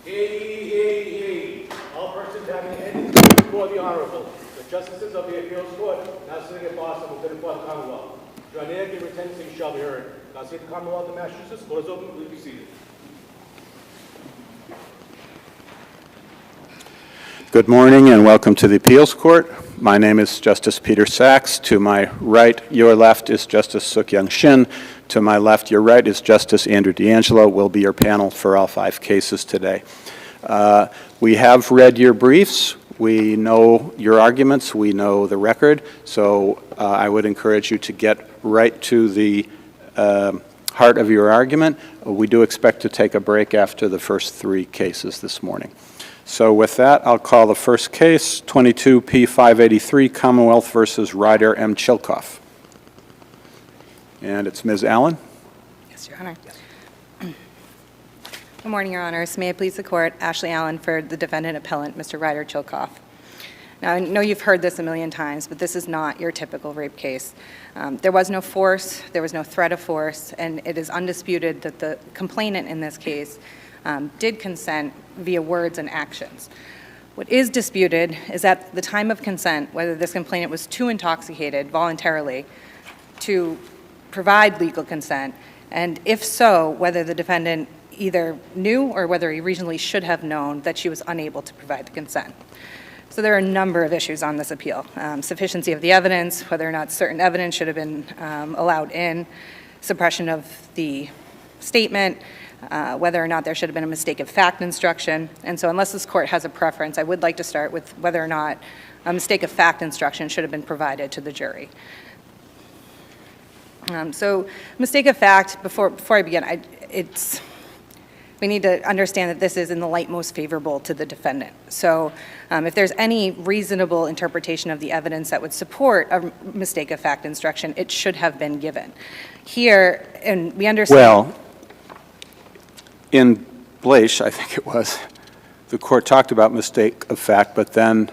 Hear. All persons having any business before the Honorable, the Justices of the Appeals Court, now sitting at Boston, will before the Commonwealth. John Air, give retention shall be heard. Now see the Commonwealth of Massachusetts. Court is open. Please be seated. Good morning and welcome to the Appeals Court. My name is Justice Peter Sachs. To my right, your left, is Justice Suk-Young Shin. To my left, your right, is Justice Andrew D'Angelo. Will be your panel for all 5 cases today. We have read your briefs. We know your arguments. We know the record. So I would encourage you to get right to the heart of your argument. We do expect to take a break after the first 3 cases this morning. So with that, I'll call the first case, 22P583, Commonwealth versus Ryder M. Chilkoff. And it's Ms. Allen. Yes, Your Honor. Good morning, Your Honors. May it please the Court, Ashley Allen for the defendant appellant, Mr. Ryder Chilkoff. Now, I know you've heard this a million times, but this is not your typical rape case. There was no force, there was no threat of force, and it is undisputed that the complainant in this case did consent via words and actions. What is disputed is at the time of consent, whether this complainant was too intoxicated voluntarily to provide legal consent, and if so, whether the defendant either knew or whether he reasonably should have known that she was unable to provide the consent. So there are a number of issues on this appeal. Sufficiency of the evidence, whether or not certain evidence should have been allowed in, suppression of the statement, whether or not there should have been a mistake of fact instruction. And so unless this court has a preference, I would like to start with whether or not a mistake of fact instruction should have been provided to the jury. So mistake of fact, before I begin, we need to understand that this is in the light most favorable to the defendant. So if there's any reasonable interpretation of the evidence that would support a mistake of fact instruction, it should have been given. Here, and we understand— Well, in Blaish, I think it was, the court talked about mistake of fact, but then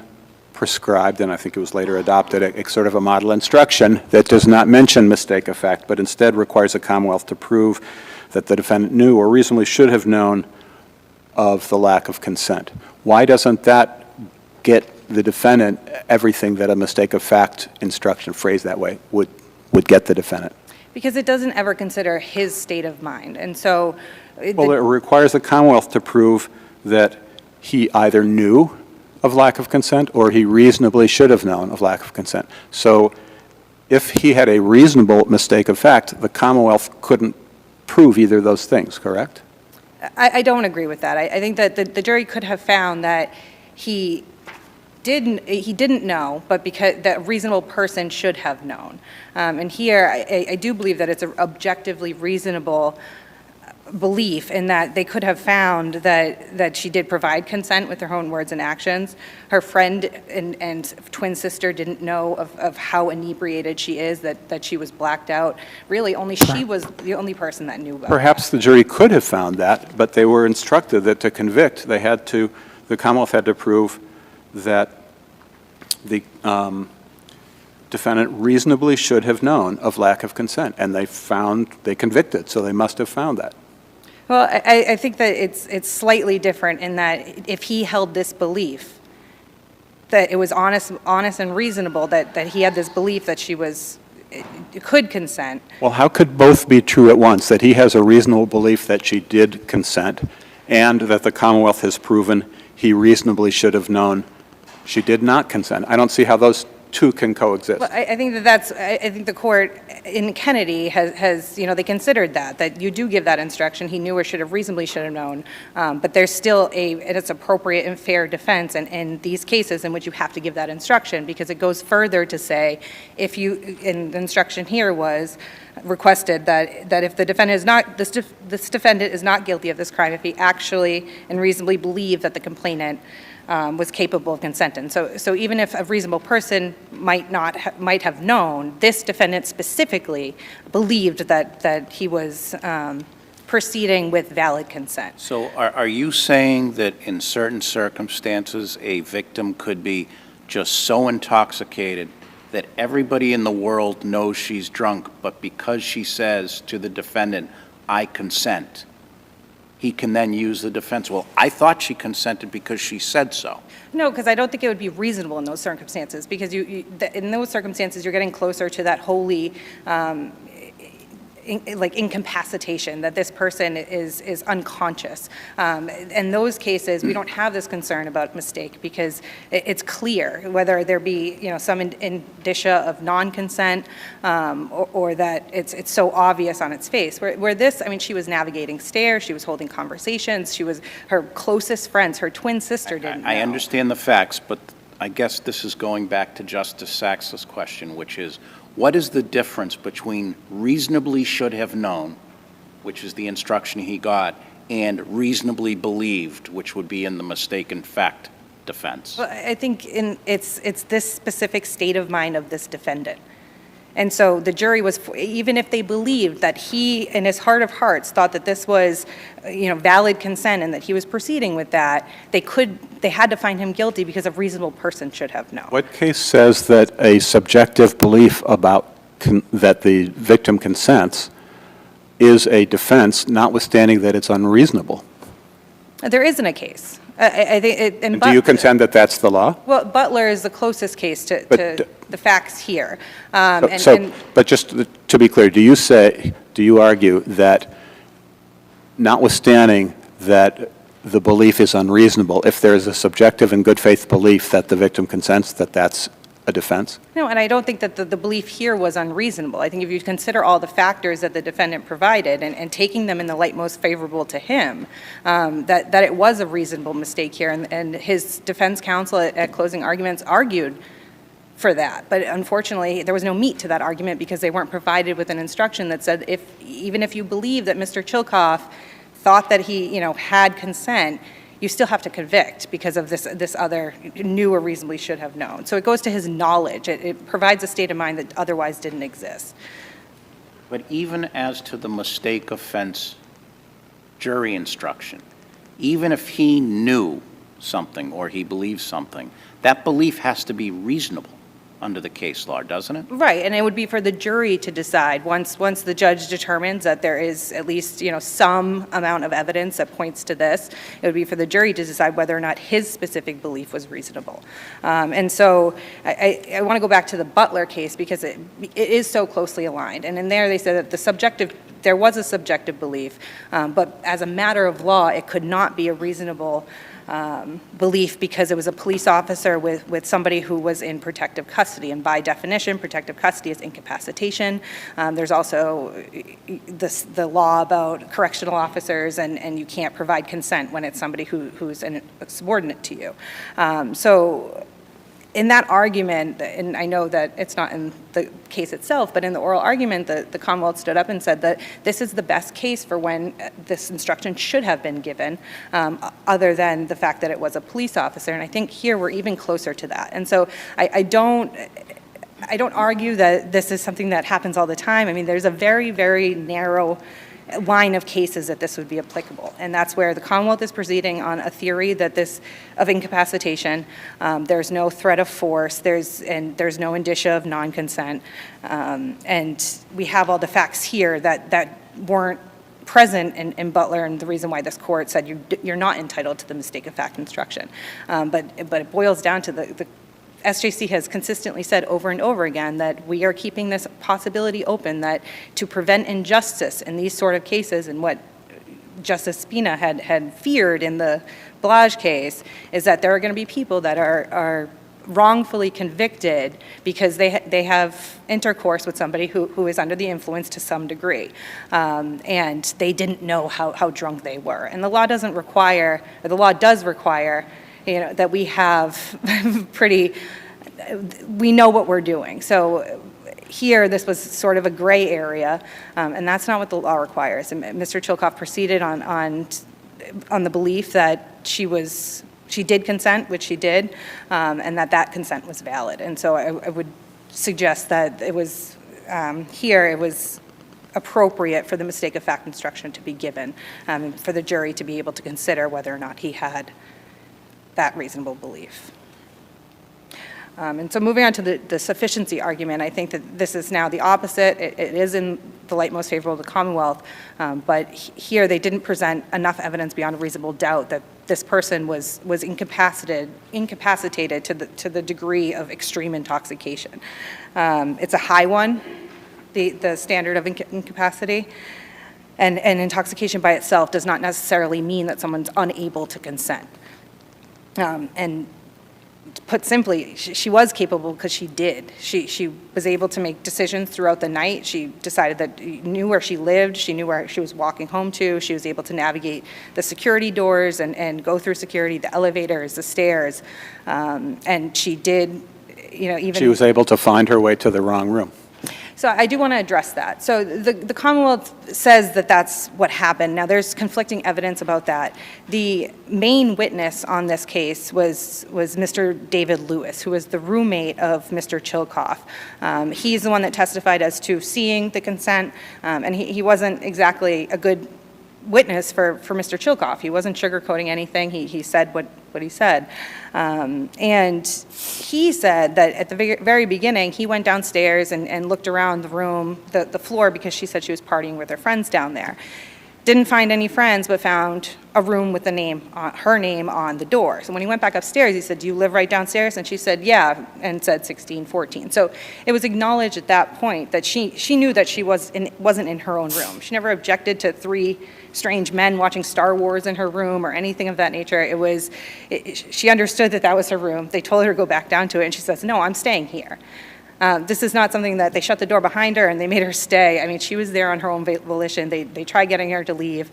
prescribed, and I think it was later adopted, a sort of a model instruction that does not mention mistake of fact, but instead requires the Commonwealth to prove that the defendant knew or reasonably should have known of the lack of consent. Why doesn't that get the defendant everything that a mistake of fact instruction phrased that way would get the defendant? Because it doesn't ever consider his state of mind. And so— Well, it requires the Commonwealth to prove that he either knew of lack of consent or he reasonably should have known of lack of consent. So if he had a reasonable mistake of fact, the Commonwealth couldn't prove either of those things, correct? I don't agree with that. I think that the jury could have found that he didn't know, but because that a reasonable person should have known. And here, I do believe that it's an objectively reasonable belief in that they could have found that she did provide consent with her own words and actions. Her friend and twin sister didn't know of how inebriated she is, that she was blacked out. Really, only she was the only person that knew about it. Perhaps the jury could have found that, but they were instructed that to convict, the Commonwealth had to prove that the defendant reasonably should have known of lack of consent, and they convicted, so they must have found that. Well, I think that it's slightly different in that if he held this belief, that it was honest and reasonable that he had this belief that she could consent. Well, how could both be true at once, that he has a reasonable belief that she did consent and that the Commonwealth has proven he reasonably should have known she did not consent? I don't see how those two can coexist. Well, I think I think the court in Kennedy has they considered that you do give that instruction. He knew or reasonably should have known, but there's still it's appropriate and fair defense in these cases in which you have to give that instruction, because it goes further to say and the instruction here was requested that if the defendant is not, this defendant is not guilty of this crime, if he actually and reasonably believed that the complainant was capable of consenting. So even if a reasonable person might have known, this defendant specifically believed that he was proceeding with valid consent. So are you saying that in certain circumstances a victim could be just so intoxicated that everybody in the world knows she's drunk, but because she says to the defendant, "I consent," he can then use the defense, well, I thought she consented because she said so. No, because I don't think it would be reasonable in those circumstances, because in those circumstances, you're getting closer to that wholly, like incapacitation, that this person is unconscious. In those cases, we don't have this concern about mistake because it's clear whether there be some indicia of non-consent or that it's so obvious on its face. Where this, I mean, she was navigating stairs, she was holding conversations, she was her closest friends, her twin sister didn't know. I understand the facts, but I guess this is going back to Justice Sachs's question, which is, what is the difference between reasonably should have known, which is the instruction he got, and reasonably believed, which would be in the mistaken fact defense? Well, I think it's this specific state of mind of this defendant. And so the jury was, even if they believed that he, in his heart of hearts, thought that this was, valid consent and that he was proceeding with that, they had to find him guilty because a reasonable person should have known. What case says that a subjective belief about that the victim consents is a defense, notwithstanding that it's unreasonable? There isn't a case. I think And do you contend that that's the law? Well, Butler is the closest case to the facts here. But just to be clear, do you argue that notwithstanding that the belief is unreasonable, if there is a subjective and good faith belief that the victim consents, that that's a defense? No, and I don't think that the belief here was unreasonable. I think if you consider all the factors that the defendant provided and taking them in the light most favorable to him, that it was a reasonable mistake here, and his defense counsel at closing arguments argued for that. But unfortunately, there was no meat to that argument because they weren't provided with an instruction that said even if you believe that Mr. Chilkoff thought that he had consent, you still have to convict because of this other knew or reasonably should have known. So it goes to his knowledge. It provides a state of mind that otherwise didn't exist. But even as to the mistake offense jury instruction, even if he knew something or he believed something, that belief has to be reasonable under the case law, doesn't it? Right, and it would be for the jury to decide once the judge determines that there is at least some amount of evidence that points to this. It would be for the jury to decide whether or not his specific belief was reasonable. And so I want to go back to the Butler case because it is so closely aligned. And in there they said that there was a subjective belief, but as a matter of law, it could not be a reasonable belief because it was a police officer with somebody who was in protective custody. And by definition, protective custody is incapacitation. There's also the law about correctional officers, and you can't provide consent when it's somebody who's a subordinate to you. So in that argument, and I know that it's not in the case itself, but in the oral argument, the Commonwealth stood up and said that this is the best case for when this instruction should have been given, other than the fact that it was a police officer. And I think here we're even closer to that. And so I don't argue that this is something that happens all the time. I mean, there's a very, very narrow line of cases that this would be applicable. And that's where the Commonwealth is proceeding on a theory that of incapacitation, there's no threat of force, there's no indicia of non-consent, and we have all the facts here that weren't present in Butler, and the reason why this court said you're not entitled to the mistake of fact instruction. But it boils down to the SJC has consistently said over and over again that we are keeping this possibility open, that to prevent injustice in these sort of cases, and what Justice Spina had feared in the Blage case, is that there are going to be people that are wrongfully convicted because they have intercourse with somebody who is under the influence to some degree, and they didn't know how drunk they were. And the law does require that we have we know what we're doing. So here, this was sort of a gray area, and that's not what the law requires. And Mr. Chilkoff proceeded on the belief that she did consent, which she did, and that consent was valid. And so I would suggest that it was appropriate for the mistake of fact instruction to be given, for the jury to be able to consider whether or not he had that reasonable belief. And so moving on to the sufficiency argument, I think that this is now the opposite. It is in the light most favorable to the Commonwealth, but here they didn't present enough evidence beyond a reasonable doubt that this person was incapacitated to the degree of extreme intoxication. It's a high one, the standard of incapacity, and intoxication by itself does not necessarily mean that someone's unable to consent. And put simply, she was capable because she did. She was able to make decisions throughout the night. She decided that knew where she lived. She knew where she was walking home to. She was able to navigate the security doors and go through security, the elevators, the stairs. And she did, even... She was able to find her way to the wrong room. So I do want to address that. So the Commonwealth says that that's what happened. Now, there's conflicting evidence about that. The main witness on this case was Mr. David Lewis, who was the roommate of Mr. Chilkoff. He's the one that testified as to seeing the consent, and he wasn't exactly a good witness for Mr. Chilkoff. He wasn't sugarcoating anything. He said what he said. And he said that at the very beginning, he went downstairs and looked around the room, the floor, because she said she was partying with her friends down there. Didn't find any friends, but found a room with her name on the door. So when he went back upstairs, he said, "Do you live right downstairs?" And she said, "Yeah," and said 1614. So it was acknowledged at that point that she knew that she wasn't in her own room. She never objected to 3 strange men watching Star Wars in her room or anything of that nature. She understood that was her room. They told her to go back down to it, and she says, "No, I'm staying here." This is not something that they shut the door behind her and they made her stay. I mean, she was there on her own volition. They tried getting her to leave.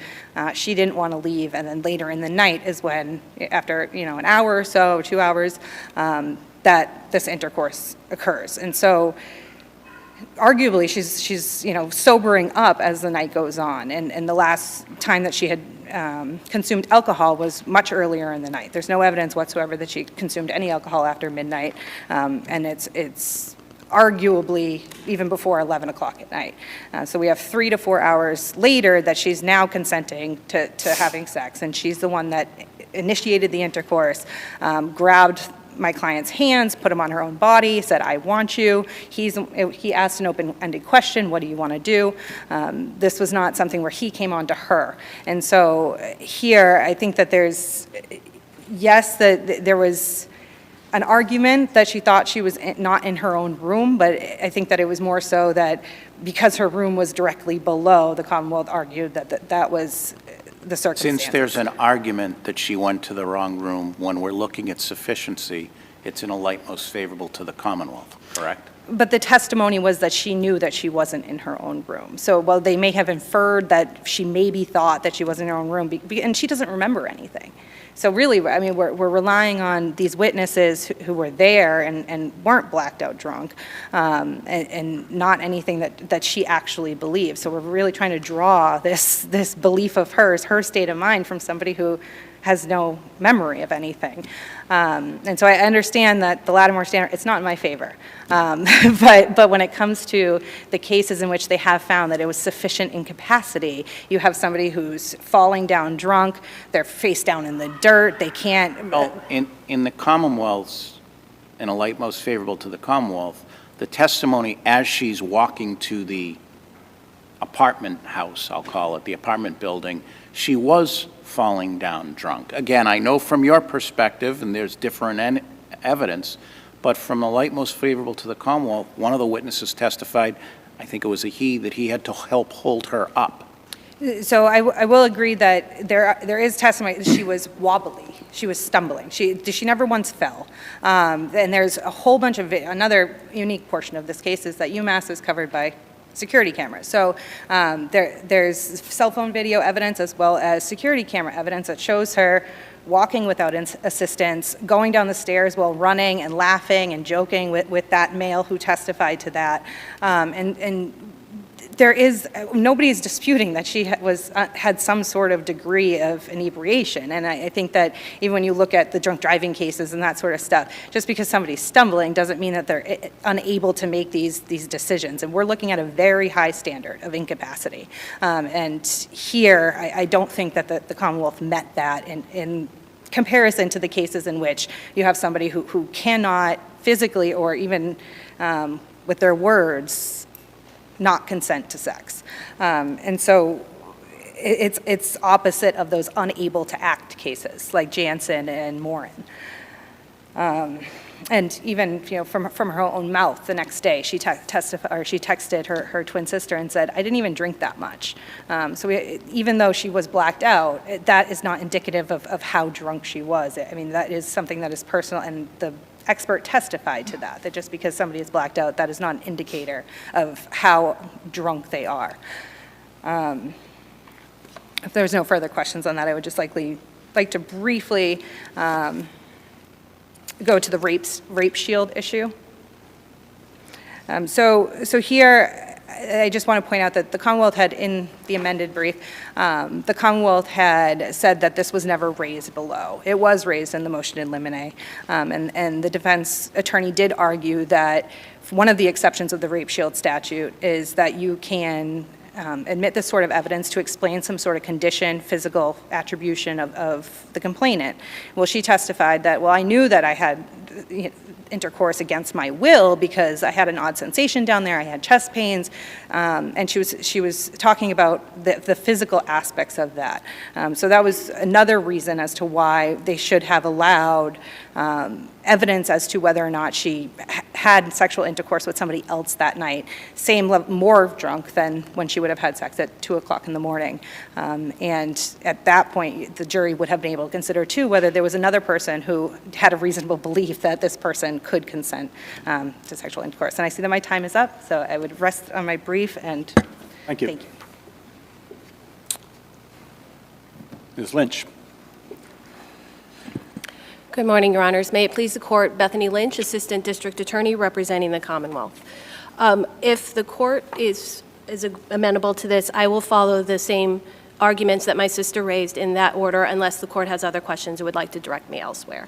She didn't want to leave. And then later in the night is when, after an hour or so, 2 hours, that this intercourse occurs. And so arguably she's sobering up as the night goes on. And the last time that she had consumed alcohol was much earlier in the night. There's no evidence whatsoever that she consumed any alcohol after midnight. And it's arguably even before 11 o'clock at night. So we have 3 to 4 hours later that she's now consenting to having sex, and she's the one that initiated the intercourse, grabbed my client's hands, put him on her own body, said, "I want you." He asked an open-ended question, "What do you want to do?" This was not something where he came on to her. And so here, I think that there was an argument that she thought she was not in her own room, but I think that it was more so that because her room was directly below, the Commonwealth argued that was the circumstance. Since there's an argument that she went to the wrong room, when we're looking at sufficiency, it's in a light most favorable to the Commonwealth, correct? But the testimony was that she knew that she wasn't in her own room. So while they may have inferred that she maybe thought that she was in her own room, and she doesn't remember anything. So really, I mean, we're relying on these witnesses who were there and weren't blacked out drunk, and not anything that she actually believed. So we're really trying to draw this belief of hers, her state of mind, from somebody who has no memory of anything. And so I understand that the Lattimore standard, it's not in my favor. But when it comes to the cases in which they have found that it was sufficient incapacity, you have somebody who's falling down drunk, they're face down in the dirt, they can't... Well, in the Commonwealth's, in a light most favorable to the Commonwealth, the testimony as she's walking to the apartment house, I'll call it, the apartment building, she was falling down drunk. Again, I know from your perspective, and there's different evidence, but from the light most favorable to the Commonwealth, one of the witnesses testified, I think it was that he had to help hold her up. So I will agree that there is testimony that she was wobbly, she was stumbling, she never once fell. And there's a whole bunch of, another unique portion of this case is that UMass is covered by security cameras. So there's cell phone video evidence as well as security camera evidence that shows her walking without assistance, going down the stairs while running and laughing and joking with that male who testified to that. And there is, nobody is disputing that she had some sort of degree of inebriation. And I think that even when you look at the drunk driving cases and that sort of stuff, just because somebody's stumbling doesn't mean that they're unable to make these decisions. And we're looking at a very high standard of incapacity. And here, I don't think that the Commonwealth met that in comparison to the cases in which you have somebody who cannot physically or even with their words not consent to sex. And so it's opposite of those unable to act cases like Jansen and Morin. And even, from her own mouth the next day, she texted her twin sister and said, "I didn't even drink that much." Even though she was blacked out, that is not indicative of how drunk she was. I mean, that is something that is personal, and the expert testified to that just because somebody is blacked out, that is not an indicator of how drunk they are. If there's no further questions on that, I would just like to briefly go to the rape shield issue. So here, I just want to point out that the Commonwealth had, in the amended brief, the Commonwealth had said that this was never raised below. It was raised in the motion in limine, and the defense attorney did argue that one of the exceptions of the rape shield statute is that you can admit this sort of evidence to explain some sort of condition, physical attribution of the complainant. Well, she testified that, well, I knew that I had intercourse against my will because I had an odd sensation down there, I had chest pains, and she was talking about the physical aspects of that. So that was another reason as to why they should have allowed evidence as to whether or not she had sexual intercourse with somebody else that night, same level, more drunk than when she would have had sex at 2 o'clock in the morning. And at that point, the jury would have been able to consider too whether there was another person who had a reasonable belief that this person could consent to sexual intercourse. And I see that my time is up, so I would rest on my brief and Thank you. thank you. Ms. Lynch. Good morning, Your Honors. May it please the Court, Bethany Lynch, Assistant District Attorney representing the Commonwealth. If the Court is amenable to this, I will follow the same arguments that my sister raised in that order, unless the Court has other questions or would like to direct me elsewhere.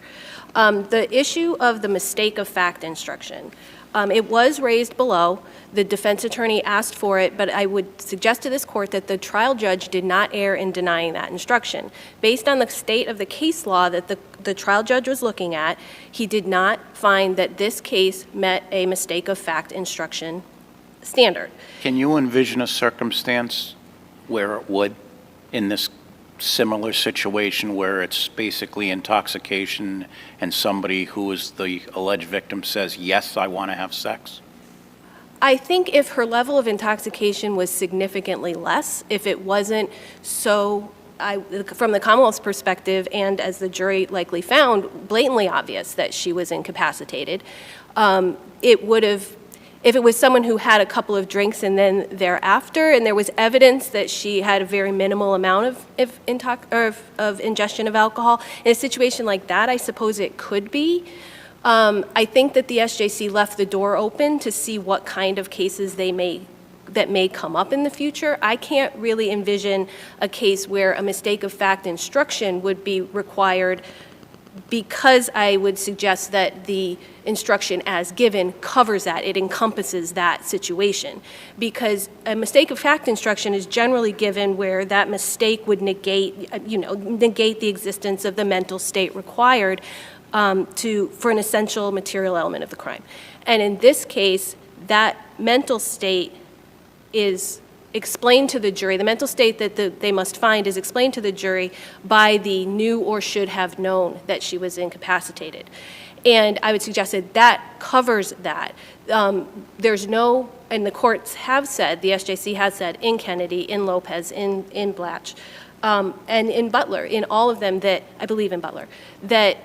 The issue of the mistake of fact instruction, it was raised below. The defense attorney asked for it, but I would suggest to this Court that the trial judge did not err in denying that instruction. Based on the state of the case law that the trial judge was looking at, he did not find that this case met a mistake of fact instruction standard. Can you envision a circumstance where it would, in this similar situation where it's basically intoxication and somebody who is the alleged victim says, yes, I want to have sex? I think if her level of intoxication was significantly less, if it wasn't so, from the Commonwealth's perspective, and as the jury likely found, blatantly obvious that she was incapacitated, it would have, if it was someone who had a couple of drinks and then thereafter, and there was evidence that she had a very minimal amount of ingestion of alcohol, in a situation like that, I suppose it could be. I think that the SJC left the door open to see what kind of cases that may come up in the future. I can't really envision a case where a mistake of fact instruction would be required, because I would suggest that the instruction as given covers that, it encompasses that situation. Because a mistake of fact instruction is generally given where that mistake would negate the existence of the mental state required for an essential material element of the crime. And in this case, that mental state is explained to the jury. The mental state that they must find is explained to the jury by the knew or should have known that she was incapacitated. And I would suggest that that covers that. There's no, and the courts have said, the SJC has said in Kennedy, in Lopez, in Blatch, and in Butler, in all of them that, I believe in Butler, that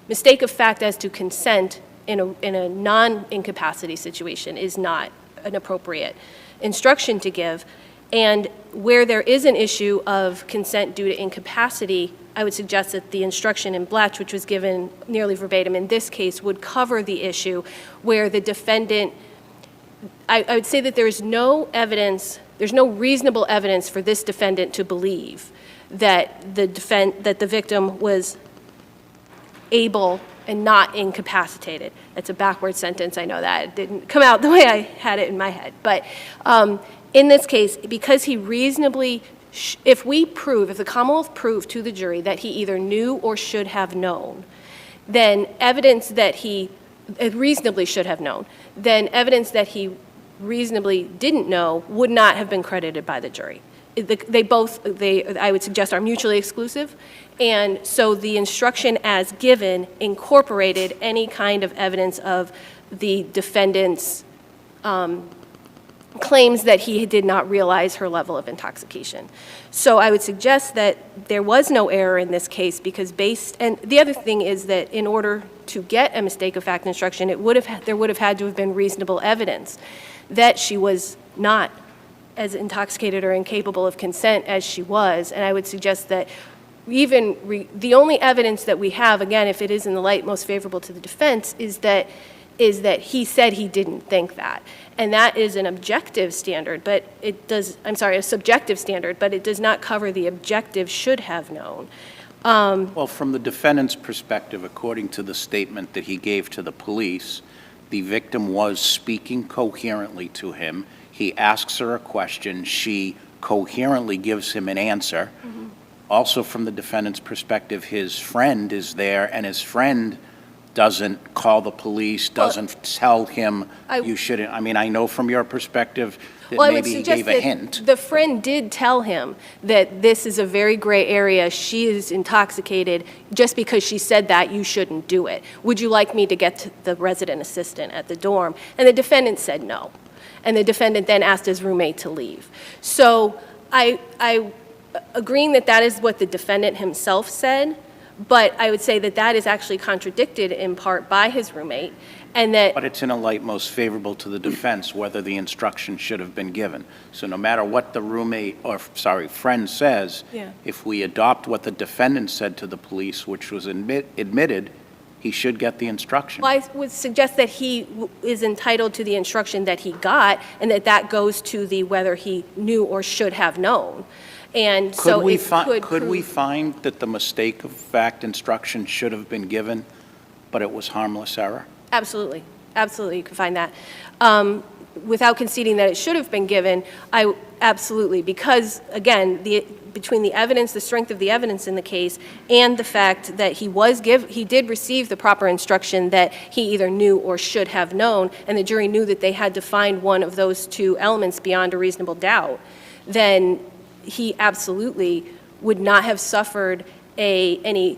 mistake of fact as to consent in a non-incapacity situation is not an appropriate instruction to give. And where there is an issue of consent due to incapacity, I would suggest that the instruction in Blatch, which was given nearly verbatim in this case, would cover the issue where the defendant, I would say that there's no reasonable evidence for this defendant to believe that the victim was able and not incapacitated. That's a backward sentence, I know that. It didn't come out the way I had it in my head. But in this case, because he reasonably if the Commonwealth proved to the jury that he either knew or should have known, then evidence that he reasonably should have known, then evidence that he reasonably didn't know would not have been credited by the jury. I would suggest, are mutually exclusive, and so the instruction as given incorporated any kind of evidence of the defendant's claims that he did not realize her level of intoxication. So I would suggest that there was no error in this case because and the other thing is that in order to get a mistake of fact instruction, there would have had to have been reasonable evidence that she was not as intoxicated or incapable of consent as she was. And I would suggest that the only evidence that we have, again, if it is in the light most favorable to the defense, is that he said he didn't think that. And that is an objective standard, but a subjective standard, but it does not cover the objective should have known. Well, from the defendant's perspective, according to the statement that he gave to the police, the victim was speaking coherently to him. He asks her a question. She coherently gives him an answer. Mm-hmm. Also, from the defendant's perspective, his friend is there, and his friend doesn't call the police, doesn't tell him you shouldn't. I mean, I know from your perspective that maybe he gave a hint. The friend did tell him that this is a very gray area. She is intoxicated. Just because she said that, you shouldn't do it. Would you like me to get to the resident assistant at the dorm? And the defendant said no. And the defendant then asked his roommate to leave. So I agreeing that is what the defendant himself said, but I would say that is actually contradicted in part by his roommate, and that... But it's in a light most favorable to the defense whether the instruction should have been given. So no matter what the friend says, if we adopt what the defendant said to the police, which was admitted, he should get the instruction. Well, I would suggest that he is entitled to the instruction that he got, and that goes to the whether he knew or should have known. And could we find that the mistake of fact instruction should have been given, but it was harmless error? Absolutely. Absolutely, you can find that. Without conceding that it should have been given, absolutely, because, again, between the evidence, the strength of the evidence in the case, and the fact that he did receive the proper instruction that he either knew or should have known, and the jury knew that they had to find one of those two elements beyond a reasonable doubt, then he absolutely would not have suffered any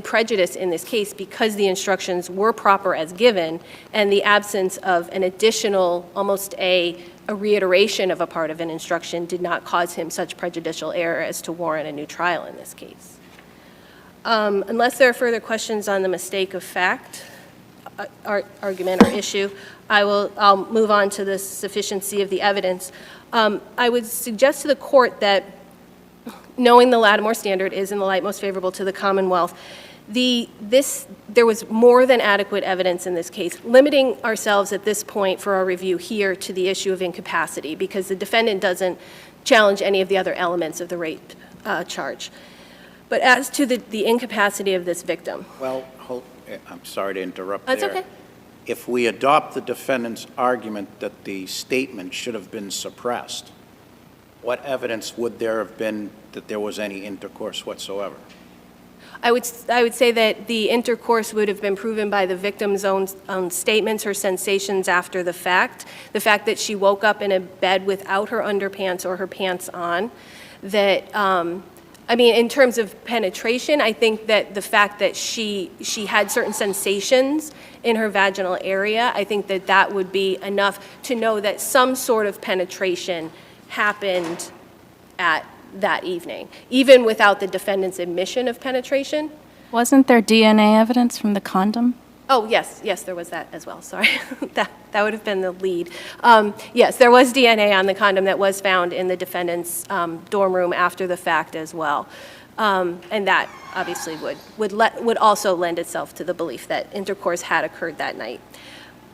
prejudice in this case because the instructions were proper as given, and the absence of an additional, almost a reiteration of a part of an instruction did not cause him such prejudicial error as to warrant a new trial in this case. Unless there are further questions on the mistake of fact argument or issue, I'll move on to the sufficiency of the evidence. I would suggest to the court that, knowing the Lattimore standard is in the light most favorable to the Commonwealth, there was more than adequate evidence in this case, limiting ourselves at this point for our review here to the issue of incapacity, because the defendant doesn't challenge any of the other elements of the rape charge. But as to the incapacity of this victim. Well, I'm sorry to interrupt That's there. okay. If we adopt the defendant's argument that the statement should have been suppressed, what evidence would there have been that there was any intercourse whatsoever? I would say that the intercourse would have been proven by the victim's own statements, her sensations after the fact that she woke up in a bed without her underpants or her pants on, in terms of penetration, I think that the fact that she had certain sensations in her vaginal area, I think that would be enough to know that some sort of penetration happened at that evening, even without the defendant's admission of penetration. Wasn't there DNA evidence from the condom? Oh, yes, there was that as well, sorry. that would have been the lead. Yes, there was DNA on the condom that was found in the defendant's dorm room after the fact as well. And that obviously would also lend itself to the belief that intercourse had occurred that night.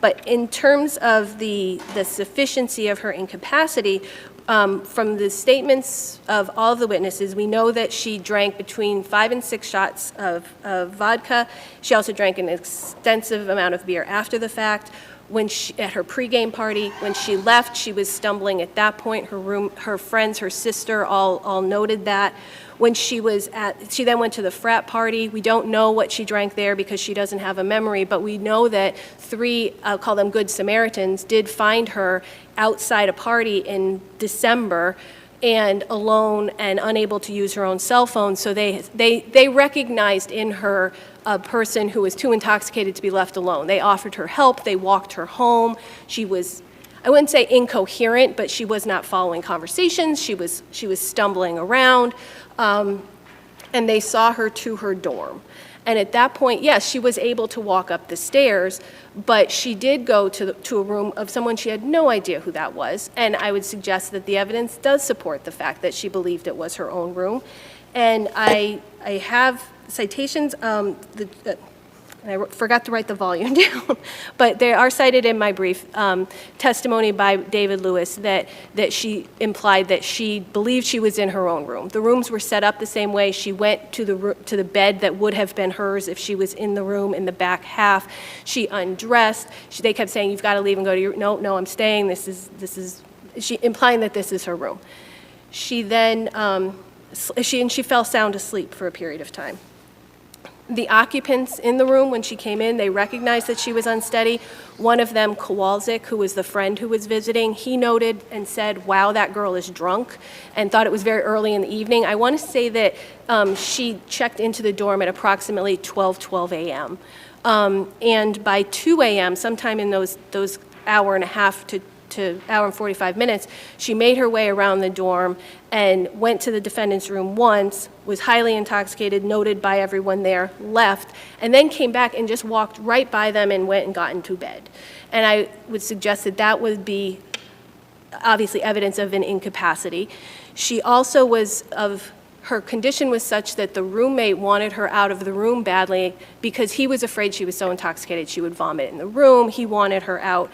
But in terms of the sufficiency of her incapacity, from the statements of all of the witnesses, we know that she drank between 5 and 6 shots of vodka. She also drank an extensive amount of beer after the fact. at her pregame party. When she left, she was stumbling at that point. Her friends, her sister all noted that. When she then went to the frat party. We don't know what she drank there because she doesn't have a memory, but we know that 3, I'll call them Good Samaritans, did find her outside a party in December and alone and unable to use her own cell phone. So they recognized in her a person who was too intoxicated to be left alone. They offered her help. They walked her home. She was, I wouldn't say incoherent, but she was not following conversations. She was stumbling around, and they saw her to her dorm. And at that point, yes, she was able to walk up the stairs, but she did go to a room of someone she had no idea who that was. And I would suggest that the evidence does support the fact that she believed it was her own room. And I have citations, I forgot to write the volume down, but they are cited in my brief, testimony by David Lewis that she implied that she believed she was in her own room. The rooms were set up the same way. She went to the bed that would have been hers if she was in the room in the back half. She undressed. They kept saying, "You've got to leave and go to your," no, I'm staying. This is, she implying that this is her room. She then, she fell sound asleep for a period of time. The occupants in the room, when she came in, they recognized that she was unsteady. One of them, Kowalczyk, who was the friend who was visiting, he noted and said, "Wow, that girl is drunk," and thought it was very early in the evening. I want to say that she checked into the dorm at approximately 12 a.m. And by 2 a.m., sometime in those hour and a half to hour and 45 minutes, she made her way around the dorm and went to the defendant's room once, was highly intoxicated, noted by everyone there, left, and then came back and just walked right by them and went and got into bed. And I would suggest that that would be obviously evidence of an incapacity. She also her condition was such that the roommate wanted her out of the room badly because he was afraid she was so intoxicated she would vomit in the room. He wanted her out.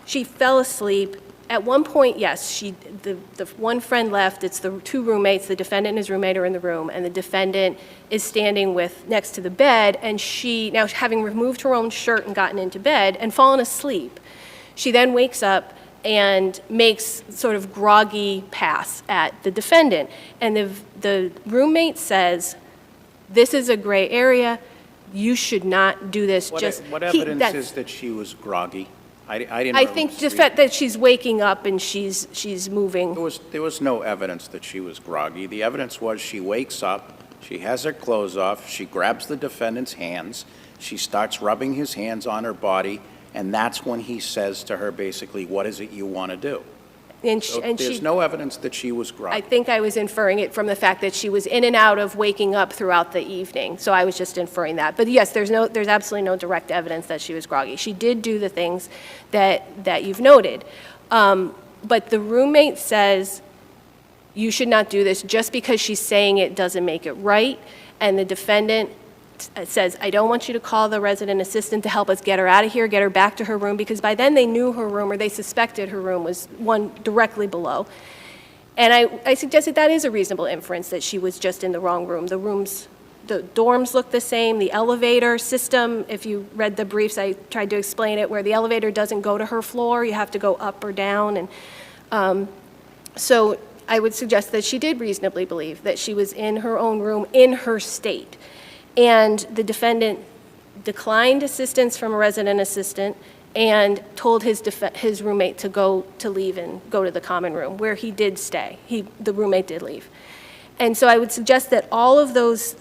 She fell asleep. At one point, yes, the one friend left. It's the 2 roommates. The defendant and his roommate are in the room, and the defendant is standing next to the bed, and she, now having removed her own shirt and gotten into bed and fallen asleep, she then wakes up and makes sort of groggy pass at the defendant. And the roommate says, "This is a gray area. You should not do this." What evidence is that she was groggy? I think just that she's waking up and she's moving. There was no evidence that she was groggy. The evidence was she wakes up, she has her clothes off, she grabs the defendant's hands, she starts rubbing his hands on her body, and that's when he says to her basically, "What is it you want to do?" And there's no evidence that she was groggy. I think I was inferring it from the fact that she was in and out of waking up throughout the evening. So I was just inferring that. But yes, there's absolutely no direct evidence that she was groggy. She did do the things that you've noted. But the roommate says, "You should not do this." Just because she's saying it doesn't make it right. And the defendant says, "I don't want you to call the resident assistant to help us get her out of here, get her back to her room," because by then they knew her room, or they suspected her room was one directly below. And I suggested that is a reasonable inference, that she was just in the wrong room. The dorms look the same. The elevator system, if you read the briefs, I tried to explain it, where the elevator doesn't go to her floor. You have to go up or down. And so I would suggest that she did reasonably believe that she was in her own room in her state. And the defendant declined assistance from a resident assistant and told his roommate to leave and go to the common room, where he did stay. The roommate did leave. And so I would suggest that all of those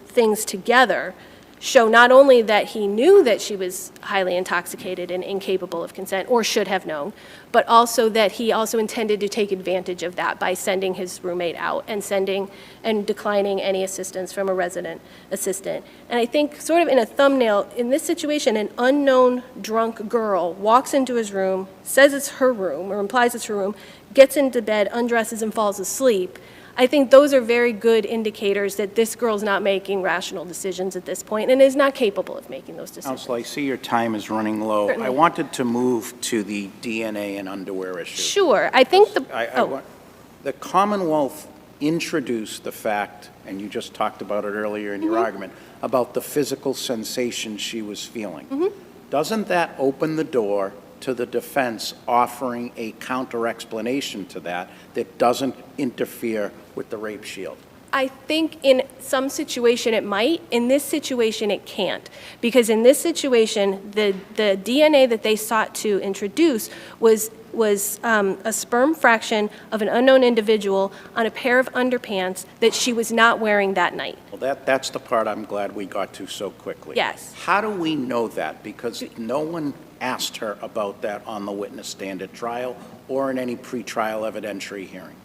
things together show not only that he knew that she was highly intoxicated and incapable of consent, or should have known, but also that he also intended to take advantage of that by sending his roommate out and declining any assistance from a resident assistant. And I think, sort of in a thumbnail, in this situation, an unknown drunk girl walks into his room, says it's her room, or implies it's her room, gets into bed, undresses, and falls asleep. I think those are very good indicators that this girl's not making rational decisions at this point and is not capable of making those decisions. Counsel, I see your time is running low. Certainly. I wanted to move to the DNA and underwear issue. Sure. I think the Commonwealth introduced the fact, and you just talked about it earlier in your argument, about the physical sensation she was feeling. doesn't that open the door to the defense offering a counter-explanation to that that doesn't interfere with the rape shield? I think in some situation it might. In this situation, it can't. Because in this situation, the DNA that they sought to introduce was a sperm fraction of an unknown individual on a pair of underpants that she was not wearing that night. Well, that's the part I'm glad we got to so quickly. Yes. How do we know that? Because no one asked her about that on the witness stand at trial or in any pretrial evidentiary hearing.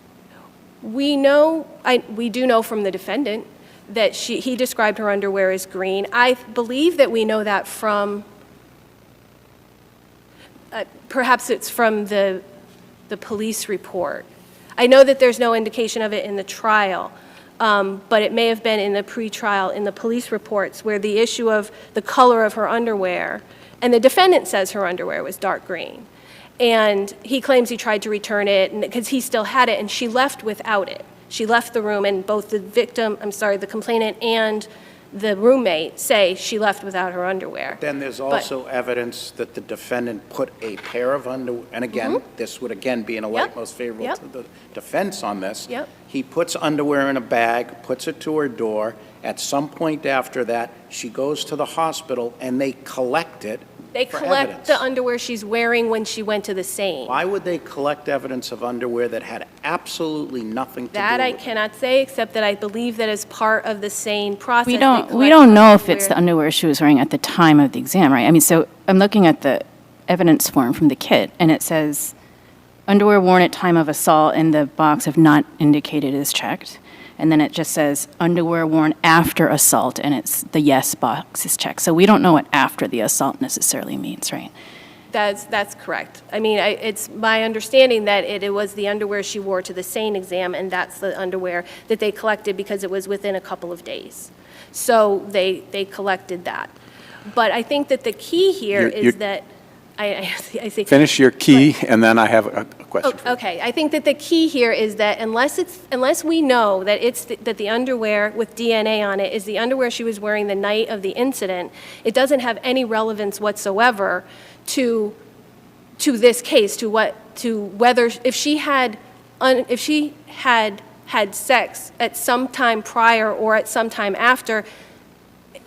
We do know from the defendant that he described her underwear as green. I believe that we know that from, perhaps it's from the police report. I know that there's no indication of it in the trial, but it may have been in the pretrial, in the police reports, where the issue of the color of her underwear, and the defendant says her underwear was dark green. And he claims he tried to return it because he still had it, and she left without it. She left the room, and both the complainant and the roommate say she left without her underwear. Then there's also evidence that the defendant put a pair of underwear, and again, this would again be in a light most favorable to the defense on this. Yep. He puts underwear in a bag, puts it to her door. At some point after that, she goes to the hospital, and they collect it. They collect the underwear she's wearing when she went to the Seine. Why would they collect evidence of underwear that had absolutely nothing to do with it? That I cannot say, except that I believe that as part of the Seine process. We don't know if it's the underwear she was wearing at the time of the exam, right? I mean, so I'm looking at the evidence form from the kit, and it says underwear worn at time of assault in the box if not indicated is checked. And then it just says underwear worn after assault, and it's the yes box is checked. So we don't know what after the assault necessarily means, right? That's correct. I mean, it's my understanding that it was the underwear she wore to the Seine exam, and that's the underwear that they collected because it was within a couple of days. So they collected that. But I think that the key here is that I see. Finish your key, and then I have a question. Okay, I think that the key here is that unless we know that that the underwear with DNA on it is the underwear she was wearing the night of the incident, it doesn't have any relevance whatsoever to this case, to whether if she had had sex at some time prior or at some time after.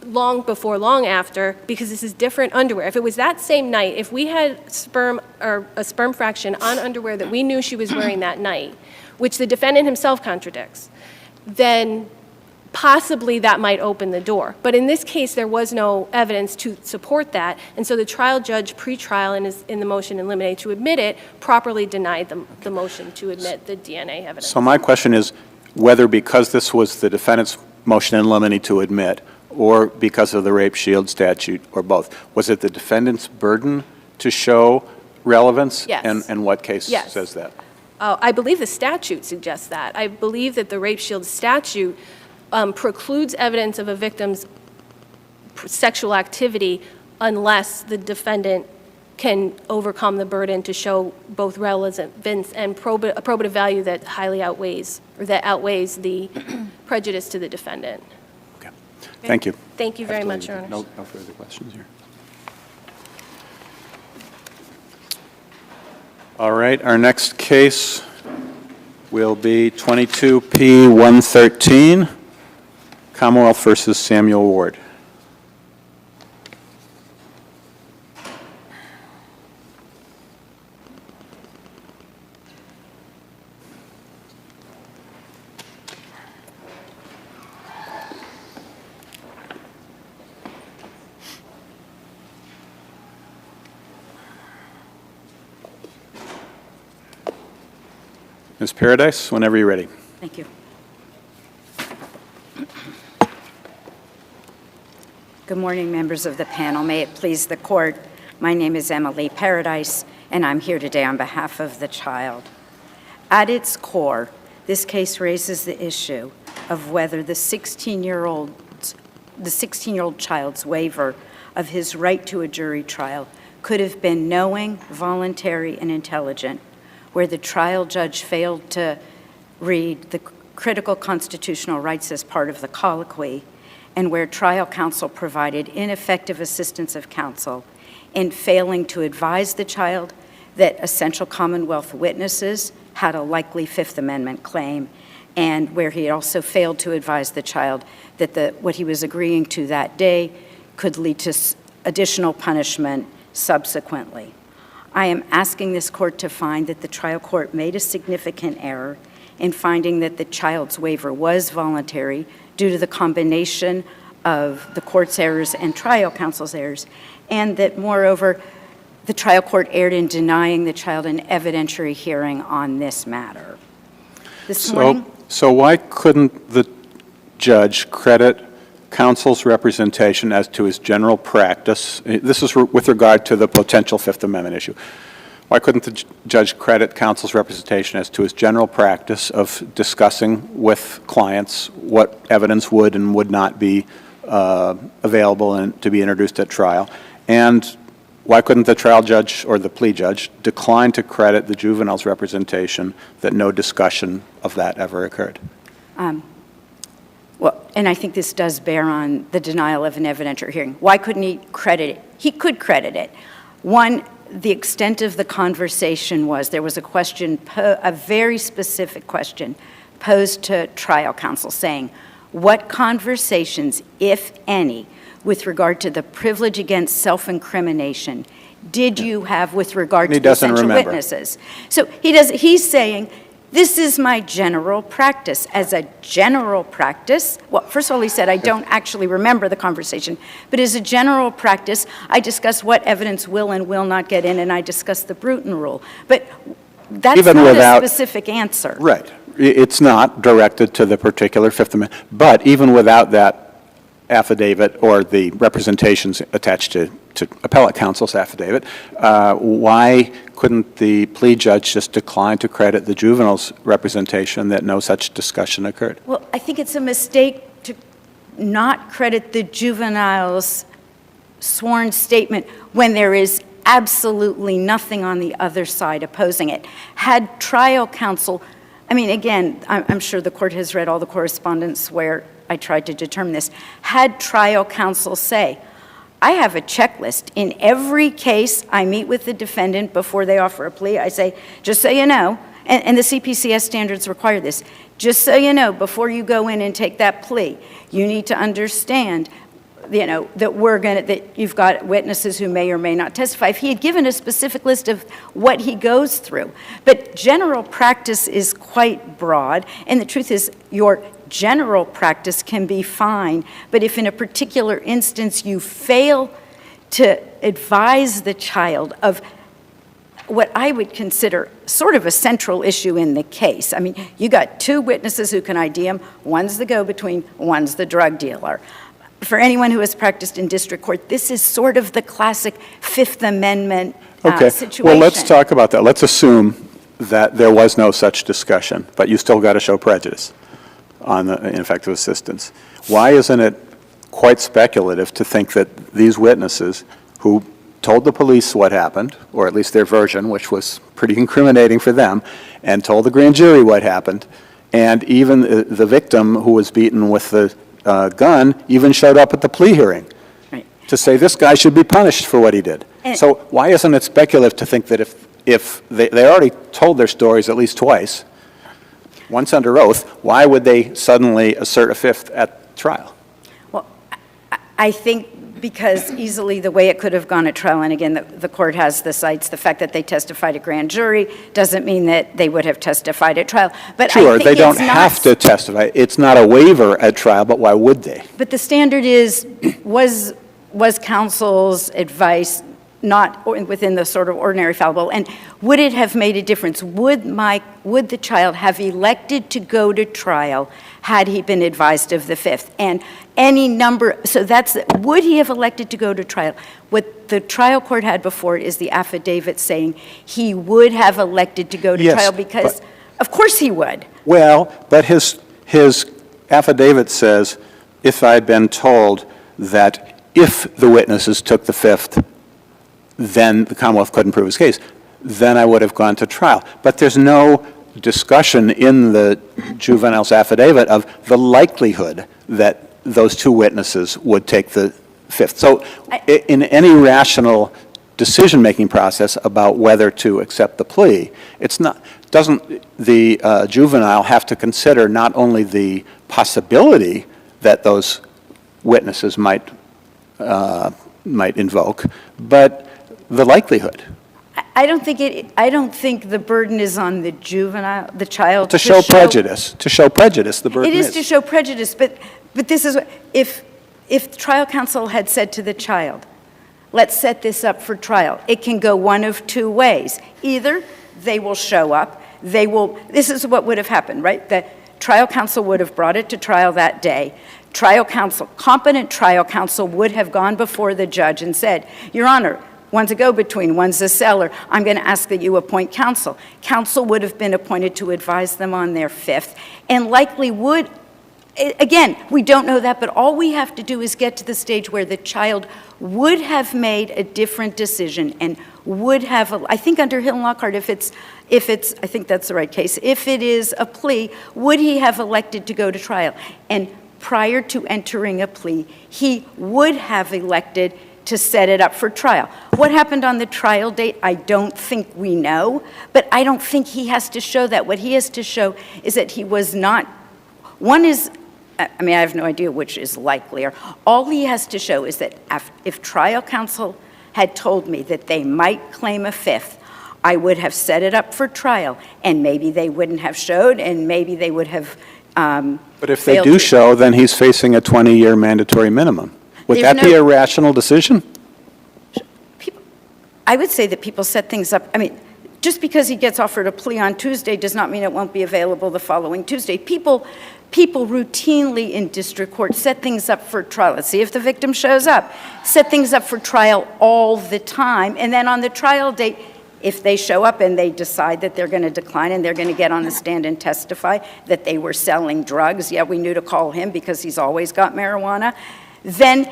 Long before, long after, because this is different underwear. If it was that same night, if we had sperm or a sperm fraction on underwear that we knew she was wearing that night, which the defendant himself contradicts, then possibly that might open the door. But in this case, there was no evidence to support that, and so the trial judge pre-trial in the motion in limine to admit it properly denied the motion to admit the DNA evidence. So my question is whether because this was the defendant's motion in limine to admit, or because of the rape shield statute, or both. Was it the defendant's burden to show relevance? Yes. And what case says that? I believe the statute suggests that. I believe that the rape shield statute precludes evidence of a victim's sexual activity unless the defendant can overcome the burden to show both relevance and probative value that highly outweighs, or that outweighs the prejudice to the defendant. Thank you. Thank you very much, Your Honor. No further questions here. All right, our next case will be 22P113, Commonwealth versus Samuel Ward. Ms. Paradise, whenever you're ready. Thank you. Good morning, members of the panel. May it please the court, my name is Emily Paradise, and I'm here today on behalf of the child. At its core, this case raises the issue of whether the 16-year-old child's waiver of his right to a jury trial could have been knowing, voluntary, and intelligent, where the trial judge failed to read the critical constitutional rights as part of the colloquy and where trial counsel provided ineffective assistance of counsel in failing to advise the child that essential Commonwealth witnesses had a likely Fifth Amendment claim, and where he also failed to advise the child that what he was agreeing to that day could lead to additional punishment subsequently. I am asking this court to find that the trial court made a significant error in finding that the child's waiver was voluntary due to the combination of the court's errors and trial counsel's errors, and that, moreover, the trial court erred in denying the child an evidentiary hearing on this matter. This morning, So why couldn't the judge credit counsel's representation as to his general practice? This is with regard to the potential Fifth Amendment issue. Why couldn't the judge credit counsel's representation as to his general practice of discussing with clients what evidence would and would not be available and to be introduced at trial? And why couldn't the trial judge or the plea judge decline to credit the juvenile's representation that no discussion of that ever occurred? well, and I think this does bear on the denial of an evidentiary hearing. Why couldn't he credit it? He could credit it. One, the extent of the conversation was there was a question, a very specific question posed to trial counsel saying, what conversations, if any, with regard to the privilege against self-incrimination did you have with regard to the essential witnesses? So he's saying, this is my general practice. As a general practice, well, first of all, he said, I don't actually remember the conversation, but as a general practice, I discuss what evidence will and will not get in, and I discuss the Bruton rule. But that's Even not without, a specific answer. Right. It's not directed to the particular Fifth Amendment. But even without that affidavit or the representations attached to appellate counsel's affidavit, why couldn't the plea judge just decline to credit the juvenile's representation that no such discussion occurred? Well, I think it's a mistake to not credit the juvenile's sworn statement when there is absolutely nothing on the other side opposing it. Had trial counsel, I mean, again, I'm sure the court has read all the correspondence where I tried to determine this. Had trial counsel say, I have a checklist. In every case I meet with the defendant before they offer a plea, I say, just so you know, and the CPCS standards require this, just so you know, before you go in and take that plea, you need to understand, you know, that you've got witnesses who may or may not testify. If he had given a specific list of what he goes through, but general practice is quite broad, and the truth is your general practice can be fine, but if in a particular instance you fail to advise the child of what I would consider sort of a central issue in the case. I mean, you got two witnesses who can ID him, one's the go-between, one's the drug dealer. For anyone who has practiced in district court, this is sort of the classic Fifth Amendment situation. Well, let's talk about that. Let's assume that there was no such discussion, but you still got to show prejudice on the ineffective assistance. Why isn't it quite speculative to think that these witnesses who told the police what happened, or at least their version, which was pretty incriminating for them, and told the grand jury what happened, and even the victim who was beaten with the gun even showed up at the plea hearing to say this guy should be punished for what he did. So why isn't it speculative to think that if they already told their stories at least twice, once under oath, why would they suddenly assert a fifth at trial? Well, I think because easily the way it could have gone at trial, and again, the court has the cites, the fact that they testified at grand jury doesn't mean that they would have testified at trial. But sure, I think they don't have to testify. It's not a waiver at trial, but why would they? But the standard is, was counsel's advice not within the sort of ordinary fallible, and would it have made a difference? Would the child have elected to go to trial had he been advised of the fifth? And any number, so that's, would he have elected to go to trial? What the trial court had before is the affidavit saying he would have elected to go to trial because, of course he would. Well, but his affidavit says, if I'd been told that if the witnesses took the fifth, then the Commonwealth couldn't prove his case, then I would have gone to trial. But there's no discussion in the juvenile's affidavit of the likelihood that those two witnesses would take the fifth. So in any rational decision-making process about whether to accept the plea, doesn't the juvenile have to consider not only the possibility that those witnesses might invoke, but the likelihood? I don't think the burden is on the juvenile, the child. To show prejudice. To show prejudice, the burden is. It is to show prejudice, but this is, if trial counsel had said to the child, let's set this up for trial, it can go one of two ways. Either they will show up, this is what would have happened, right? The trial counsel would have brought it to trial that day. Competent trial counsel would have gone before the judge and said, Your Honor, one's a go-between, one's a seller. I'm going to ask that you appoint counsel. Counsel would have been appointed to advise them on their fifth, and likely would, again, we don't know that, but all we have to do is get to the stage where the child would have made a different decision and would have, I think under Hill and Lockhart, if it's, I think that's the right case, if it is a plea, would he have elected to go to trial? And prior to entering a plea, he would have elected to set it up for trial. What happened on the trial date, I don't think we know, but I don't think he has to show that. What he has to show is that he was not, one is, I mean, I have no idea which is likelier. All he has to show is that if trial counsel had told me that they might claim a fifth, I would have set it up for trial, and maybe they wouldn't have showed, and maybe they would have But if they do show, then he's facing a 20-year mandatory minimum. Would that be a rational decision? I would say that people set things up. I mean, just because he gets offered a plea on Tuesday does not mean it won't be available the following Tuesday. People routinely in district court set things up for trial. Let's see if the victim shows up. Set things up for trial all the time. And then on the trial date, if they show up and they decide that they're going to decline and they're going to get on the stand and testify that they were selling drugs, yeah, we knew to call him because he's always got marijuana, then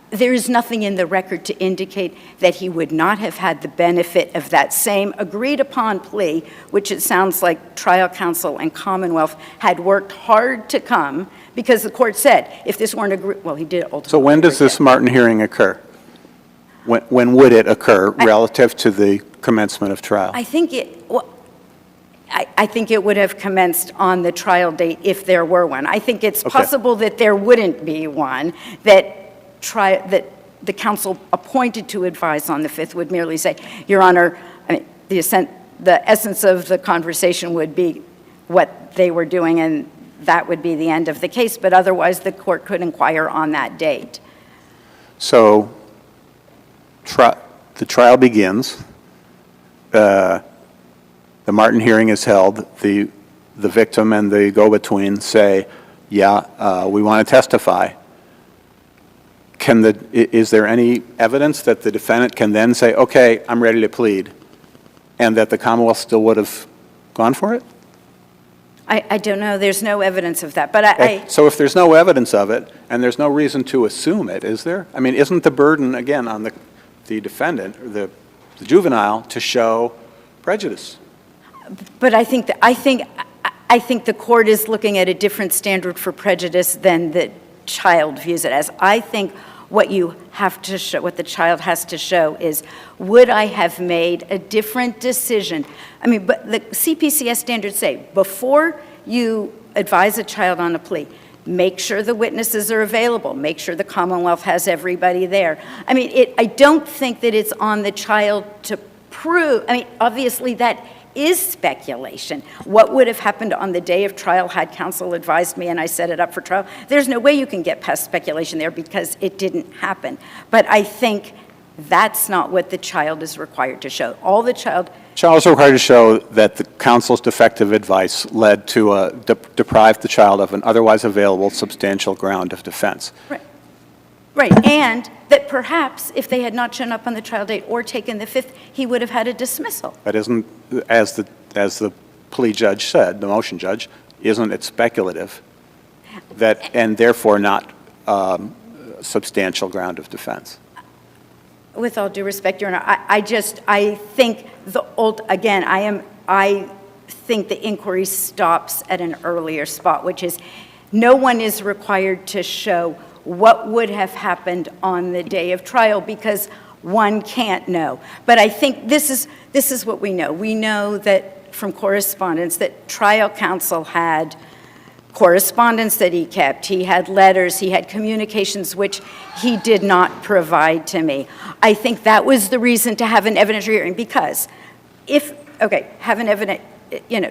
there is nothing in the record to indicate that he would not have had the benefit of that same agreed-upon plea, which it sounds like trial counsel and Commonwealth had worked hard to come, because the court said, if this weren't agreed, well, he did ultimately. So when does this Martin hearing occur? When would it occur relative to the commencement of trial? I think I think it would have commenced on the trial date if there were one. I think it's possible that there wouldn't be one, that the counsel appointed to advise on the fifth would merely say, Your Honor, I mean, the essence of the conversation would be what they were doing, and that would be the end of the case, but otherwise the court could inquire on that date. So the trial begins, the Martin hearing is held, the victim and the go-between say, yeah, we want to testify. Is there any evidence that the defendant can then say, okay, I'm ready to plead, and that the Commonwealth still would have gone for it? I don't know. There's no evidence of that. But So if there's no evidence of it, and there's no reason to assume it, is there? I mean, isn't the burden, again, on the defendant, or the juvenile, to show prejudice? But I think the court is looking at a different standard for prejudice than the child views it as. I think what you have to show, what the child has to show is, would I have made a different decision? I mean, but the CPCS standards say, before you advise a child on a plea, make sure the witnesses are available, make sure the Commonwealth has everybody there. I mean, I don't think that it's on the child to prove, I mean, obviously that is speculation. What would have happened on the day of trial had counsel advised me and I set it up for trial? There's no way you can get past speculation there because it didn't happen. But I think that's not what the child is required to show. All the child is required to show that the counsel's defective advice led to deprived the child of an otherwise available substantial ground of defense. Right. Right, and that perhaps if they had not shown up on the trial date or taken the fifth, he would have had a dismissal. But isn't, as the plea judge said, the motion judge, isn't it speculative that, and therefore not substantial ground of defense? With all due respect, Your Honor, I think I think the inquiry stops at an earlier spot, which is No one is required to show what would have happened on the day of trial because one can't know. But I think this is what we know. We know that from correspondence that trial counsel had correspondence that he kept. He had letters, he had communications which he did not provide to me. I think that was the reason to have an evidentiary hearing because have an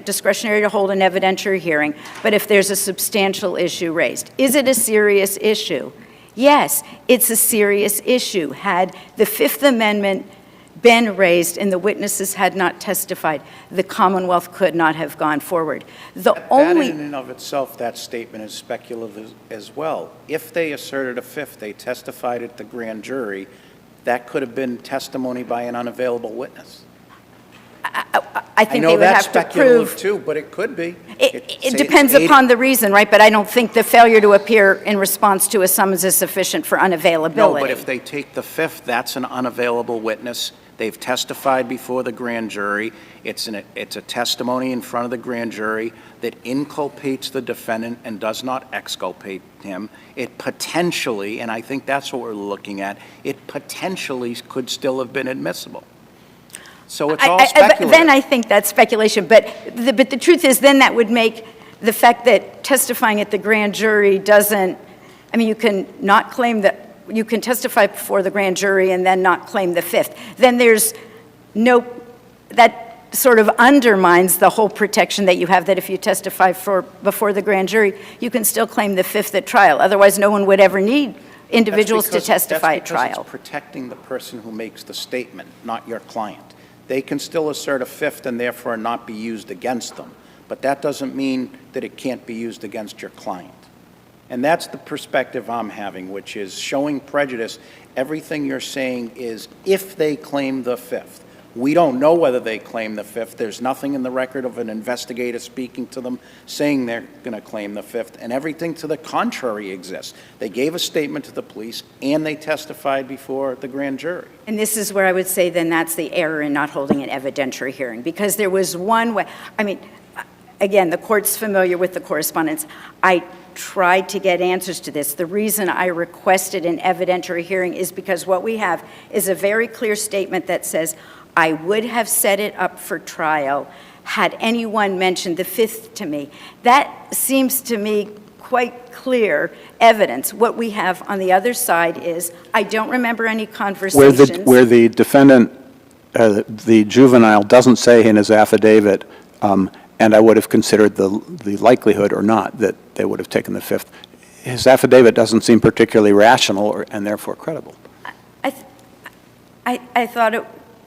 discretionary to hold an evidentiary hearing, but if there's a substantial issue raised. Is it a serious issue? Yes, it's a serious issue. Had the Fifth Amendment been raised and the witnesses had not testified, the Commonwealth could not have gone forward. That in and of itself, that statement is speculative as well. If they asserted a fifth, they testified at the grand jury, that could have been testimony by an unavailable witness. I think they would have to prove. I know that's speculative too, but it could be. It depends upon the reason, right? But I don't think the failure to appear in response to a summons is sufficient for unavailability. No, but if they take the fifth, that's an unavailable witness. They've testified before the grand jury. It's a testimony in front of the grand jury that inculpates the defendant and does not exculpate him. It potentially, and I think that's what we're looking at, it potentially could still have been admissible. So it's all speculative. Then I think that's speculation. But the truth is, then that would make the fact that testifying at the grand jury doesn't, I mean, you can not claim that, you can testify before the grand jury and then not claim the fifth. Then there's no, that sort of undermines the whole protection that you have that if you testify before the grand jury, you can still claim the fifth at trial. Otherwise, no one would ever need individuals to testify at trial. That's because it's protecting the person who makes the statement, not your client. They can still assert a fifth and therefore not be used against them. But that doesn't mean that it can't be used against your client. And that's the perspective I'm having, which is showing prejudice. Everything you're saying is if they claim the fifth. We don't know whether they claim the fifth. There's nothing in the record of an investigator speaking to them saying they're going to claim the fifth, and everything to the contrary exists. They gave a statement to the police, and they testified before the grand jury. And this is where I would say then that's the error in not holding an evidentiary hearing, because there was one way. I mean, again, the court's familiar with the correspondence. I tried to get answers to this. The reason I requested an evidentiary hearing is because what we have is a very clear statement that says, I would have set it up for trial had anyone mentioned the fifth to me. That seems to me quite clear evidence. What we have on the other side is, I don't remember any conversations. Where the defendant, the juvenile, doesn't say in his affidavit, and I would have considered the likelihood or not that they would have taken the fifth. His affidavit doesn't seem particularly rational and therefore credible.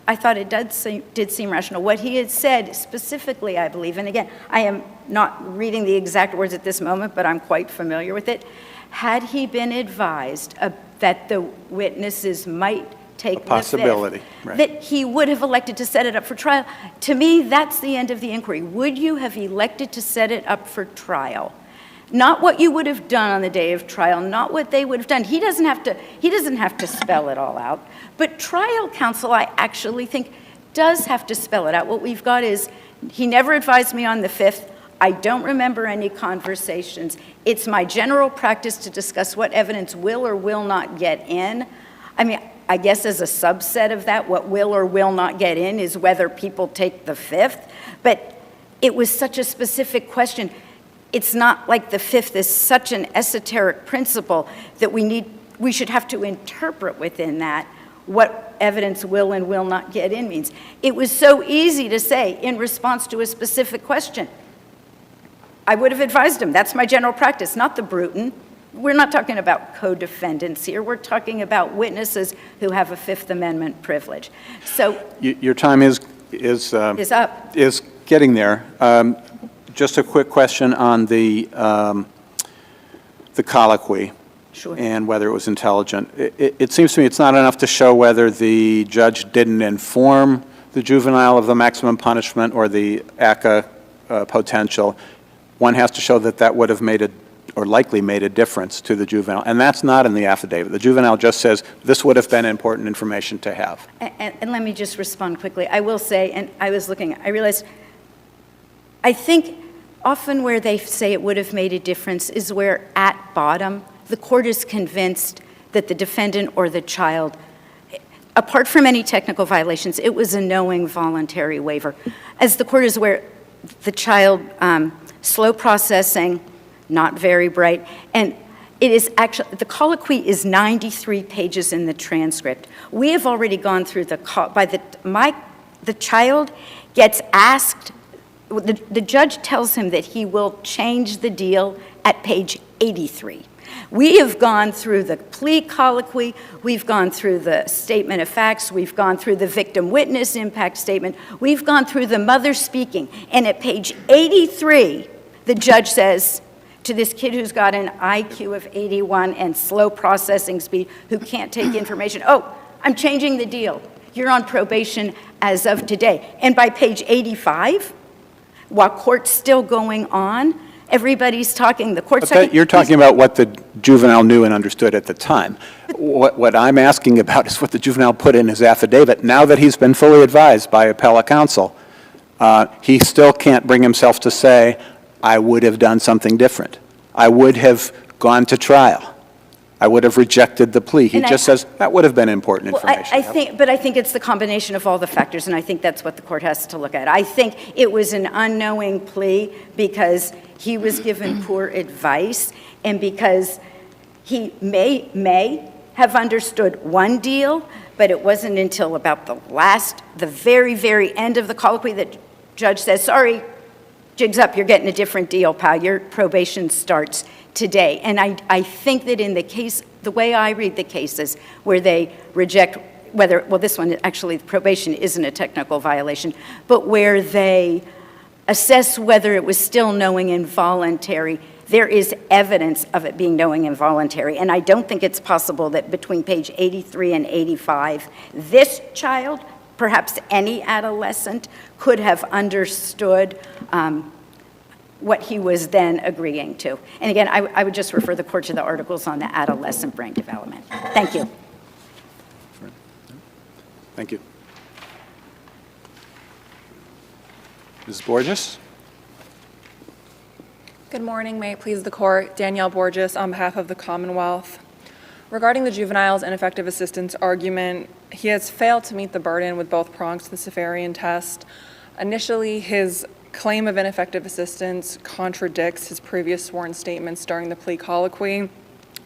I thought it did seem rational. What he had said specifically, I believe, and again, I am not reading the exact words at this moment, but I'm quite familiar with it. Had he been advised that the witnesses might take the possibility, fifth, right, that he would have elected to set it up for trial. To me, that's the end of the inquiry. Would you have elected to set it up for trial? Not what you would have done on the day of trial, not what they would have done. He doesn't have to spell it all out. But trial counsel, I actually think, does have to spell it out. What we've got is, he never advised me on the fifth. I don't remember any conversations. It's my general practice to discuss what evidence will or will not get in. I mean, I guess as a subset of that, what will or will not get in is whether people take the fifth. But it was such a specific question. It's not like the fifth is such an esoteric principle that we should have to interpret within that what evidence will and will not get in means. It was so easy to say in response to a specific question. I would have advised him. That's my general practice, not the brutal. We're not talking about co-defendants here. We're talking about witnesses who have a Fifth Amendment privilege. So your time is up. Is getting there. Just a quick question on the colloquy. Sure. And whether it was intelligent. It seems to me it's not enough to show whether the judge didn't inform the juvenile of the maximum punishment or the ACCA potential. One has to show that that would have made or likely made a difference to the juvenile, and that's not in the affidavit. The juvenile just says, this would have been important information to have. And let me just respond quickly. I will say, and I was looking, I realized, I think often where they say it would have made a difference is where, at bottom, the court is convinced that the defendant or the child, apart from any technical violations, it was a knowing voluntary waiver. As the court is aware, the child, slow processing, not very bright, and it is actually, the colloquy is 93 pages in the transcript. We have already gone through the child gets asked, the judge tells him that he will change the deal at page 83. We have gone through the plea colloquy, we've gone through the statement of facts, we've gone through the victim witness impact statement, we've gone through the mother speaking, and at page 83, the judge says to this kid who's got an IQ of 81 and slow processing speed, who can't take information, oh, I'm changing the deal. You're on probation as of today. And by page 85, while court's still going on, everybody's talking, the court's talking. You're talking about what the juvenile knew and understood at the time. What I'm asking about is what the juvenile put in his affidavit. Now that he's been fully advised by appellate counsel, he still can't bring himself to say, I would have done something different. I would have gone to trial. I would have rejected the plea. He just says, that would have been important information. I think it's the combination of all the factors, and I think that's what the court has to look at. I think it was an unknowing plea because he was given poor advice and because he may have understood one deal, but it wasn't until about the very, very end of the colloquy that the judge says, sorry, jig's up, you're getting a different deal, pal. Your probation starts today. And I think that in the case, the way I read the cases where they reject this one, actually, probation isn't a technical violation, but where they assess whether it was still knowing involuntary, there is evidence of it being knowing involuntary. And I don't think it's possible that between page 83 and 85, this child, perhaps any adolescent, could have understood what he was then agreeing to. And again, I would just refer the court to the articles on the adolescent brain development. Thank you. Thank you. Ms. Borges? Good morning. May it please the court. Danielle Borges on behalf of the Commonwealth. Regarding the juvenile's ineffective assistance argument, he has failed to meet the burden with both prongs to the Safarian test. Initially, his claim of ineffective assistance contradicts his previous sworn statements during the plea colloquy,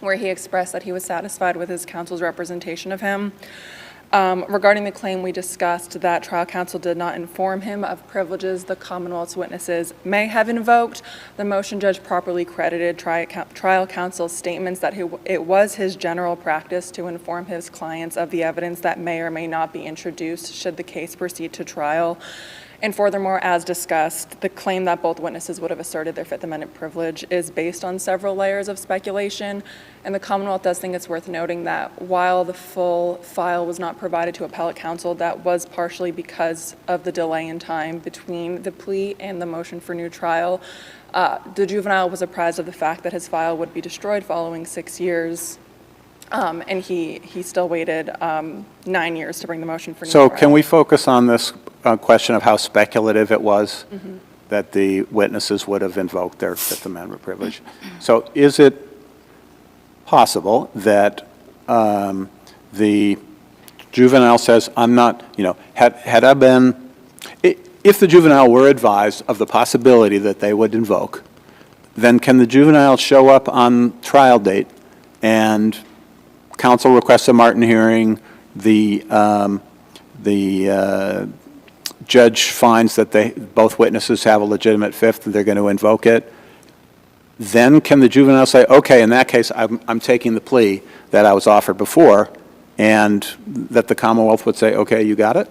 where he expressed that he was satisfied with his counsel's representation of him. Regarding the claim we discussed that trial counsel did not inform him of privileges the Commonwealth's witnesses may have invoked, the motion judge properly credited trial counsel's statements that it was his general practice to inform his clients of the evidence that may or may not be introduced should the case proceed to trial. And furthermore, as discussed, the claim that both witnesses would have asserted their Fifth Amendment privilege is based on several layers of speculation, and the Commonwealth does think it's worth noting that while the full file was not provided to appellate counsel, that was partially because of the delay in time between the plea and the motion for new trial. The juvenile was apprised of the fact that his file would be destroyed following 6 years, and he still waited 9 years to bring the motion for new trial. So can we focus on this question of how speculative it was that the witnesses would have invoked their Fifth Amendment privilege? So is it possible that the juvenile says, I'm not, had I been, if the juvenile were advised of the possibility that they would invoke, then can the juvenile show up on trial date and counsel requests a Martin hearing, the judge finds that both witnesses have a legitimate fifth and they're going to invoke it, then can the juvenile say, okay, in that case, I'm taking the plea that I was offered before, and that the Commonwealth would say, okay, you got it?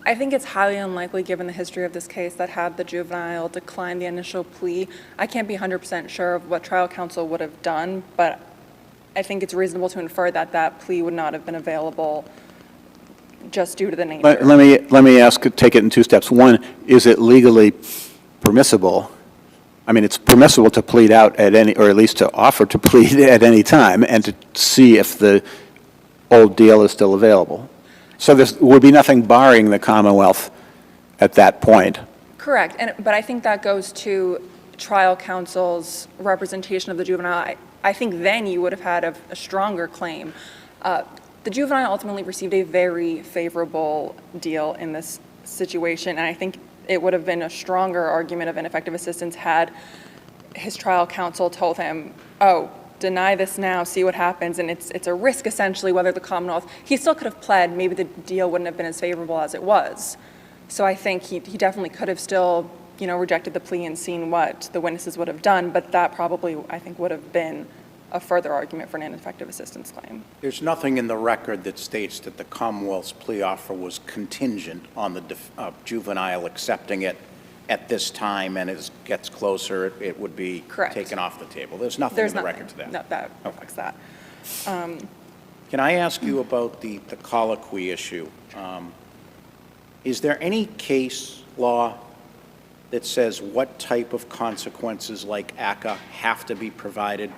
I think it's highly unlikely, given the history of this case, that had the juvenile declined the initial plea, I can't be 100% sure of what trial counsel would have done, but I think it's reasonable to infer that that plea would not have been available just due to the nature. Let me ask, take it in two steps. One, is it legally permissible? I mean, it's permissible to plead out at any, or at least to offer to plead at any time and to see if the old deal is still available. So there would be nothing barring the Commonwealth at that point. Correct, but I think that goes to trial counsel's representation of the juvenile, I think then you would have had a stronger claim. The juvenile ultimately received a very favorable deal in this situation, and I think it would have been a stronger argument of ineffective assistance had his trial counsel told him, oh, deny this now, see what happens, and it's a risk essentially whether the Commonwealth, he still could have pled, maybe the deal wouldn't have been as favorable as it was. So I think he definitely could have still, rejected the plea and seen what the witnesses would have done, but that probably, I think, would have been a further argument for an ineffective assistance claim. There's nothing in the record that states that the Commonwealth's plea offer was contingent on the juvenile accepting it at this time, and as it gets closer, it would be Correct. taken off the table. There's nothing in the record to that. No, that reflects that. Can I ask you about the colloquy issue? Is there any case law that says what type of consequences like ACCA have to be provided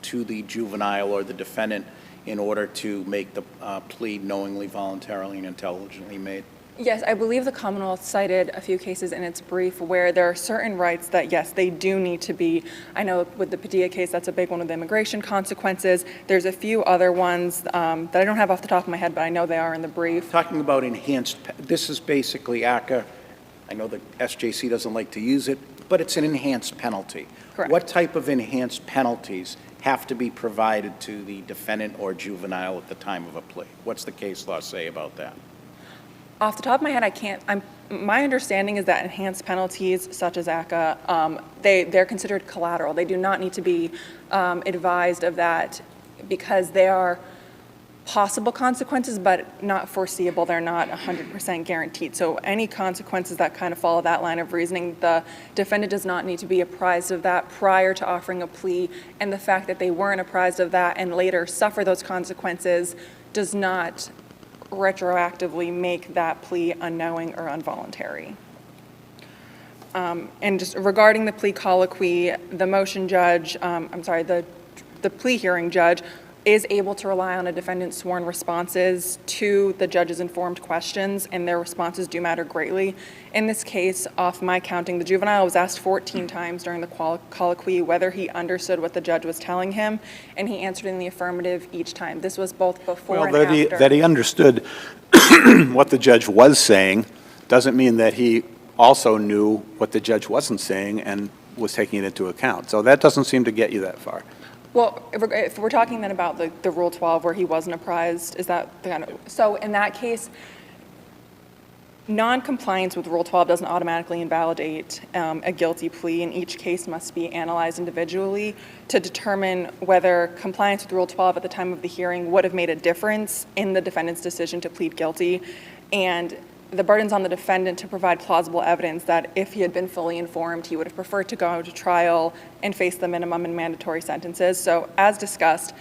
to the juvenile or the defendant in order to make the plea knowingly, voluntarily, and intelligently made? Yes, I believe the Commonwealth cited a few cases in its brief where there are certain rights that, yes, they do need to be. I know with the Padilla case, that's a big one with immigration consequences. There's a few other ones that I don't have off the top of my head, but I know they are in the brief. Talking about enhanced, this is basically ACCA. I know the SJC doesn't like to use it, but it's an enhanced penalty. Correct. What type of enhanced penalties have to be provided to the defendant or juvenile at the time of a plea? What's the case law say about that? Off the top of my head, I can't. My understanding is that enhanced penalties, such as ACCA, they're considered collateral. They do not need to be advised of that because they are possible consequences, but not foreseeable. They're not 100% guaranteed. So any consequences that kind of follow that line of reasoning, the defendant does not need to be apprised of that prior to offering a plea, and the fact that they weren't apprised of that and later suffer those consequences does not retroactively make that plea unknowing or involuntary. And just regarding the plea colloquy, the motion judge, the plea hearing judge is able to rely on a defendant's sworn responses to the judge's informed questions, and their responses do matter greatly. In this case, off my counting, the juvenile was asked 14 times during the colloquy whether he understood what the judge was telling him, and he answered in the affirmative each time. This was both before and after. That he understood what the judge was saying doesn't mean that he also knew what the judge wasn't saying and was taking it into account. So that doesn't seem to get you that far. Well, if we're talking then about the Rule 12 where he wasn't apprised, is that the kind of, so in that case, non-compliance with Rule 12 doesn't automatically invalidate a guilty plea, and each case must be analyzed individually to determine whether compliance with Rule 12 at the time of the hearing would have made a difference in the defendant's decision to plead guilty. And the burden's on the defendant to provide plausible evidence that if he had been fully informed, he would have preferred to go to trial and face the minimum and mandatory sentences. So as discussed,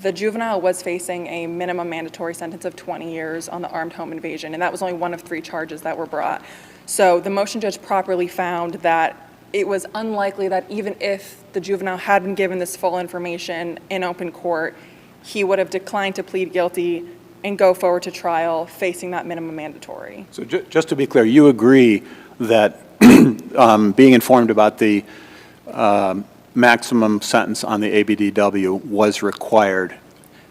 the juvenile was facing a minimum mandatory sentence of 20 years on the armed home invasion, and that was only one of 3 charges that were brought. So the motion judge properly found that it was unlikely that even if the juvenile had been given this full information in open court, he would have declined to plead guilty and go forward to trial facing that minimum mandatory. So just to be clear, you agree that being informed about the maximum sentence on the ABDW was required,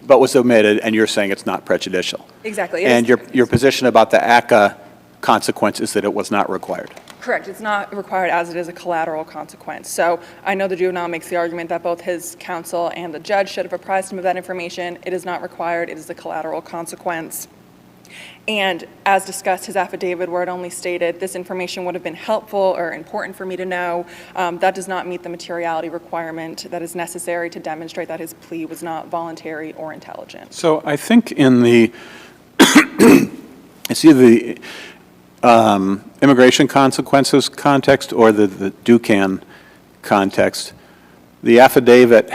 but was omitted, and you're saying it's not prejudicial. Exactly. And your position about the ACCA consequence is that it was not required. Correct. It's not required as it is a collateral consequence. So I know the juvenile makes the argument that both his counsel and the judge should have apprised him of that information. It is not required. It is a collateral consequence. And as discussed, his affidavit, where it only stated this information would have been helpful or important for me to know, that does not meet the materiality requirement that is necessary to demonstrate that his plea was not voluntary or intelligent. So I think in the, it's either the immigration consequences context or the Ducan context, the affidavit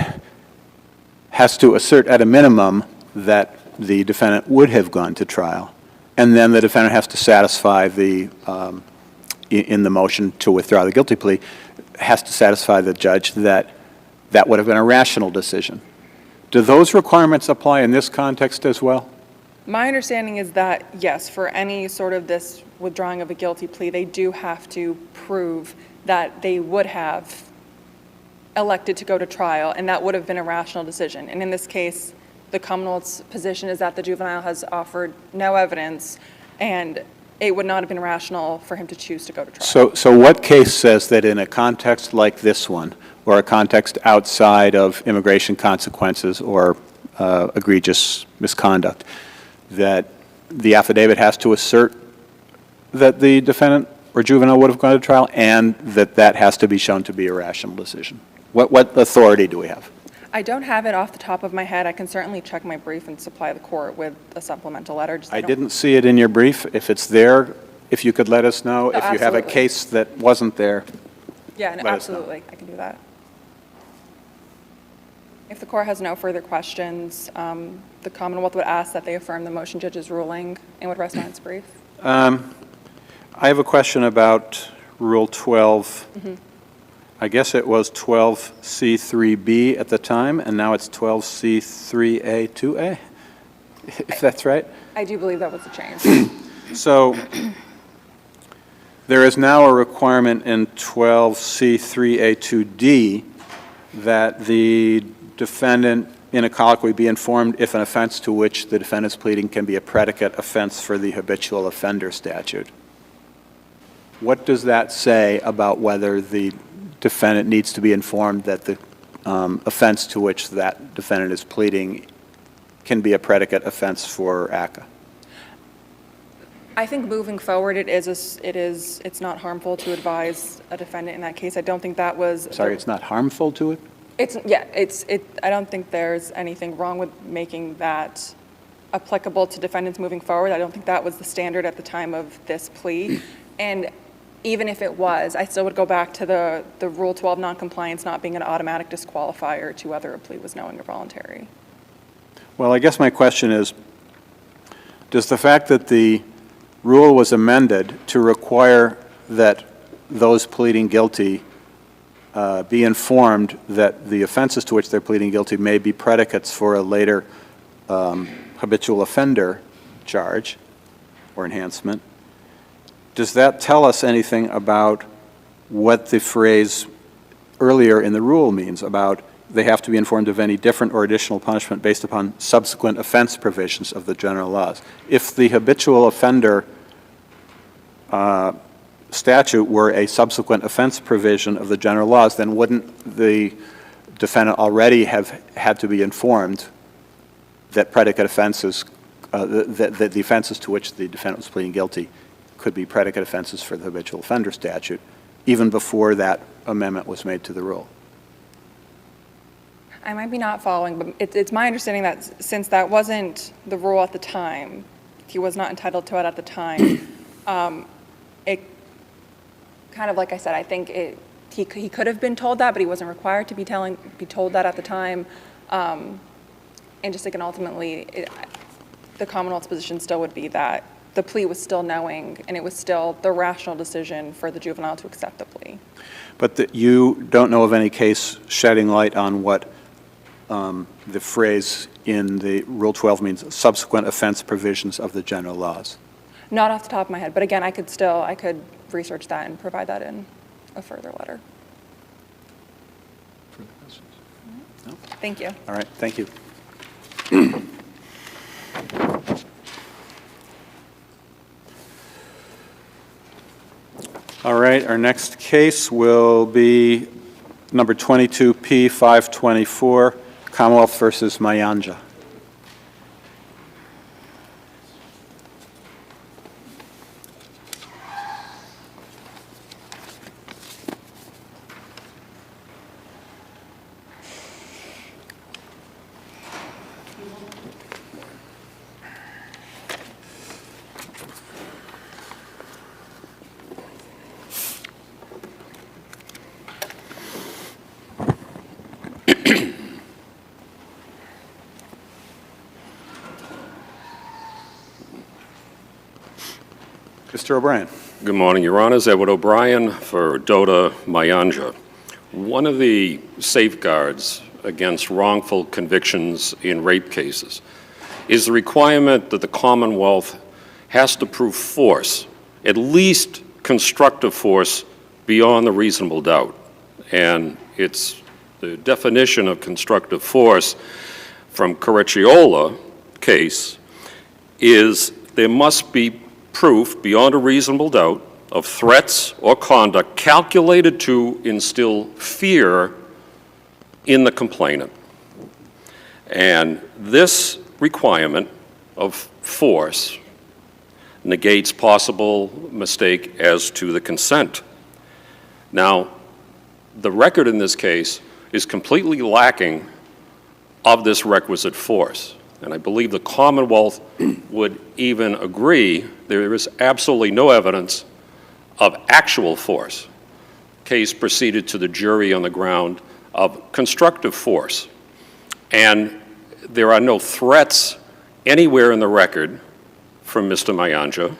has to assert at a minimum that the defendant would have gone to trial, and then the defendant has to satisfy the, in the motion to withdraw the guilty plea, has to satisfy the judge that that would have been a rational decision. Do those requirements apply in this context as well? My understanding is that, yes, for any sort of this withdrawing of a guilty plea, they do have to prove that they would have elected to go to trial, and that would have been a rational decision. And in this case, the Commonwealth's position is that the juvenile has offered no evidence, and it would not have been rational for him to choose to go to trial. So what case says that in a context like this one, or a context outside of immigration consequences or egregious misconduct, that the affidavit has to assert that the defendant or juvenile would have gone to trial, and that has to be shown to be a rational decision? What authority do we have? I don't have it off the top of my head. I can certainly check my brief and supply the court with a supplemental letter. Just I didn't see it in your brief. If it's there, if you could let us know. No, if you have a absolutely. case that wasn't there, Yeah, no, let us know. absolutely. I can do that. If the court has no further questions, the Commonwealth would ask that they affirm the motion judge's ruling and would rest on its brief. I have a question about Rule 12. I guess it was 12C3B at the time, and now it's 12C3A2A, if that's right? I do believe that was a change. So there is now a requirement in 12C3A2D that the defendant in a colloquy be informed if an offense to which the defendant is pleading can be a predicate offense for the habitual offender statute. What does that say about whether the defendant needs to be informed that the offense to which that defendant is pleading can be a predicate offense for ACCA? I think moving forward, it's not harmful to advise a defendant in that case. I don't think that was. Sorry, it's not harmful to it? I don't think there's anything wrong with making that applicable to defendants moving forward. I don't think that was the standard at the time of this plea. And even if it was, I still would go back to the Rule 12 noncompliance not being an automatic disqualifier to whether a plea was knowing or voluntary. Well, I guess my question is, does the fact that the rule was amended to require that those pleading guilty be informed that the offenses to which they're pleading guilty may be predicates for a later habitual offender charge or enhancement, does that tell us anything about what the phrase earlier in the rule means about they have to be informed of any different or additional punishment based upon subsequent offense provisions of the general laws? If the habitual offender statute were a subsequent offense provision of the general laws, then wouldn't the defendant already have had to be informed that predicate offenses, that the offenses to which the defendant was pleading guilty could be predicate offenses for the habitual offender statute, even before that amendment was made to the rule? I might be not following, but it's my understanding that since that wasn't the rule at the time, he was not entitled to it at the time, it kind of, like I said, I think he could have been told that, but he wasn't required to be told that at the time. And just again, ultimately, the Commonwealth's position still would be that the plea was still knowing, and it was still the rational decision for the juvenile to accept the plea. But you don't know of any case shedding light on what the phrase in the Rule 12 means, subsequent offense provisions of the general laws? Not off the top of my head, but again, I could research that and provide that in a further letter. Further questions? No? Thank you. All right, thank you. All right, our next case will be number 22P524, Commonwealth versus Mayanja. Mr. O'Brien. Good morning, Your Honors. Edward O'Brien for Dota Mayanja. One of the safeguards against wrongful convictions in rape cases is the requirement that the Commonwealth has to prove force, at least constructive force, beyond the reasonable doubt. And it's The definition of constructive force from Courtois case is there must be proof beyond a reasonable doubt of threats or conduct calculated to instill fear in the complainant. And this requirement of force negates possible mistake as to the consent. Now, the record in this case is completely lacking of this requisite force. And I believe the Commonwealth would even agree there is absolutely no evidence of actual force. Case proceeded to the jury on the ground of constructive force. And there are no threats anywhere in the record from Mr. Mayanja.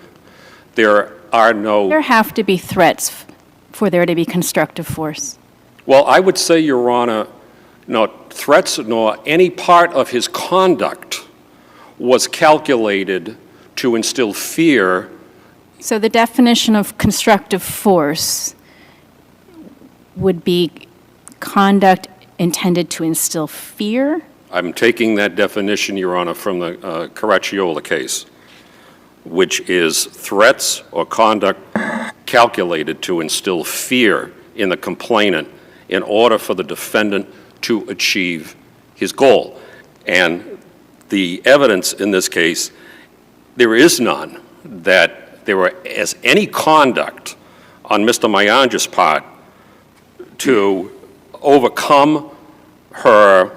There are no... There have to be threats for there to be constructive force. Well, I would say, Your Honor, no threats nor any part of his conduct was calculated to instill fear. So the definition of constructive force would be conduct intended to instill fear? I'm taking that definition, Your Honor, from the Courtois case, which is threats or conduct calculated to instill fear in the complainant in order for the defendant to achieve his goal. And the evidence in this case, there is none that there was any conduct on Mr. Mayanja's part to overcome her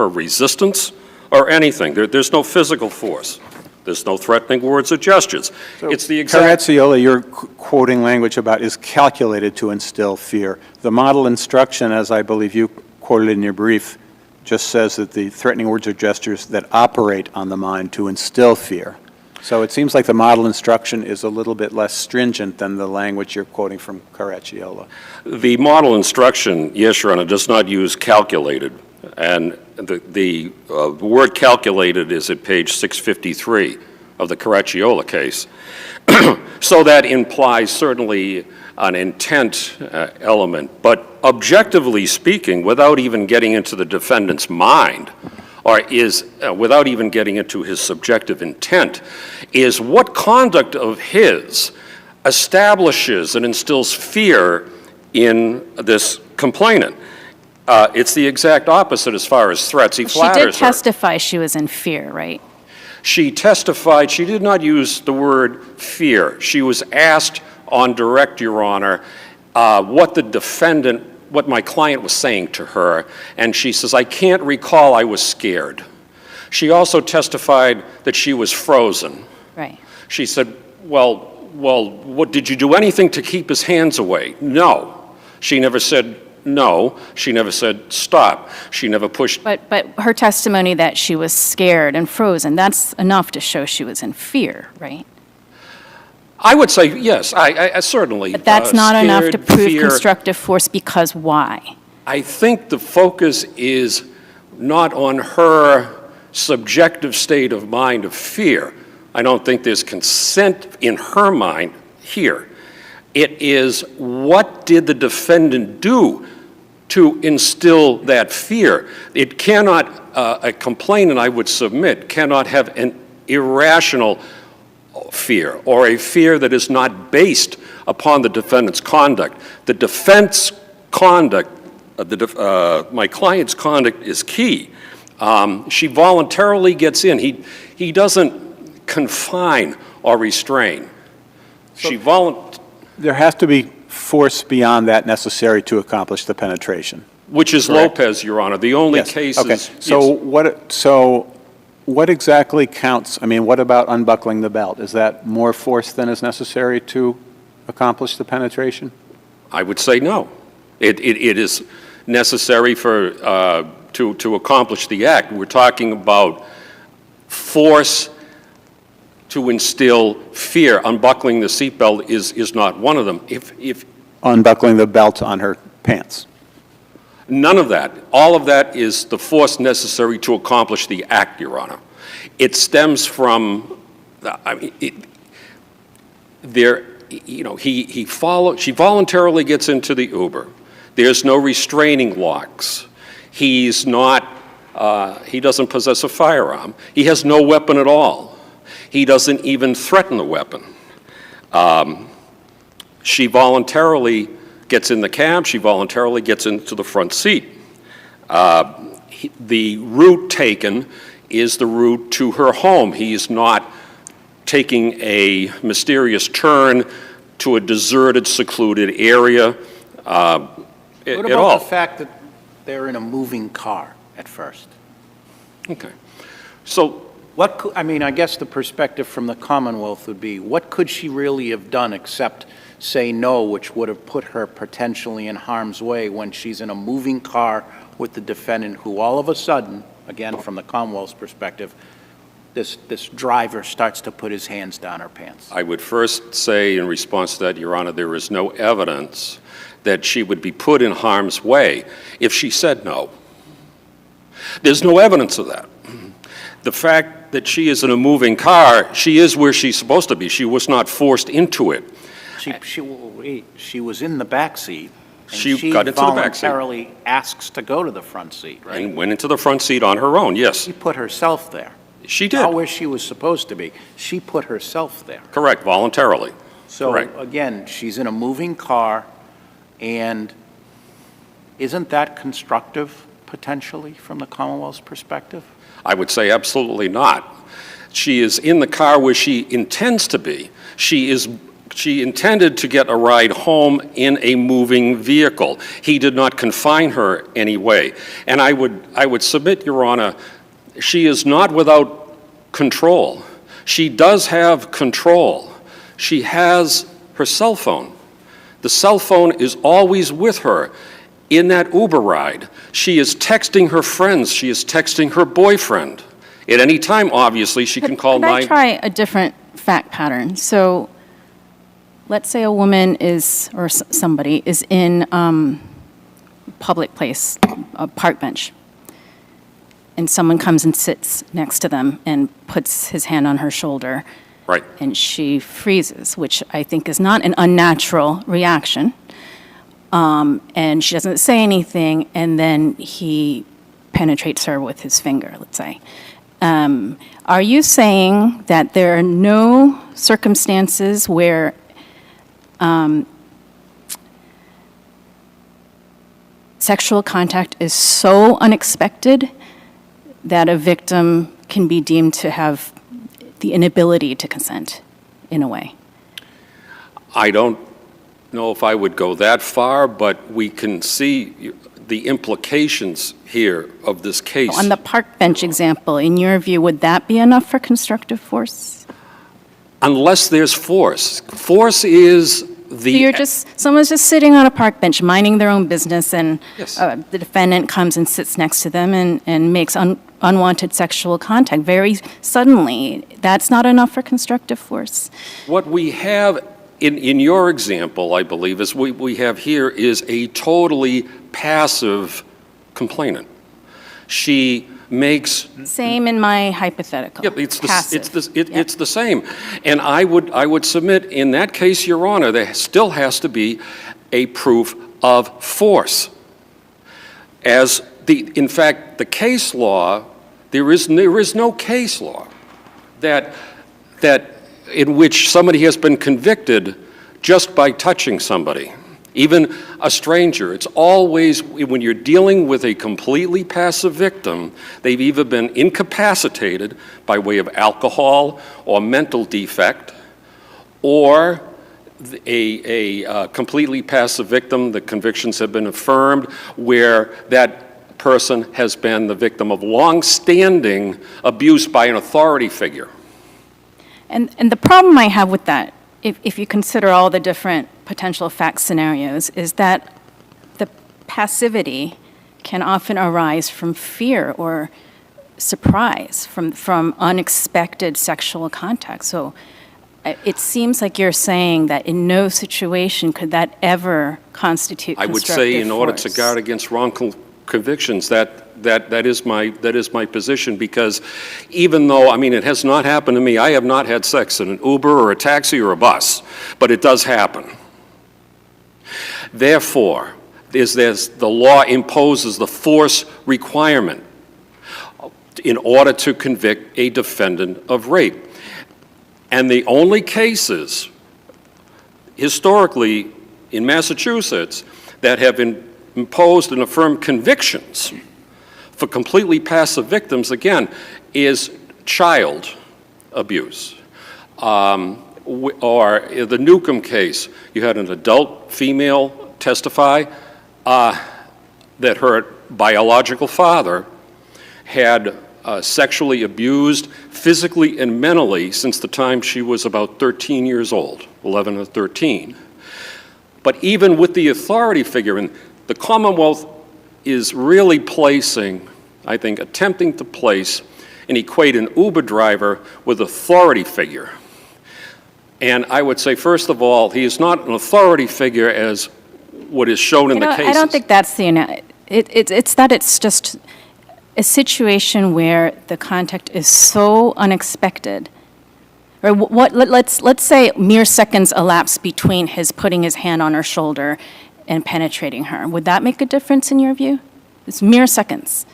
resistance or anything. There's no physical force. There's no threatening words or gestures. So it's the exact... Courtois, you're quoting language about is calculated to instill fear. The model instruction, as I believe you quoted in your brief, just says that the threatening words or gestures that operate on the mind to instill fear. So it seems like the model instruction is a little bit less stringent than the language you're quoting from Courtois. The model instruction, yes, Your Honor, does not use calculated. And the word calculated is at page 653 of the Courtois case. So that implies certainly an intent element. But objectively speaking, without even getting into the defendant's mind, or without even getting into his subjective intent, is what conduct of his establishes and instills fear in this complainant. It's the exact opposite as far as threats. He flatters her. She did testify she was in fear, right? She testified. She did not use the word fear. She was asked on direct, Your Honor, what my client was saying to her, and she says, I can't recall, I was scared. She also testified that she was frozen. Right. She said, well, what, did you do anything to keep his hands away? No. She never said no. She never said stop. She never pushed. But her testimony that she was scared and frozen, that's enough to show she was in fear, right? I would say yes, I certainly. But that's not enough to scared, prove fear. constructive force, because why? I think the focus is not on her subjective state of mind of fear. I don't think there's consent in her mind here. It is, what did the defendant do to instill that fear? It cannot, a complainant, I would submit, cannot have an irrational fear or a fear that is not based upon the defendant's conduct. The defense conduct, my client's conduct is key. She voluntarily gets in. He doesn't confine or restrain. There has to be force beyond that necessary to accomplish the penetration. Which is Correct. Lopez, Your Honor. The only case Okay. is... So what exactly counts? I mean, what about unbuckling the belt? Is that more force than is necessary to accomplish the penetration? I would say no. It is necessary to accomplish the act. We're talking about force to instill fear. Unbuckling the seatbelt is not one of them. If Unbuckling the belt on her pants. none of that, all of that is the force necessary to accomplish the act, Your Honor. It stems from, you know, she voluntarily gets into the Uber. There's no restraining locks. He's not, he doesn't possess a firearm. He has no weapon at all. He doesn't even threaten the weapon. She voluntarily gets in the cab. She voluntarily gets into the front seat. The route taken is the route to her home. He is not taking a mysterious turn to a deserted, secluded area What at about all. the fact that they're in a moving car at first? Okay. So I mean, I guess the perspective from the Commonwealth would be, what could she really have done except say no, which would have put her potentially in harm's way when she's in a moving car with the defendant, who all of a sudden, again, from the Commonwealth's perspective, this driver starts to put his hands down her pants? I would first say in response to that, Your Honor, there is no evidence that she would be put in harm's way if she said no. There's no evidence of that. The fact that she is in a moving car, she is where she's supposed to be. She was not forced into it. She was in the back seat. And She got into the back seat. voluntarily asks to go to the front seat, right? And went into the front seat on her own, yes. She put herself there. She did. Not where she was supposed to be. She put herself there. Correct, voluntarily. So, Correct. again, she's in a moving car, and isn't that constructive, potentially, from the Commonwealth's perspective? I would say absolutely not. She is in the car where she intends to be. She intended to get a ride home in a moving vehicle. He did not confine her anyway. And I would submit, Your Honor, she is not without control. She does have control. She has her cell phone. The cell phone is always with her in that Uber ride. She is texting her friends. She is texting her boyfriend. At any time, obviously, she can call Could I try a different fact pattern? So let's say a woman is, or somebody is in public place, a park bench, and someone comes and sits next to them and puts his hand on her shoulder. Right. And she freezes, which I think is not an unnatural reaction. And she doesn't say anything, and then he penetrates her with his finger, let's say. Are you saying that there are no circumstances where sexual contact is so unexpected that a victim can be deemed to have the inability to consent in a way? I don't know if I would go that far, but we can see the implications here of this case. On the park bench example, in your view, would that be enough for constructive force? Unless there's force. Force is the... So someone's just sitting on a park bench, minding their own business, and Yes. the defendant comes and sits next to them and makes unwanted sexual contact very suddenly. That's not enough for constructive force. What we have in your example, I believe, is we have here is a totally passive complainant. She makes... Same in my hypothetical. Yep, it's Passive. it's the same. And I would submit, in that case, Your Honor, there still has to be a proof of force. In fact, the case law, there is no case law that in which somebody has been convicted just by touching somebody, even a stranger. It's always, when you're dealing with a completely passive victim, they've either been incapacitated by way of alcohol or mental defect, or a completely passive victim, the convictions have been affirmed, where that person has been the victim of long-standing abuse by an authority figure. And the problem I have with that, if you consider all the different potential fact scenarios, is that the passivity can often arise from fear or surprise, from unexpected sexual contact. So it seems like you're saying that in no situation could that ever constitute I would constructive say in order to force. guard against wrongful convictions, that is my position, because even though, I mean, it has not happened to me, I have not had sex in an Uber or a taxi or a bus, but it does happen. Therefore, the law imposes the force requirement in order to convict a defendant of rape. And the only cases, historically, in Massachusetts, that have imposed and affirmed convictions for completely passive victims, again, is child abuse. Or the Newcomb case, you had an adult female testify that her biological father had sexually abused physically and mentally since the time she was about 13 years old, 11 or 13. But even with the authority figure, and the Commonwealth is really placing, I think, attempting to place and equate an Uber driver with authority figure. And I would say, first of all, he is not an authority figure as what is shown in the cases. I don't think that's the, it's that it's just a situation where the contact is so unexpected. Or let's say mere seconds elapse between his putting his hand on her shoulder and penetrating her. Would that make a difference in your view? It's mere seconds.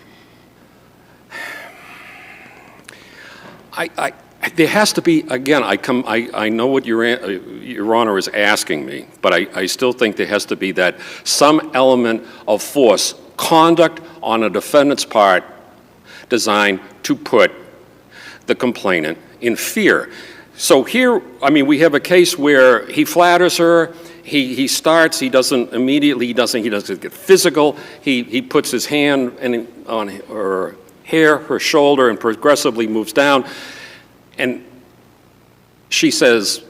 There has to be, again, I know what Your Honor is asking me, but I still think there has to be that some element of force, conduct on a defendant's part designed to put the complainant in fear. So here, I mean, we have a case where he flatters her, he starts, he doesn't get physical, he puts his hand on her hair, her shoulder, and progressively moves down, and she says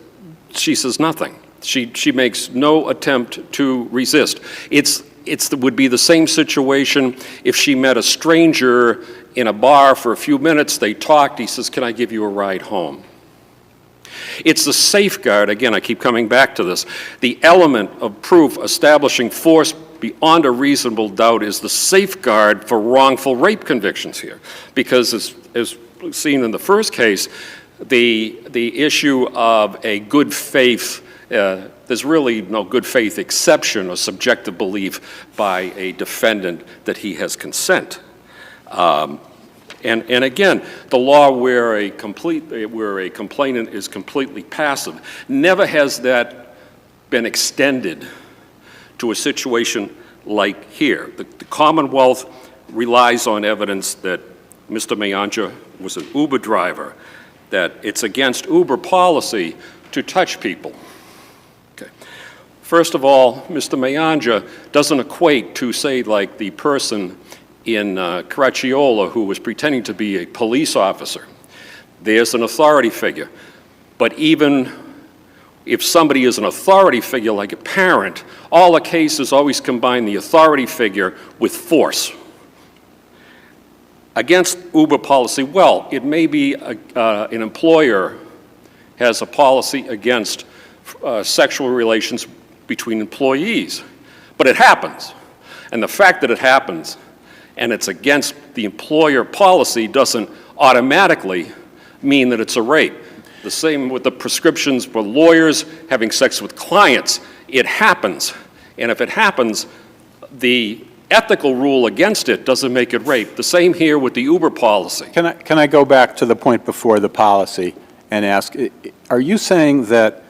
nothing. She makes no attempt to resist. It would be the same situation if she met a stranger in a bar for a few minutes, they talked, he says, "Can I give you a ride home?" It's the safeguard, again, I keep coming back to this, the element of proof establishing force beyond a reasonable doubt is the safeguard for wrongful rape convictions here. Because as seen in the first case, the issue of a good faith, there's really no good faith exception or subjective belief by a defendant that he has consent. And again, the law where a complainant is completely passive, never has that been extended to a situation like here. The Commonwealth relies on evidence that Mr. Mayanja was an Uber driver, that it's against Uber policy to touch people. Okay. First of all, Mr. Mayanja doesn't equate to, say, like the person in Caracciolo who was pretending to be a police officer. There's an authority figure. But even if somebody is an authority figure like a parent, all the cases always combine the authority figure with force. Against Uber policy, well, it may be an employer has a policy against sexual relations between employees, but it happens. And the fact that it happens and it's against the employer policy doesn't automatically mean that it's a rape. The same with the prescriptions for lawyers having sex with clients. It happens. And if it happens, the ethical rule against it doesn't make it rape. The same here with the Uber policy. Can I go back to the point before the policy and ask, are you saying that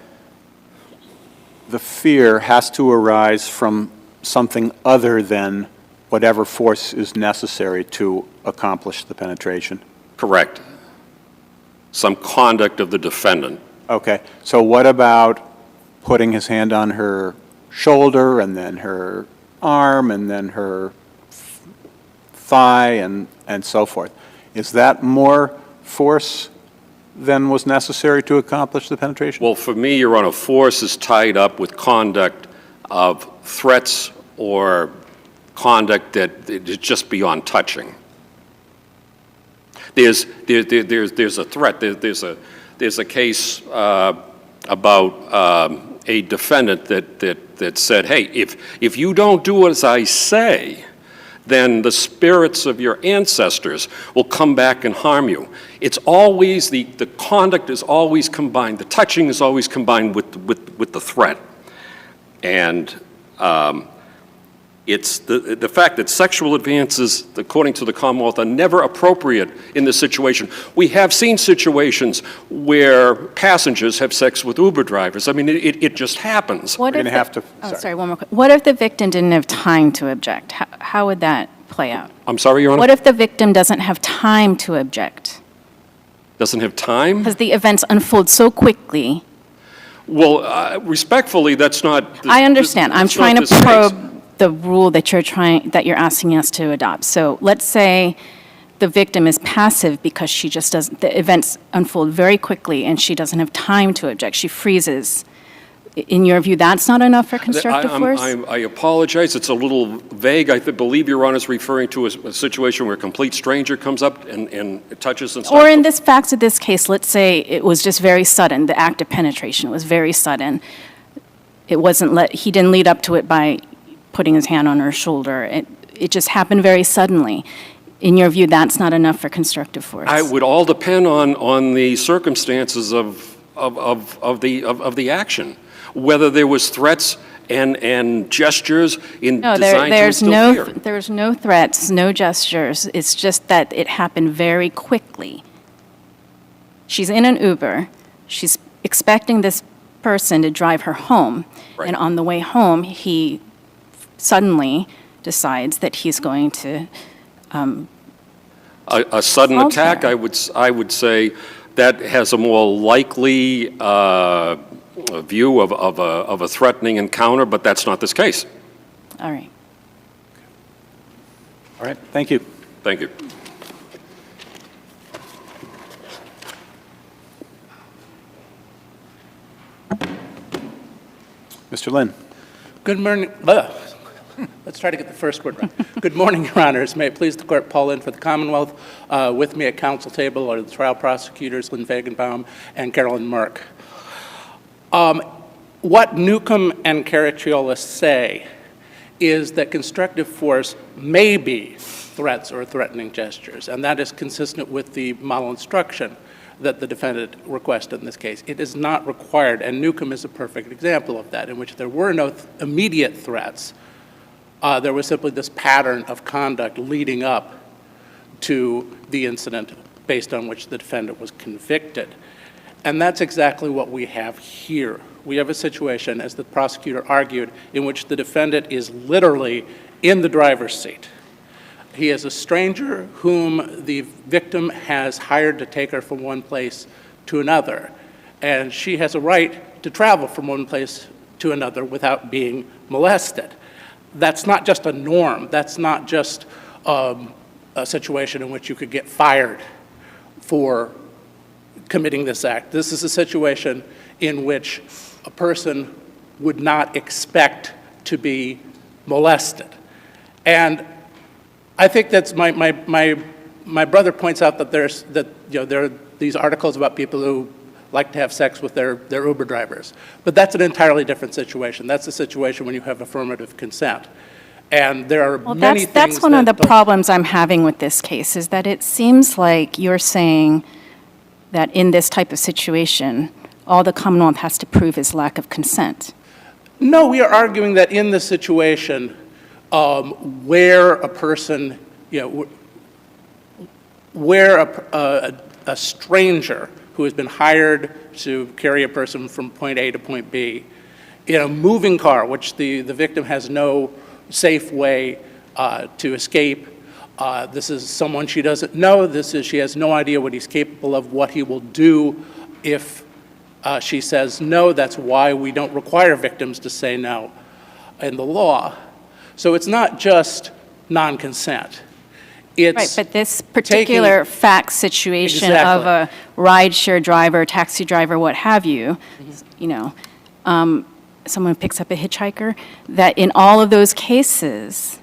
the fear has to arise from something other than whatever force is necessary to accomplish the penetration? Correct. Some conduct of the defendant. Okay. So what about putting his hand on her shoulder and then her arm and then her thigh and so forth? Is that more force than was necessary to accomplish the penetration? Well, for me, Your Honor, force is tied up with conduct of threats or conduct that is just beyond touching. There's a threat. There's a case about a defendant that said, hey, if you don't do as I say, then the spirits of your ancestors will come back and harm you. It's always, the conduct is always combined, the touching is always combined with the threat. And it's the fact that sexual advances, according to the Commonwealth, are never appropriate in this situation. We have seen situations where passengers have sex with Uber drivers. I mean, it just happens. What We're if going to have the- to. Oh, sorry. sorry, one more question. What if the victim didn't have time to object? How would that play out? I'm sorry, Your Honor? What if the victim doesn't have time to object? Doesn't have time? Because the events unfold so quickly. Well, respectfully, that's not. I understand. I'm that's not trying to this case. probe the rule that you're asking us to adopt. So let's say the victim is passive because she just doesn't, the events unfold very quickly and she doesn't have time to object. She freezes. In your view, that's not enough for constructive force? I apologize, it's a little vague. I believe Your Honor is referring to a situation where a complete stranger comes up and touches and starts. Or in this facts of this case, let's say it was just very sudden, the act of penetration was very sudden. It wasn't he didn't lead up to it by putting his hand on her shoulder. It just happened very suddenly. In your view, that's not enough for constructive force? It would all depend on the circumstances of the action, whether there was threats and gestures designed to instill fear. There's no threats, no gestures. It's just that it happened very quickly. She's in an Uber. She's expecting this person to drive her home. Right. And on the way home, he suddenly decides that he's going to A sudden assault attack, her. I would say that has a more likely view of a threatening encounter, but that's not this case. All right. All right, thank you. Thank you. Mr. Lynn. Good morning. Let's try to get the first word right. Good morning, Your Honors. May it please the Court, Paul Lynn for the Commonwealth. With me at counsel table are the trial prosecutors, Lynn Fagenbaum and Carolyn Merck. What Newcomb and Caracciolo say is that constructive force may be threats or threatening gestures, and that is consistent with the model instruction that the defendant requested in this case. It is not required, and Newcomb is a perfect example of that, in which there were no immediate threats. There was simply this pattern of conduct leading up to the incident based on which the defendant was convicted. And that's exactly what we have here. We have a situation, as the prosecutor argued, in which the defendant is literally in the driver's seat. He is a stranger whom the victim has hired to take her from one place to another. And she has a right to travel from one place to another without being molested. That's not just a norm. That's not just a situation in which you could get fired for committing this act. This is a situation in which a person would not expect to be molested. And I think that's my brother points out that there are these articles about people who like to have sex with their Uber drivers. But that's an entirely different situation. That's a situation when you have affirmative consent. And there are many things That's one of the don't- problems I'm having with this case, is that it seems like you're saying that in this type of situation, all the Commonwealth has to prove is lack of consent. No, we are arguing that in the situation where a person, where a stranger who has been hired to carry a person from point A to point B, in a moving car, which the victim has no safe way to escape. This is someone she doesn't know. She has no idea what he's capable of, what he will do if she says no. That's why we don't require victims to say no in the law. So it's not just non-consent. It's Right, but this particular fact situation of a rideshare driver, taxi driver, what have you, someone picks up a hitchhiker, that in all of those cases,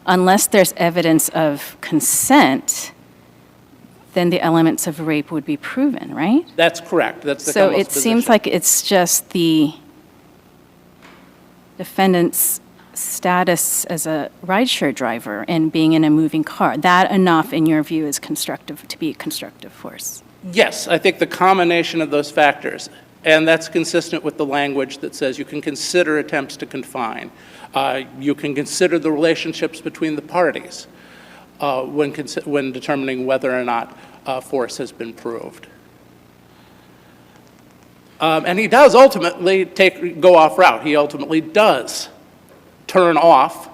unless there's evidence of consent, then the elements of rape would be proven, right? That's correct. That's the So Commonwealth's it seems position. like it's just the defendant's status as a rideshare driver and being in a moving car, that enough, in your view, is constructive, to be constructive force? Yes, I think the combination of those factors, and that's consistent with the language that says you can consider attempts to confine. You can consider the relationships between the parties when determining whether or not force has been proved. And he does ultimately go off route. He ultimately does turn off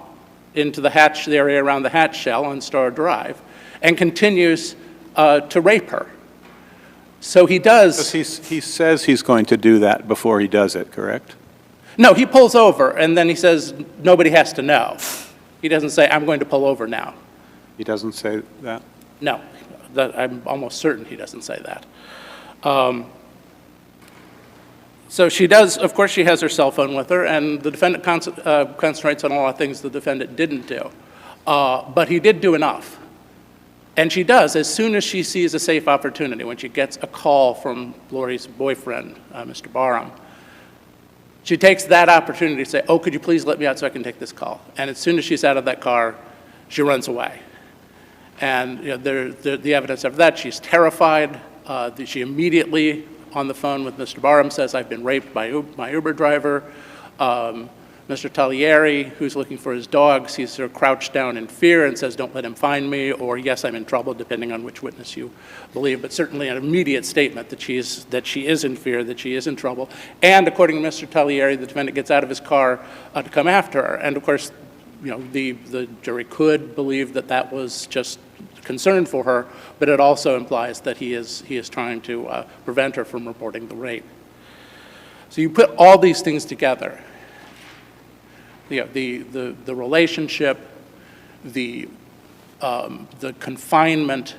into the area around the hatch shell on Star Drive and continues to rape her. So he does. He says he's going to do that before he does it, correct? No, he pulls over and then he says, nobody has to know. He doesn't say, I'm going to pull over now. He doesn't say that? No, I'm almost certain he doesn't say that. So she does, of course, she has her cell phone with her, and the defendant concentrates on a lot of things the defendant didn't do. But he did do enough. And she does, as soon as she sees a safe opportunity, when she gets a call from Lori's boyfriend, Mr. Barham, she takes that opportunity to say, oh, could you please let me out so I can take this call? And as soon as she's out of that car, she runs away. And the evidence of that, she's terrified. She immediately, on the phone with Mr. Barham, says, I've been raped by my Uber driver. Mr. Taglieri, who's looking for his dog, sees her crouched down in fear and says, don't let him find me, or yes, I'm in trouble, depending on which witness you believe, but certainly an immediate statement that she is in fear, that she is in trouble. And according to Mr. Taglieri, the defendant gets out of his car to come after her. And of course, the jury could believe that that was just concern for her, but it also implies that he is trying to prevent her from reporting the rape. So you put all these things together, the relationship, the confinement,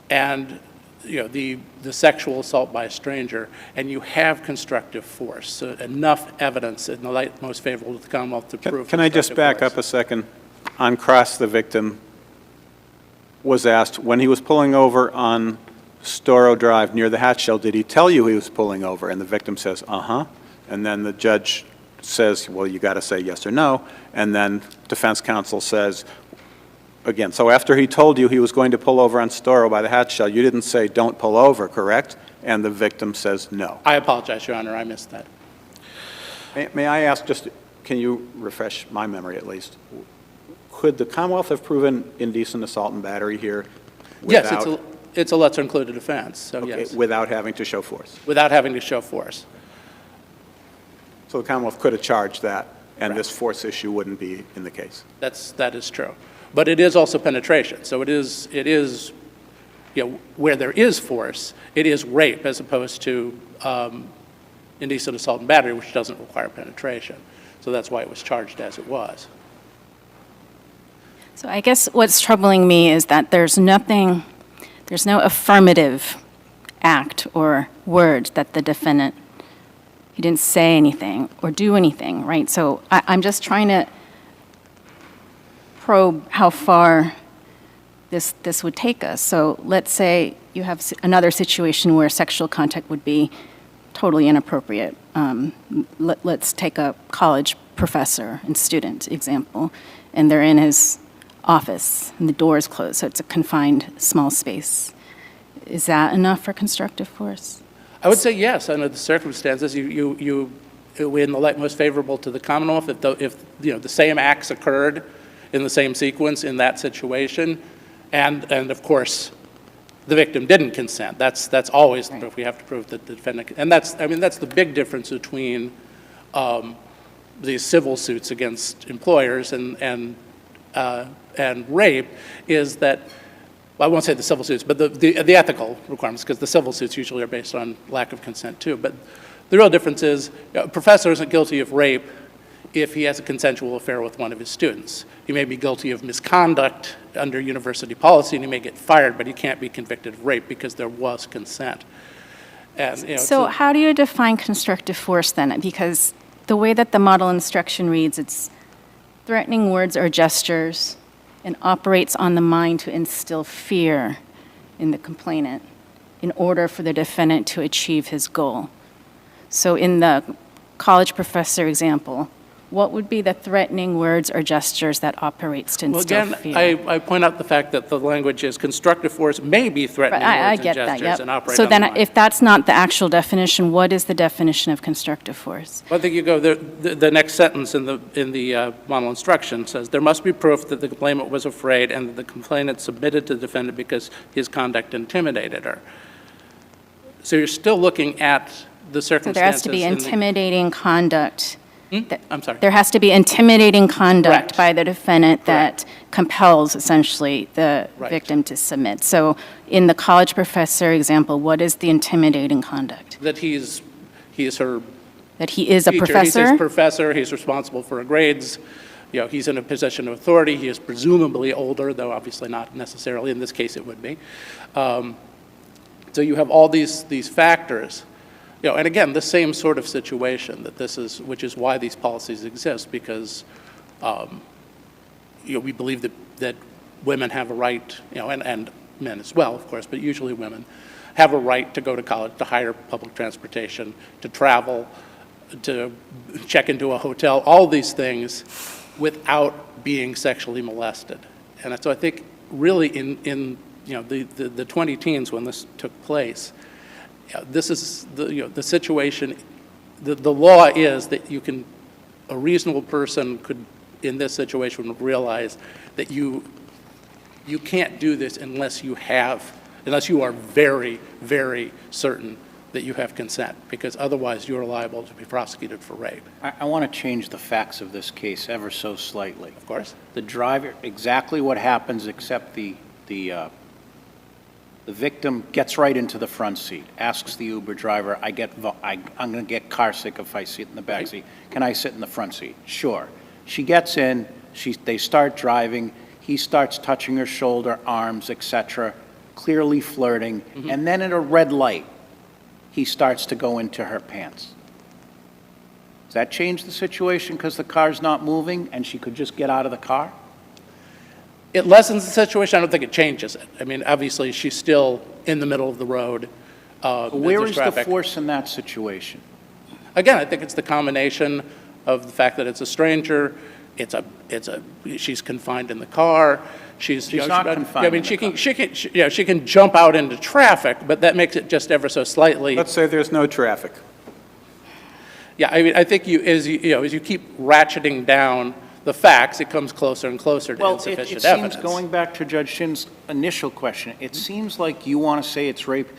and the sexual assault by a stranger, and you have constructive force. So enough evidence in the light most favorable to the Commonwealth to prove. Can I just back up a second? On cross, the victim was asked, when he was pulling over on Storrow Drive near the hatch shell, did he tell you he was pulling over? And the victim says, uh-huh. And then the judge says, well, you got to say yes or no. And then defense counsel says, again, so after he told you he was going to pull over on Storrow by the hatch shell, you didn't say don't pull over, correct? And the victim says no. I apologize, Your Honor, I missed that. May I ask, just can you refresh my memory at least? Could the Commonwealth have proven indecent assault and battery here without? Yes, it's a lesser included offense, so okay, yes. Without having to show force? Without having to show force. So the Commonwealth could have charged that, and Right. this force issue wouldn't be in the case? That is true. But it is also penetration, so it is where there is force, it is rape as opposed to indecent assault and battery, which doesn't require penetration. So that's why it was charged as it was. So I guess what's troubling me is that there's no affirmative act or word that the defendant, he didn't say anything or do anything, right? So I'm just trying to probe how far this would take us. So let's say you have another situation where sexual contact would be totally inappropriate. Let's take a college professor and student example, and they're in his office and the door is closed, so it's a confined small space. Is that enough for constructive force? I would say yes, under the circumstances. You in the light most favorable to the Commonwealth, if the same acts occurred in the same sequence in that situation, and of course the victim didn't consent. That's always the proof. We have to prove that the defendant, and that's the big difference between these civil suits against employers and rape is that, well, I won't say the civil suits, but the ethical requirements, because the civil suits usually are based on lack of consent too. But the real difference is a professor isn't guilty of rape if he has a consensual affair with one of his students. He may be guilty of misconduct under university policy and he may get fired, but he can't be convicted of rape because there was consent. And, so how do you define constructive force then? Because the way that the model instruction reads, it's threatening words or gestures and operates on the mind to instill fear in the complainant in order for the defendant to achieve his goal. So in the college professor example, what would be the threatening words or gestures that operates to Well, instill again, fear? I point out the fact that the language is constructive force may be threatening I words and get that, gestures yep. and operate So on then the mind. if that's not the actual definition, what is the definition of constructive force? Well, I think you go, the next sentence in the model instruction says, there must be proof that the complainant was afraid and that the complainant submitted to the defendant because his conduct intimidated her. So you're still looking at the So circumstances. there has to be in the- intimidating conduct. I'm sorry. There has to be intimidating conduct Correct. by the defendant Correct. that compels essentially the Right. victim to submit. So in the college professor example, what is the intimidating conduct? That he is her That he is a teacher. professor? He's his professor, he's responsible for her grades, you know, he's in a position of authority, he is presumably older, though obviously not necessarily, in this case it would be. So you have all these factors, you know, and again, the same sort of situation that this is, which is why these policies exist, because, you know, we believe that women have a right, you know, and men as well, of course, but usually women, have a right to go to college, to hire public transportation, to travel, to check into a hotel, all these things without being sexually molested. And so I think really in you know, the 20 teens when this took place, this is the situation, the law is that you can, a reasonable person could, in this situation, realize that you can't do this unless you are very, very certain that you have consent, because otherwise you're liable to be prosecuted for rape. I want to change the facts of this case ever so slightly. Of course. The driver, exactly what happens, except the victim gets right into the front seat, asks the Uber driver, I'm going to get car sick if I sit in the back seat. Can I sit in the front seat? Sure. She gets in, they start driving, he starts touching her shoulder, arms, etc., clearly flirting, and then at a red light, he starts to go into her pants. Does that change the situation because the car's not moving and she could just get out of the car? It lessens the situation. I don't think it changes it. I mean, obviously, she's still in the middle of the road. Where there's is the traffic. force in that situation? Again, I think it's the combination of the fact that it's a stranger, she's confined in the car. She's not confined I mean, in the she can jump out into traffic, but that makes it just ever so slightly. Let's say there's no traffic. Yeah, I mean, I think as you keep ratcheting down the facts, it comes closer and closer to insufficient evidence. Seems, going back to Judge Shin's initial question, it seems like you want to say it's rape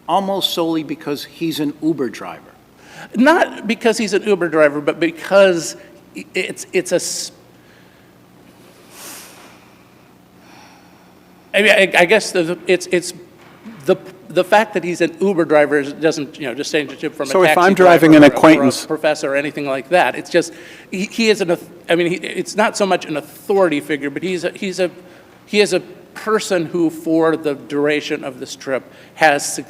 almost solely because he's an Uber driver. Not because he's an Uber driver, but because it's a. I mean, I guess it's the fact that he's an Uber driver doesn't, you know, just change it from a So taxi if I'm driver driving an or acquaintance, a professor or anything like that, it's just he is it's not so much an authority figure, but he is a person who, for the duration of this trip, has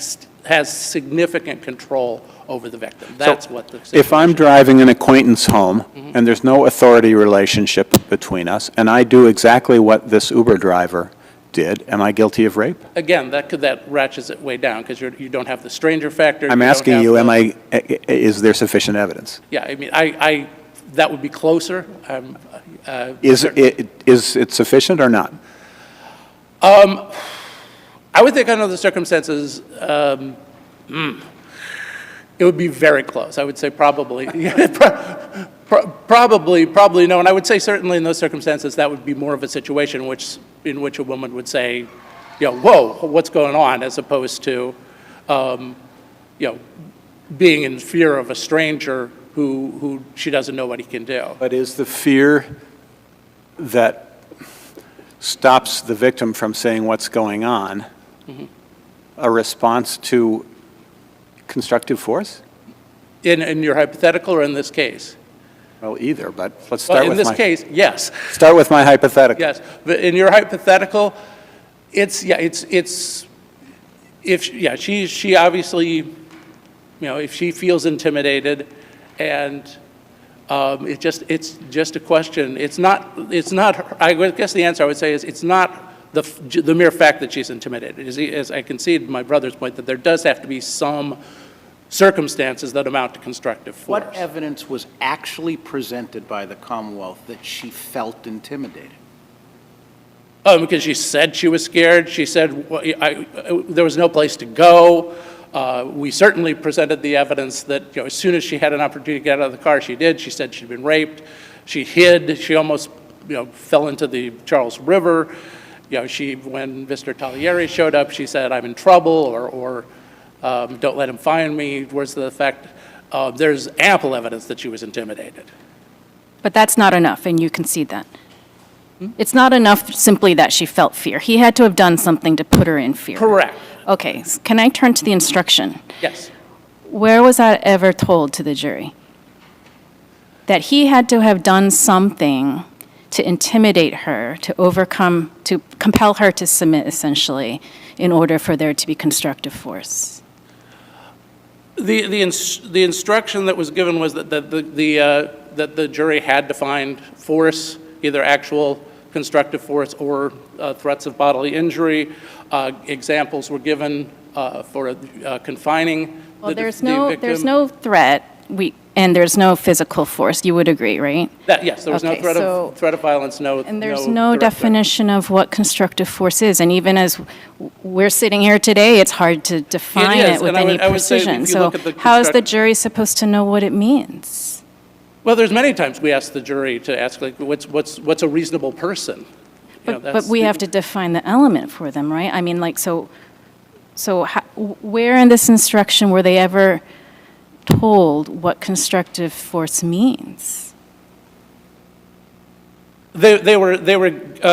significant control over the victim. That's what the situation if I'm is. driving an acquaintance home and there's no authority relationship between us, and I do exactly what this Uber driver did, am I guilty of rape? Again, that ratchets it way down because you don't have the stranger factor. I'm asking you, is there sufficient evidence? Yeah, I mean, that would be closer. Is it sufficient or not? I would think under the circumstances, it would be very close. I would say probably, probably no. And I would say certainly in those circumstances, that would be more of a situation in which a woman would say, you know, whoa, what's going on, as opposed to, you know, being in fear of a stranger who she doesn't know what he can do. But is the fear that stops the victim from saying what's going on a response to constructive force? In your hypothetical or in this case? Well, either, but let's start with in this case, yes. Start with my hypothetical. Yes, but in your hypothetical, she obviously, you know, if she feels intimidated, and it's just a question. It's not. I guess the answer I would say is it's not the mere fact that she's intimidated. As I concede my brother's point that there does have to be some circumstances that amount to constructive force. What evidence was actually presented by the Commonwealth that she felt intimidated? Because she said she was scared. She said there was no place to go. We certainly presented the evidence that as soon as she had an opportunity to get out of the car, she did. She said she'd been raped. She hid. She almost fell into the Charles River. When Mr. Taglieri showed up, she said, "I'm in trouble," or "Don't let him find me." Whereas the fact there's ample evidence that she was intimidated. But that's not enough, and you concede that. It's not enough simply that she felt fear. He had to have done something to put her in fear. Correct. Okay, can I turn to the instruction? Yes. Where was that ever told to the jury? That he had to have done something to intimidate her, to compel her to submit, essentially, in order for there to be constructive force? The instruction that was given was that the jury had to find force, either actual constructive force or threats of bodily injury. Examples were given for confining the victim. There's no threat, and there's no physical force. You would agree, right? Yes, there was no threat of violence, And there's no definition of what constructive force is. And even as we're sitting here today, it's hard to define it with any precision. So how is the jury supposed to know what it means? Well, there's many times we ask the jury to ask, what's a reasonable person? But we have to define the element for them, right? I mean, where in this instruction were they ever told what constructive force means? They were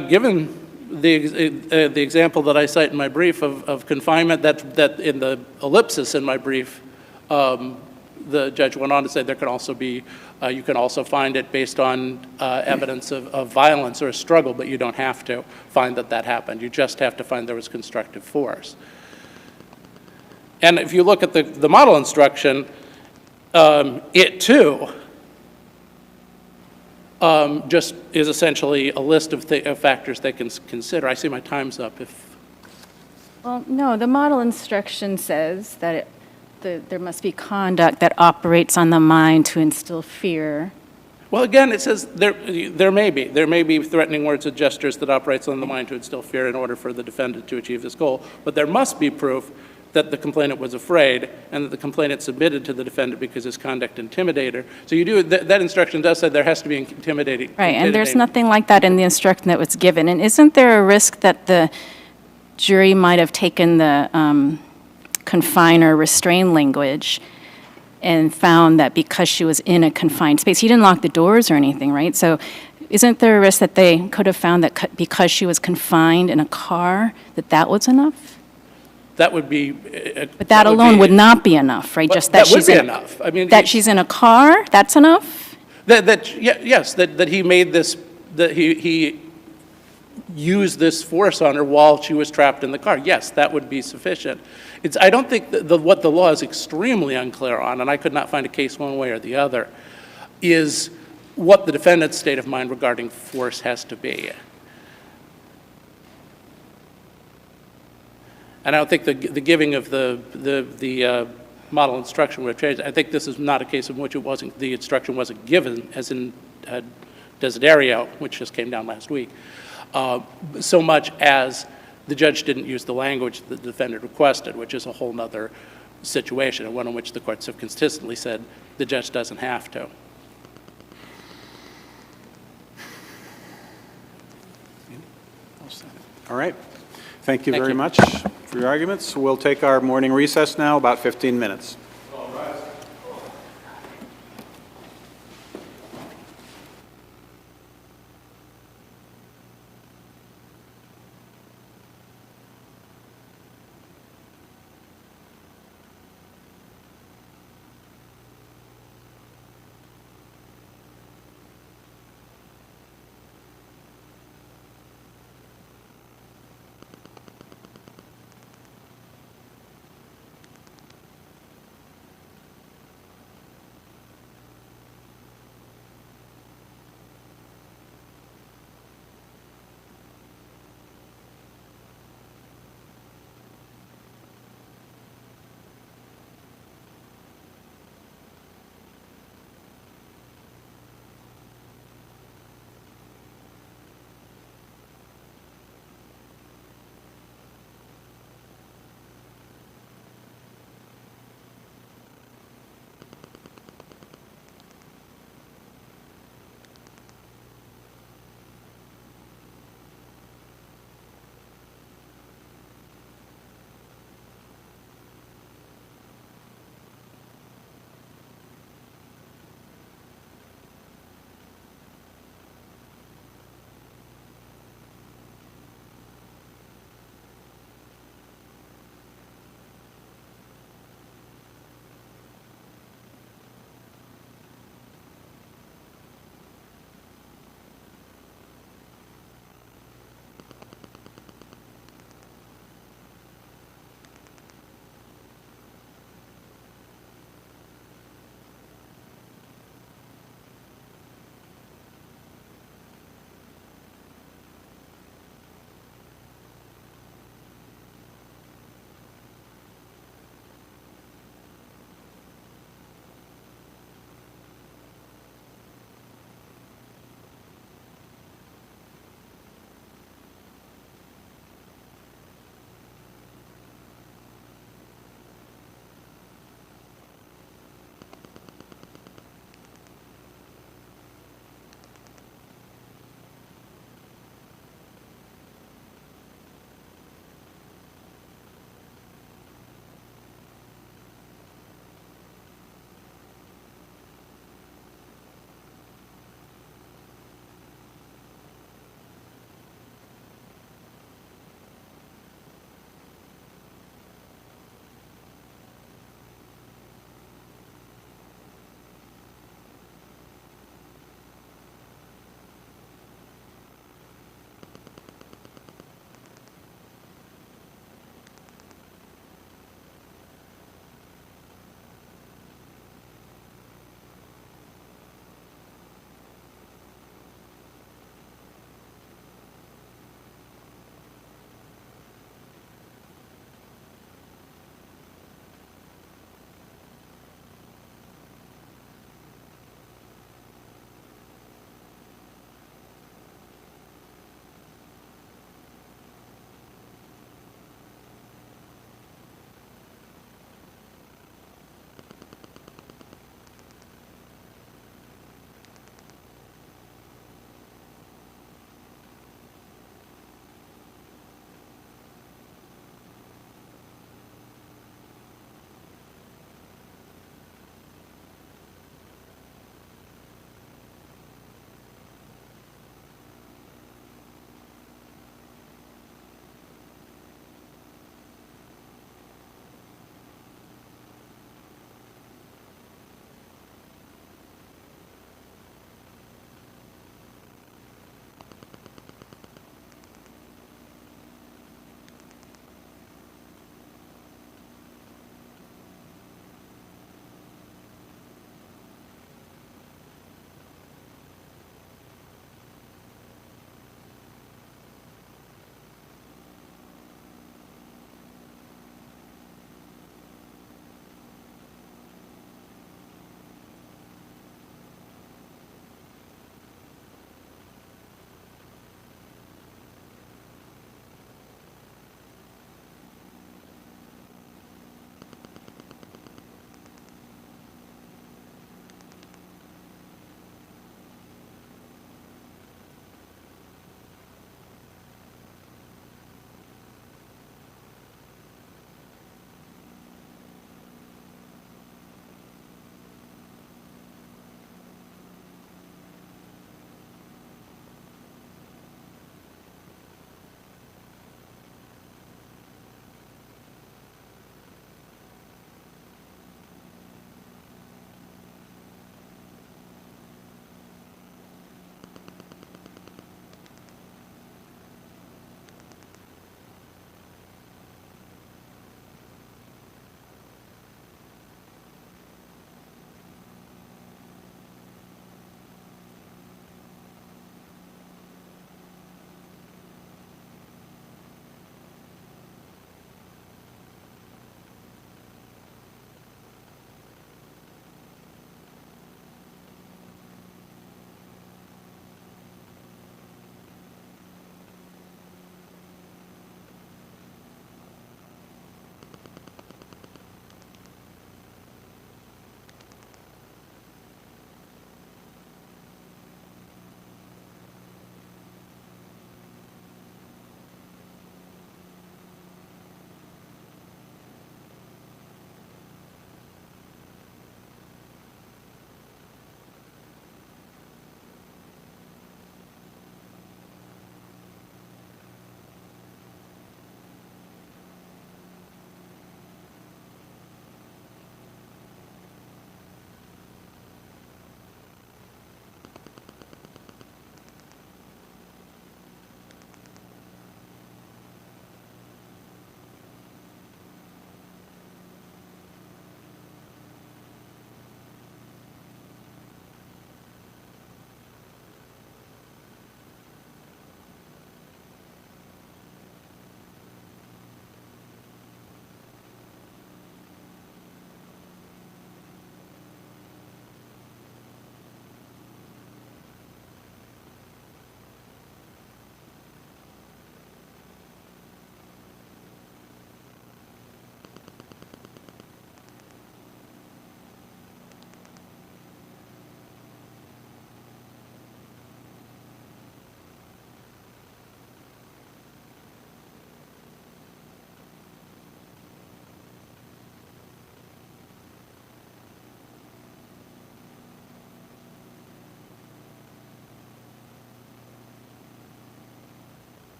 given the example that I cite in my brief of confinement. That in the ellipsis in my brief, the judge went on to say there could also be. You can also find it based on evidence of violence or a struggle, but you don't have to find that happened. You just have to find there was constructive force. And if you look at the model instruction, it too just is essentially a list of factors they can consider. I see my time's up. Well, no, the model instruction says that there must be conduct that operates on the mind to instill fear. Well, again, it says there may be threatening words and gestures that operates on the mind to instill fear in order for the defendant to achieve this goal. But there must be proof that the complainant was afraid and that the complainant submitted to the defendant because his conduct intimidated her. So you do that instruction does say there has to be intimidating. Right, and there's nothing like that in the instruction that was given. And isn't there a risk that the jury might have taken the confine or restrain language and found that because she was in a confined space, he didn't lock the doors or anything, right? So isn't there a risk that they could have found that because she was confined in a car, that was enough? That would be. But that alone would not be enough, right? Just that she's enough. I mean, that she's in a car, that's enough? Yes, that he made this, that he used this force on her while she was trapped in the car. Yes, that would be sufficient. I don't think that what the law is extremely unclear on, and I could not find a case one way or the other, is what the defendant's state of mind regarding force has to be. And I don't think the giving of the model instruction would have changed. I think this is not a case in which the instruction wasn't given, as in Desiderio, which just came down last week, so much as the judge didn't use the language that the defendant requested, which is a whole other situation, and one in which the courts have consistently said the judge doesn't have to. All right. Thank you very much for your arguments. We'll take our morning recess now, about 15 minutes.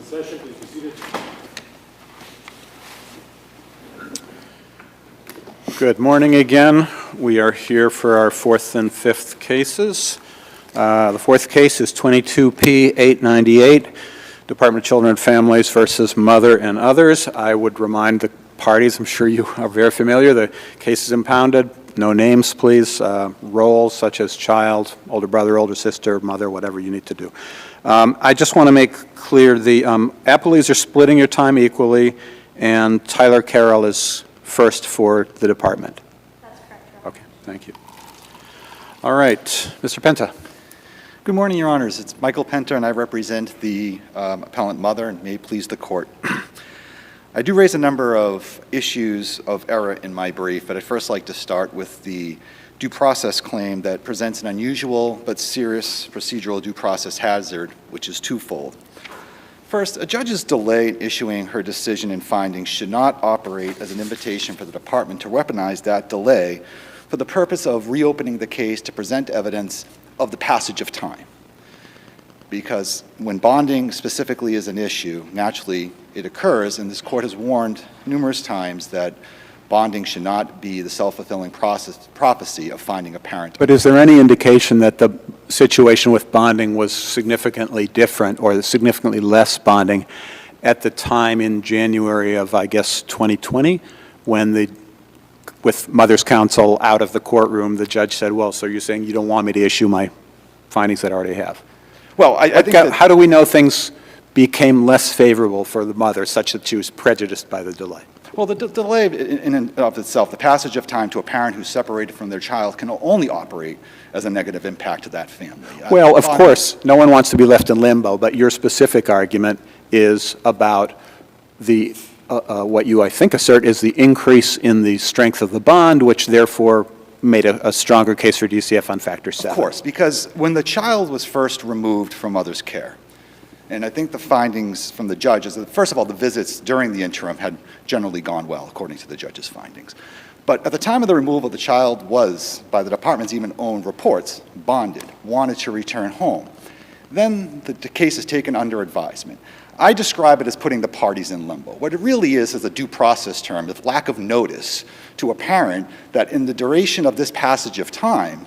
session. Please be seated. Good morning again. We are here for our fourth and fifth cases. The fourth case is 22P898, Department of Children and Families versus Mother and Others. I would remind the parties, I'm sure you are very familiar, the case is impounded. No names, please. Roles such as child, older brother, older sister, mother, whatever you need to do. I just want to make clear the appellees are splitting your time equally, and Tyler Carroll is first for the department. That's correct. Okay, thank you. All right, Mr. Penta. Good morning, Your Honors. It's Michael Penta, and I represent the appellant mother, and may it please the court. I do raise a number of issues of error in my brief, but I'd first like to start with the due process claim that presents an unusual but serious procedural due process hazard, which is twofold. First, a judge's delay in issuing her decision and findings should not operate as an invitation for the department to weaponize that delay for the purpose of reopening the case to present evidence of the passage of time. Because when bonding specifically is an issue, naturally it occurs, and this court has warned numerous times that bonding should not be the self-fulfilling prophecy of finding a parent. But is there any indication that the situation with bonding was significantly different or significantly less bonding at the time in January of, I guess, 2020, when with mother's counsel out of the courtroom, the judge said, well, so you're saying you don't want me to issue my findings that I already have? Well, I think that, how do we know things became less favorable for the mother such that she was prejudiced by the delay? well, the delay in and of itself, the passage of time to a parent who's separated from their child can only operate as a negative impact to that family. Well, of course, no one wants to be left in limbo, but your specific argument is about the, what you, I think, assert is the increase in the strength of the bond, which therefore made a stronger case for DCF on factor 7. Of course, because when the child was first removed from mother's care, and I think the findings from the judge is that, first of all, the visits during the interim had generally gone well, according to the judge's findings. But at the time of the removal, the child was, by the department's even own reports, bonded, wanted to return home. Then the case is taken under advisement. I describe it as putting the parties in limbo. What it really is a due process term of lack of notice to a parent that in the duration of this passage of time,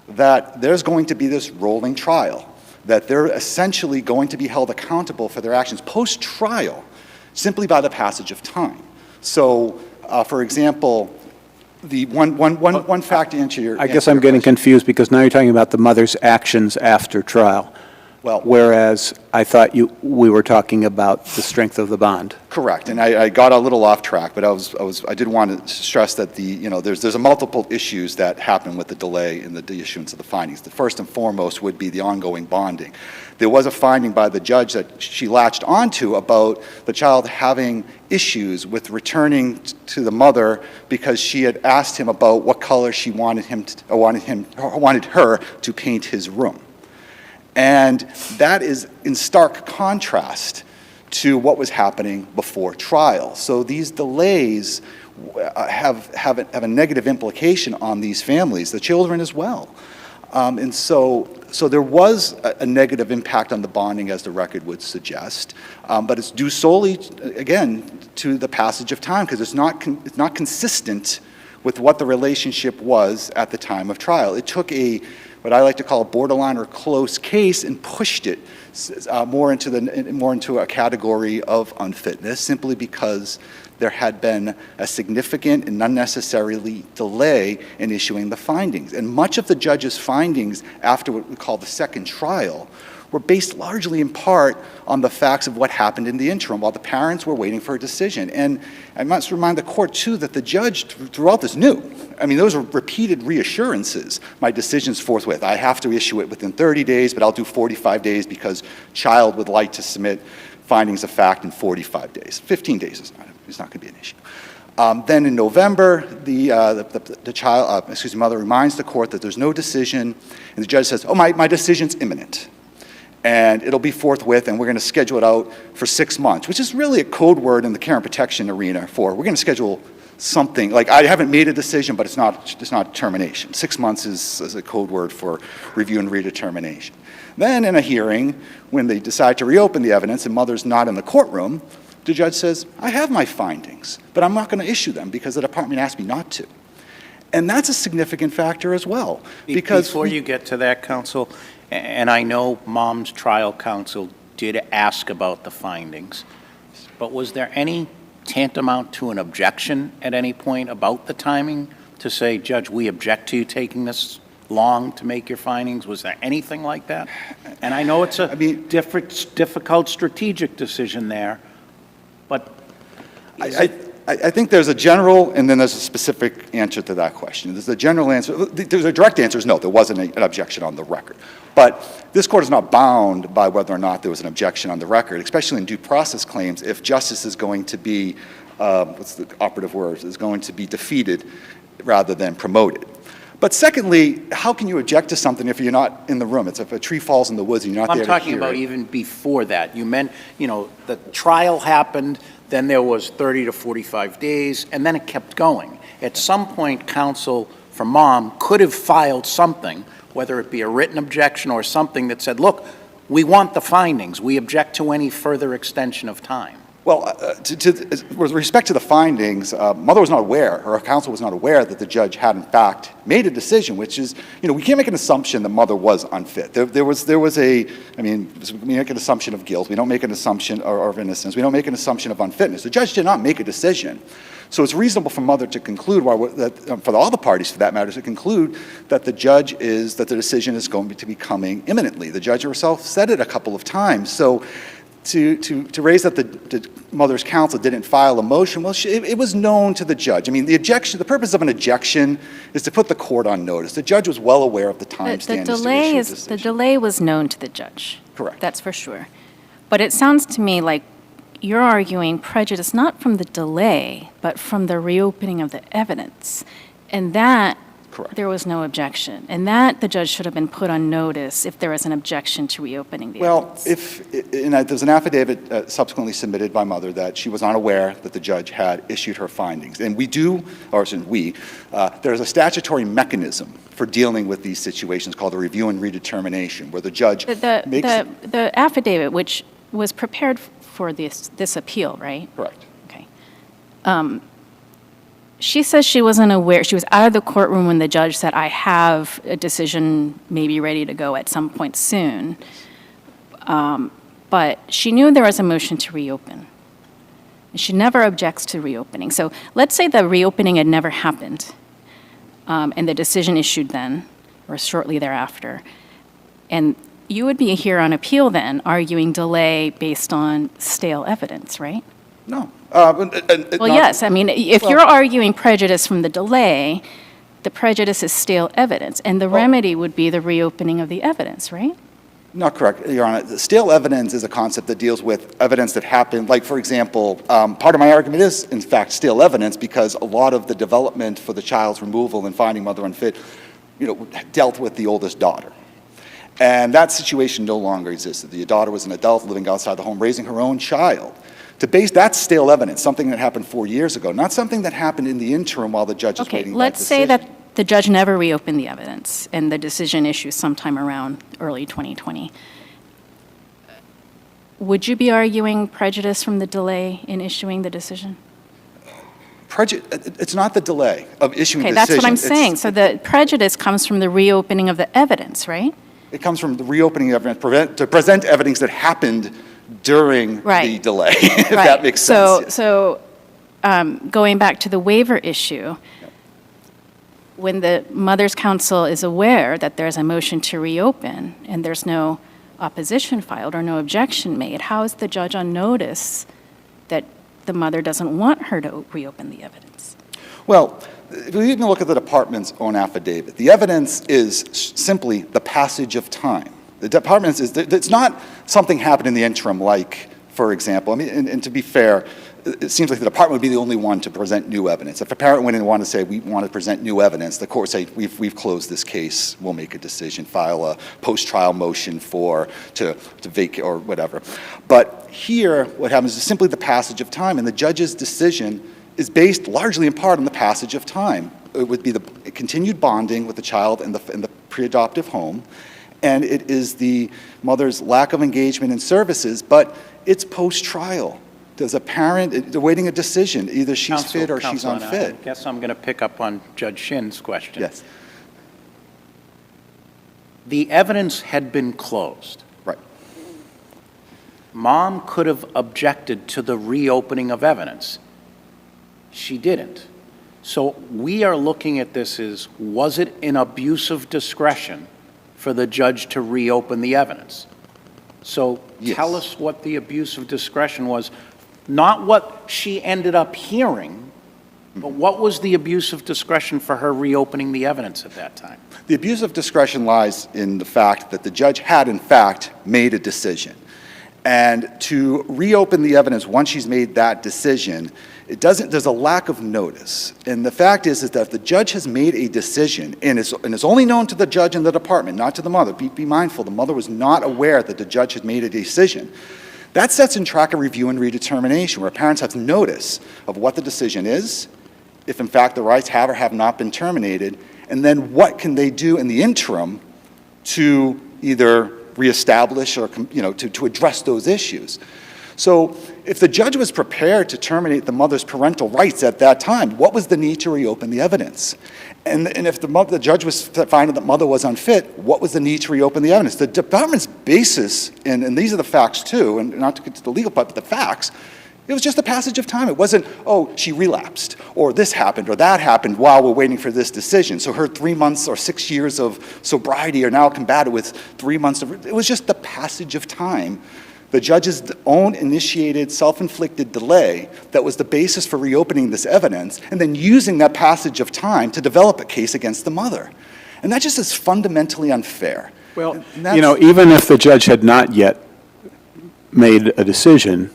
that there's going to be this rolling trial, that they're essentially going to be held accountable for their actions post-trial simply by the passage of time. So, for example, the one fact to answer your I guess I'm getting confused because now you're talking about the mother's actions after trial. Well, whereas I thought we were talking about the strength of the bond. Correct, and I got a little off track, but I did want to stress that there's a multiple issues that happen with the delay in the issuance of the findings. The first and foremost would be the ongoing bonding. There was a finding by the judge that she latched onto about the child having issues with returning to the mother because she had asked him about what color she wanted her to paint his room. And that is in stark contrast to what was happening before trial. So these delays have a negative implication on these families, the children as well. And so there was a negative impact on the bonding, as the record would suggest, but it's due solely, again, to the passage of time, because it's not consistent with what the relationship was at the time of trial. It took what I like to call a borderline or close case and pushed it more into a category of unfitness, simply because there had been a significant and unnecessarily delay in issuing the findings. And much of the judge's findings after what we call the second trial were based largely in part on the facts of what happened in the interim while the parents were waiting for a decision. And I must remind the court, too, that the judge throughout this knew. I mean, those were repeated reassurances. My decision's forthwith. I have to issue it within 30 days, but I'll do 45 days because child would like to submit findings of fact in 45 days. 15 days is not going to be an issue. Then in November, the mother reminds the court that there's no decision, and the judge says, oh, my decision's imminent. And it'll be forthwith, and we're going to schedule it out for 6 months, which is really a code word in the care and protection arena for we're going to schedule something, like I haven't made a decision, but it's not termination. 6 months is a code word for review and redetermination. Then in a hearing, when they decide to reopen the evidence and mother's not in the courtroom, the judge says, I have my findings, but I'm not going to issue them because the department asked me not to. And that's a significant factor as well. Because before you get to that, counsel, and I know mom's trial counsel did ask about the findings, but was there any tantamount to an objection at any point about the timing to say, Judge, we object to you taking this long to make your findings? Was there anything like that? And I know it's a difficult strategic decision there, but I think there's a general and then there's a specific answer to that question. There's a general answer. There's a direct answer is no, there wasn't an objection on the record. But this court is not bound by whether or not there was an objection on the record, especially in due process claims, if justice is going to be, what's the operative word, is going to be defeated rather than promoted. But secondly, how can you object to something if you're not in the room? It's if a tree falls in the woods and you're not there to hear it. I'm talking about even before that. You meant, the trial happened, then there was 30 to 45 days, and then it kept going. At some point, counsel for mom could have filed something, whether it be a written objection or something that said, look, we want the findings. We object to any further extension of time. Well, with respect to the findings, mother was not aware, or counsel was not aware that the judge had in fact made a decision, which is, we can't make an assumption that mother was unfit. There was we make an assumption of guilt. We don't make an assumption of innocence. We don't make an assumption of unfitness. The judge did not make a decision. So it's reasonable for mother to conclude, for all the parties for that matter, to conclude that the decision is going to be coming imminently. The judge herself said it a couple of times. So to raise that the mother's counsel didn't file a motion, well, it was known to the judge. I mean, the purpose of an objection is to put the court on notice. The judge was well aware of the time standards to issue a decision. The delay was known to the judge. Correct. That's for sure. But it sounds to me like you're arguing prejudice not from the delay, but from the reopening of the evidence. And that Correct. There was no objection. And that the judge should have been put on notice if there was an objection to reopening the evidence. Well, there's an affidavit subsequently submitted by mother that she was unaware that the judge had issued her findings. And there's a statutory mechanism for dealing with these situations called a review and redetermination, where the judge makes... The affidavit, which was prepared for this appeal, right? Correct. Okay. She says she wasn't aware. She was out of the courtroom when the judge said, I have a decision maybe ready to go at some point soon. But she knew there was a motion to reopen. And she never objects to reopening. So let's say the reopening had never happened, and the decision issued then, or shortly thereafter. And you would be here on appeal then, arguing delay based on stale evidence, right? No. Yes. I mean, if you're arguing prejudice from the delay, the prejudice is stale evidence, and the remedy would be the reopening of the evidence, right? Not correct, Your Honor. The stale evidence is a concept that deals with evidence that happened. Like, for example, part of my argument is, in fact, stale evidence because a lot of the development for the child's removal and finding mother unfit, dealt with the oldest daughter. And that situation no longer existed. The daughter was an adult living outside the home, raising her own child. That's stale evidence, something that happened 4 years ago, not something that happened in the interim while the judge is waiting for that decision. Okay, let's say that the judge never reopened the evidence and the decision issues sometime around early 2020. Would you be arguing prejudice from the delay in issuing the decision? It's not the delay of issuing the decision. Okay, that's what I'm saying. So the prejudice comes from the reopening of the evidence, right? It comes from the reopening of evidence, to present evidence that happened during the delay, if that makes sense. So going back to the waiver issue, when the mother's counsel is aware that there's a motion to reopen and there's no opposition filed or no objection made, how is the judge on notice that the mother doesn't want her to reopen the evidence? Well, if you even look at the department's own affidavit, the evidence is simply the passage of time. The department it's not something happened in the interim, like, for example, and to be fair, it seems like the department would be the only one to present new evidence. If a parent went in and wanted to say, we want to present new evidence, the court would say, we've closed this case, we'll make a decision, file a post-trial motion to vacate or whatever. But here, what happens is simply the passage of time, and the judge's decision is based largely in part on the passage of time. It would be the continued bonding with the child in the pre-adoptive home, and it is the mother's lack of engagement in services, but it's post-trial. There's a parent awaiting a decision. Either she's fit or she's unfit. I guess I'm going to pick up on Judge Shin's question. Yes. The evidence had been closed. Right. Mom could have objected to the reopening of evidence. She didn't. So we are looking at this as, was it an abuse of discretion for the judge to reopen the evidence? So tell us what the abuse of discretion was, not what she ended up hearing, but what was the abuse of discretion for her reopening the evidence at that time? The abuse of discretion lies in the fact that the judge had, in fact, made a decision. And to reopen the evidence once she's made that decision, there's a lack of notice. And the fact is that if the judge has made a decision, and it's only known to the judge and the department, not to the mother, be mindful, the mother was not aware that the judge had made a decision. That sets in track a review and redetermination, where parents have notice of what the decision is, if in fact the rights have or have not been terminated, and then what can they do in the interim to either reestablish or, to address those issues. So if the judge was prepared to terminate the mother's parental rights at that time, what was the need to reopen the evidence? And if the judge was finding that mother was unfit, what was the need to reopen the evidence? The department's basis, and these are the facts too, and not to get to the legal part, but the facts, it was just a passage of time. It wasn't, oh, she relapsed, or this happened, or that happened while we're waiting for this decision. So her 3 months or 6 years of sobriety are now combated with 3 months of, it was just the passage of time. The judge's own initiated, self-inflicted delay that was the basis for reopening this evidence, and then using that passage of time to develop a case against the mother. And that just is fundamentally unfair. Well, even if the judge had not yet made a decision,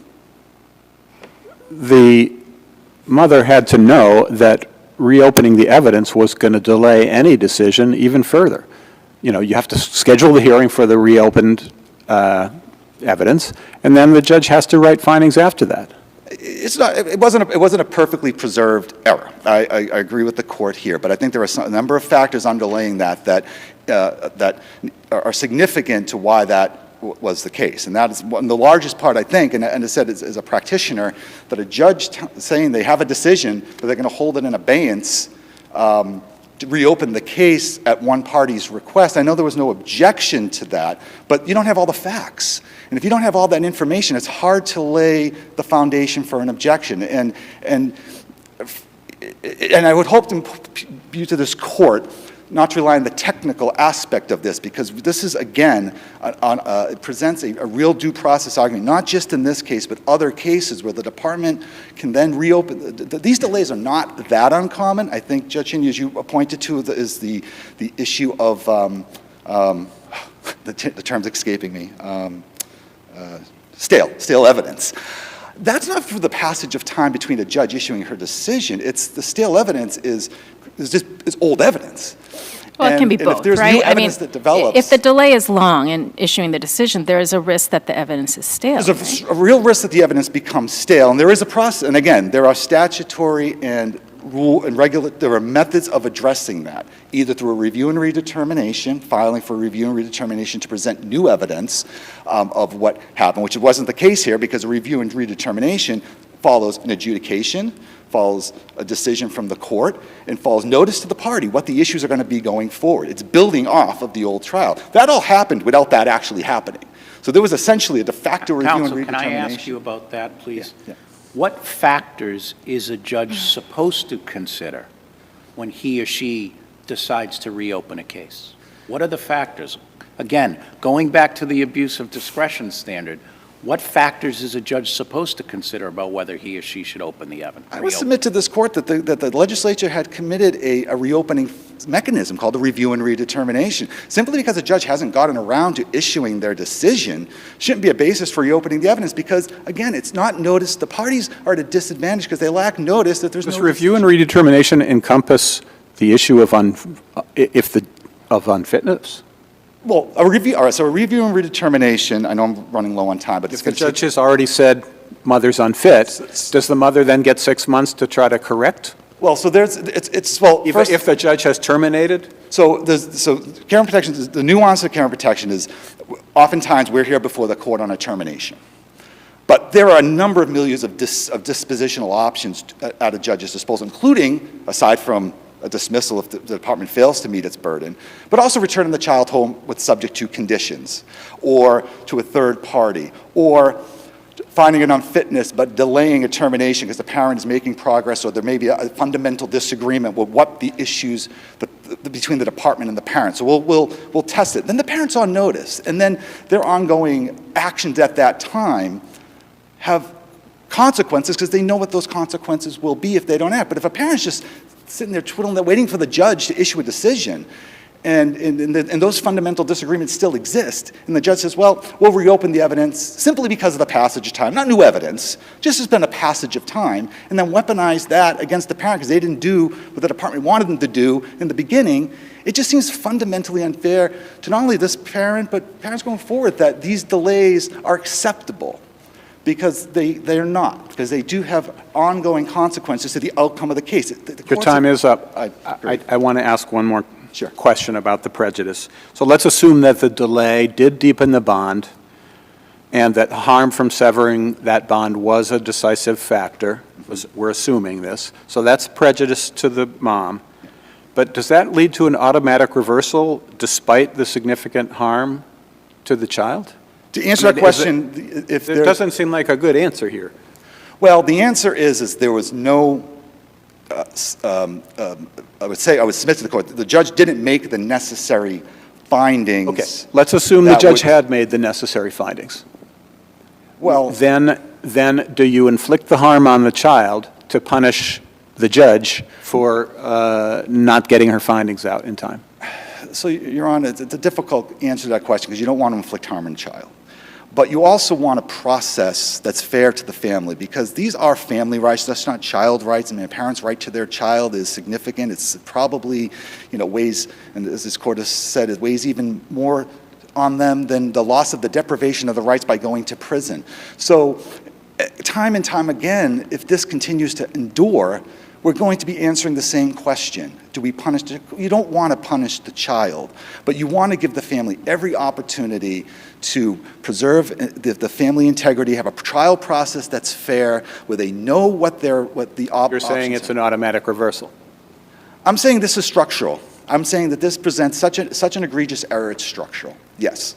the mother had to know that reopening the evidence was going to delay any decision even further. You have to schedule the hearing for the reopened evidence, and then the judge has to write findings after that. It wasn't a perfectly preserved error. I agree with the court here, but I think there are a number of factors underlying that are significant to why that was the case. And that is the largest part, I think, and I said as a practitioner, that a judge saying they have a decision, but they're going to hold it in abeyance to reopen the case at one party's request. I know there was no objection to that, but you don't have all the facts. And if you don't have all that information, it's hard to lay the foundation for an objection. And I would hope to you to this court not to rely on the technical aspect of this, because this is, again, it presents a real due process argument, not just in this case, but other cases where the department can then reopen. These delays are not that uncommon. I think, Judge Chin, as you pointed to, is the issue of, the term's escaping me, stale evidence. That's not for the passage of time between a judge issuing her decision. It's the stale evidence is old evidence. Well, it can be both, if there's right? new evidence that develops, if the delay is long in issuing the decision, there is a risk that the evidence is stale. There's a real risk that the evidence becomes stale, and there is a process. And again, there are statutory and rule and there are methods of addressing that, either through a review and redetermination, filing for review and redetermination to present new evidence of what happened, which wasn't the case here, because a review and redetermination follows an adjudication, follows a decision from the court, and follows notice to the party what the issues are going to be going forward. It's building off of the old trial. That all happened without that actually happening. So there was essentially a de facto review and redetermination. Counsel, can I ask you about that, please? Yeah. What factors is a judge supposed to consider when he or she decides to reopen a case? What are the factors? Again, going back to the abuse of discretion standard, what factors is a judge supposed to consider about whether he or she should open the evidence? I would submit to this court that the legislature had committed a reopening mechanism called the review and redetermination. Simply because a judge hasn't gotten around to issuing their decision shouldn't be a basis for reopening the evidence, because, again, it's not noticed. The parties are at a disadvantage because they lack notice that there's no decision. Does review and redetermination encompass the issue of unfitness? Well, a review and redetermination, I know I'm running low on time, but if the judge has already said mother's unfit, does the mother then get 6 months to try to correct? Well, so If the judge has terminated? So care and protection, the nuance of care and protection is oftentimes we're here before the court on a termination. But there are a number of millions of dispositional options at a judge's disposal, including, aside from a dismissal if the department fails to meet its burden, but also returning the child home with subject to conditions, or to a third party, or finding an unfitness but delaying a termination because the parent is making progress, or there may be a fundamental disagreement with what the issues between the department and the parent. So we'll test it. Then the parent's on notice, and then their ongoing actions at that time have consequences because they know what those consequences will be if they don't act. But if a parent's just sitting there twiddling, waiting for the judge to issue a decision, and those fundamental disagreements still exist, and the judge says, well, we'll reopen the evidence simply because of the passage of time, not new evidence, just has been a passage of time, and then weaponize that against the parent because they didn't do what the department wanted them to do in the beginning, it just seems fundamentally unfair to not only this parent, but parents going forward, that these delays are acceptable. Because they're not, because they do have ongoing consequences to the outcome of the case. Your time is up. I want to ask one more question about the prejudice. So let's assume that the delay did deepen the bond and that harm from severing that bond was a decisive factor. We're assuming this. So that's prejudice to the mom. But does that lead to an automatic reversal despite the significant harm to the child? To answer that question, it doesn't seem like a good answer here. Well, the answer is there was no, I would submit to the court, the judge didn't make the necessary findings. Okay, let's assume the judge had made the necessary findings. Well, then do you inflict the harm on the child to punish the judge for not getting her findings out in time? So, Your Honor, it's a difficult answer to that question because you don't want to inflict harm on the child. But you also want a process that's fair to the family because these are family rights. That's not child rights. I mean, a parent's right to their child is significant. It's probably, weighs, and as this court has said, it weighs even more on them than the loss of the deprivation of the rights by going to prison. So, time and time again, if this continues to endure, we're going to be answering the same question. Do we punish? You don't want to punish the child, but you want to give the family every opportunity to preserve the family integrity, have a trial process that's fair, where they know what the options are. You're saying it's an automatic reversal. I'm saying this is structural. I'm saying that this presents such an egregious error, it's structural. Yes.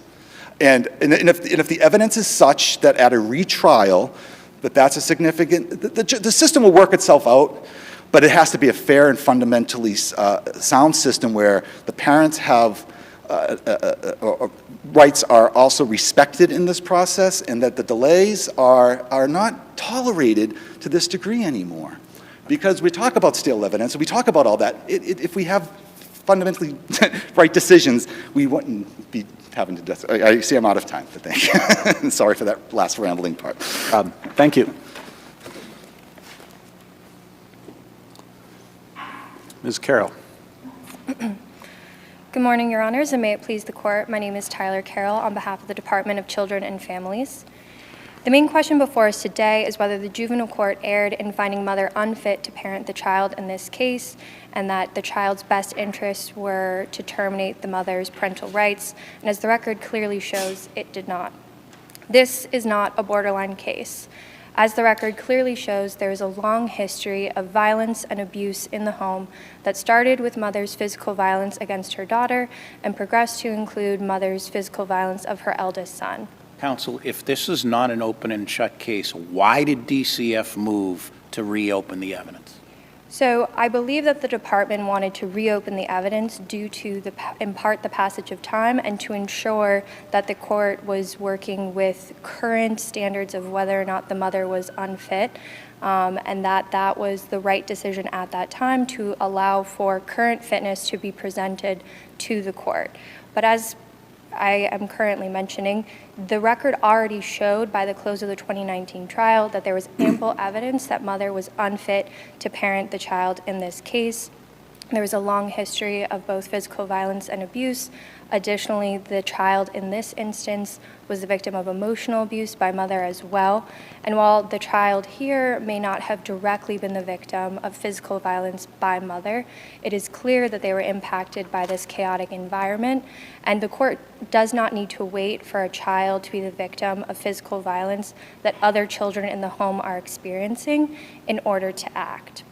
And if the evidence is such that at a retrial, that's a significant, the system will work itself out, but it has to be a fair and fundamentally sound system where the parents have rights are also respected in this process and that the delays are not tolerated to this degree anymore. Because we talk about stale evidence, and we talk about all that. If we have fundamentally right decisions, we wouldn't be having to, I see I'm out of time, but thank you. Sorry for that last rambling part. Thank you. Ms. Carroll. Good morning, Your Honors, and may it please the Court. My name is Tyler Carroll on behalf of the Department of Children and Families. The main question before us today is whether the juvenile court erred in finding mother unfit to parent the child in this case, and that the child's best interests were to terminate the mother's parental rights, and as the record clearly shows, it did not. This is not a borderline case. As the record clearly shows, there is a long history of violence and abuse in the home that started with mother's physical violence against her daughter and progressed to include mother's physical violence of her eldest son. Counsel, if this is not an open and shut case, why did DCF move to reopen the evidence? So I believe that the department wanted to reopen the evidence due to, in part, the passage of time and to ensure that the court was working with current standards of whether or not the mother was unfit, and that was the right decision at that time to allow for current fitness to be presented to the court. But as I am currently mentioning, the record already showed by the close of the 2019 trial that there was ample evidence that mother was unfit to parent the child in this case. There was a long history of both physical violence and abuse. Additionally, the child in this instance was the victim of emotional abuse by mother as well. And while the child here may not have directly been the victim of physical violence by mother, it is clear that they were impacted by this chaotic environment. And the court does not need to wait for a child to be the victim of physical violence that other children in the home are experiencing in order to act.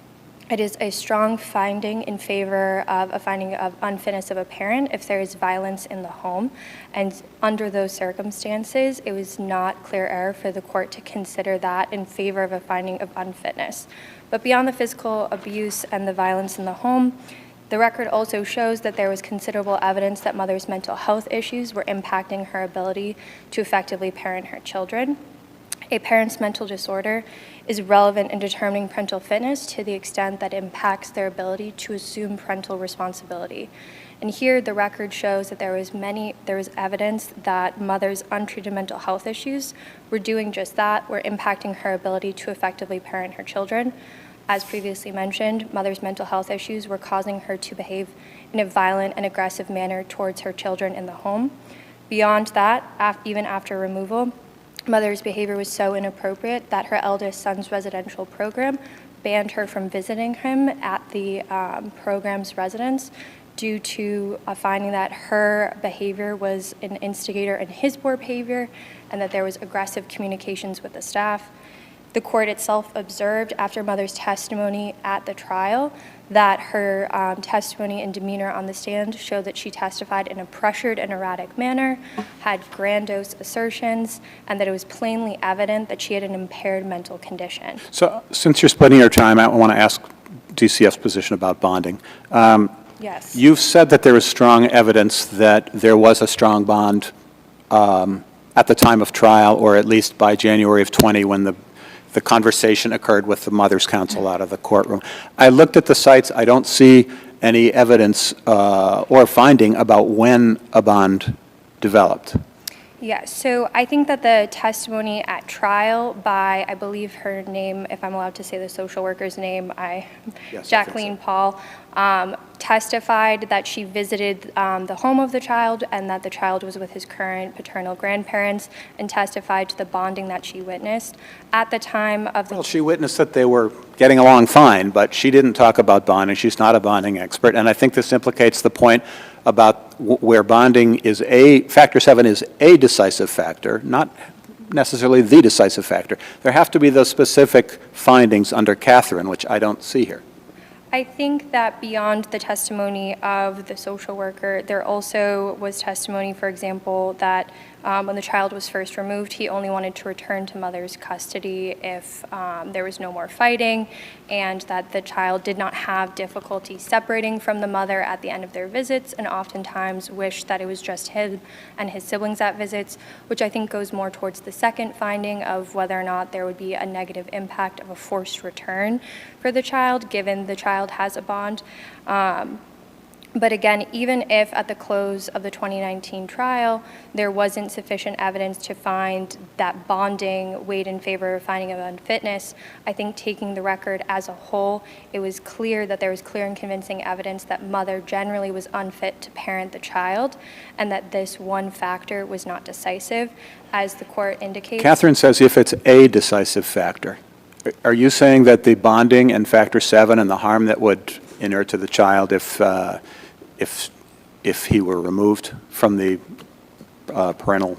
It is a strong finding in favor of a finding of unfitness of a parent if there is violence in the home. And under those circumstances, it was not clear error for the court to consider that in favor of a finding of unfitness. But beyond the physical abuse and the violence in the home, the record also shows that there was considerable evidence that mother's mental health issues were impacting her ability to effectively parent her children. A parent's mental disorder is relevant in determining parental fitness to the extent that it impacts their ability to assume parental responsibility. And here the record shows that there was evidence that mother's untreated mental health issues were doing just that, were impacting her ability to effectively parent her children. As previously mentioned, mother's mental health issues were causing her to behave in a violent and aggressive manner towards her children in the home. Beyond that, even after removal, mother's behavior was so inappropriate that her eldest son's residential program banned her from visiting him at the program's residence due to a finding that her behavior was an instigator in his poor behavior and that there was aggressive communications with the staff. The court itself observed after mother's testimony at the trial that her testimony and demeanor on the stand showed that she testified in a pressured and erratic manner, had grandiose assertions, and that it was plainly evident that she had an impaired mental condition. So since you're splitting your time, I want to ask DCF's position about bonding. Yes. You've said that there is strong evidence that there was a strong bond at the time of trial, or at least by January of 20 when the conversation occurred with the mother's counsel out of the courtroom. I looked at the sites. I don't see any evidence or finding about when a bond developed. Yes, so I think that the testimony at trial by, I believe her name, if I'm allowed to say the social worker's name, Yes, Jacqueline Paul, testified that she visited the home of the child and that the child was with his current paternal grandparents, and testified to the bonding that she witnessed. At the time of the... Well, she witnessed that they were getting along fine, but she didn't talk about bonding. She's not a bonding expert, and I think this implicates the point about where bonding is factor 7 is a decisive factor, not necessarily the decisive factor. There have to be those specific findings under Catherine, which I don't see here. I think that beyond the testimony of the social worker, there also was testimony, for example, that when the child was first removed, he only wanted to return to mother's custody if there was no more fighting, and that the child did not have difficulty separating from the mother at the end of their visits, and oftentimes wished that it was just him and his siblings at visits, which I think goes more towards the second finding of whether or not there would be a negative impact of a forced return for the child, given the child has a bond. But again, even if at the close of the 2019 trial, there wasn't sufficient evidence to find that bonding weighed in favor of finding of unfitness, I think taking the record as a whole, it was clear that there was clear and convincing evidence that mother generally was unfit to parent the child, and that this one factor was not decisive, as the court indicates. Catherine says if it's a decisive factor. Are you saying that the bonding and factor 7 and the harm that would inure to the child if he were removed from the paternal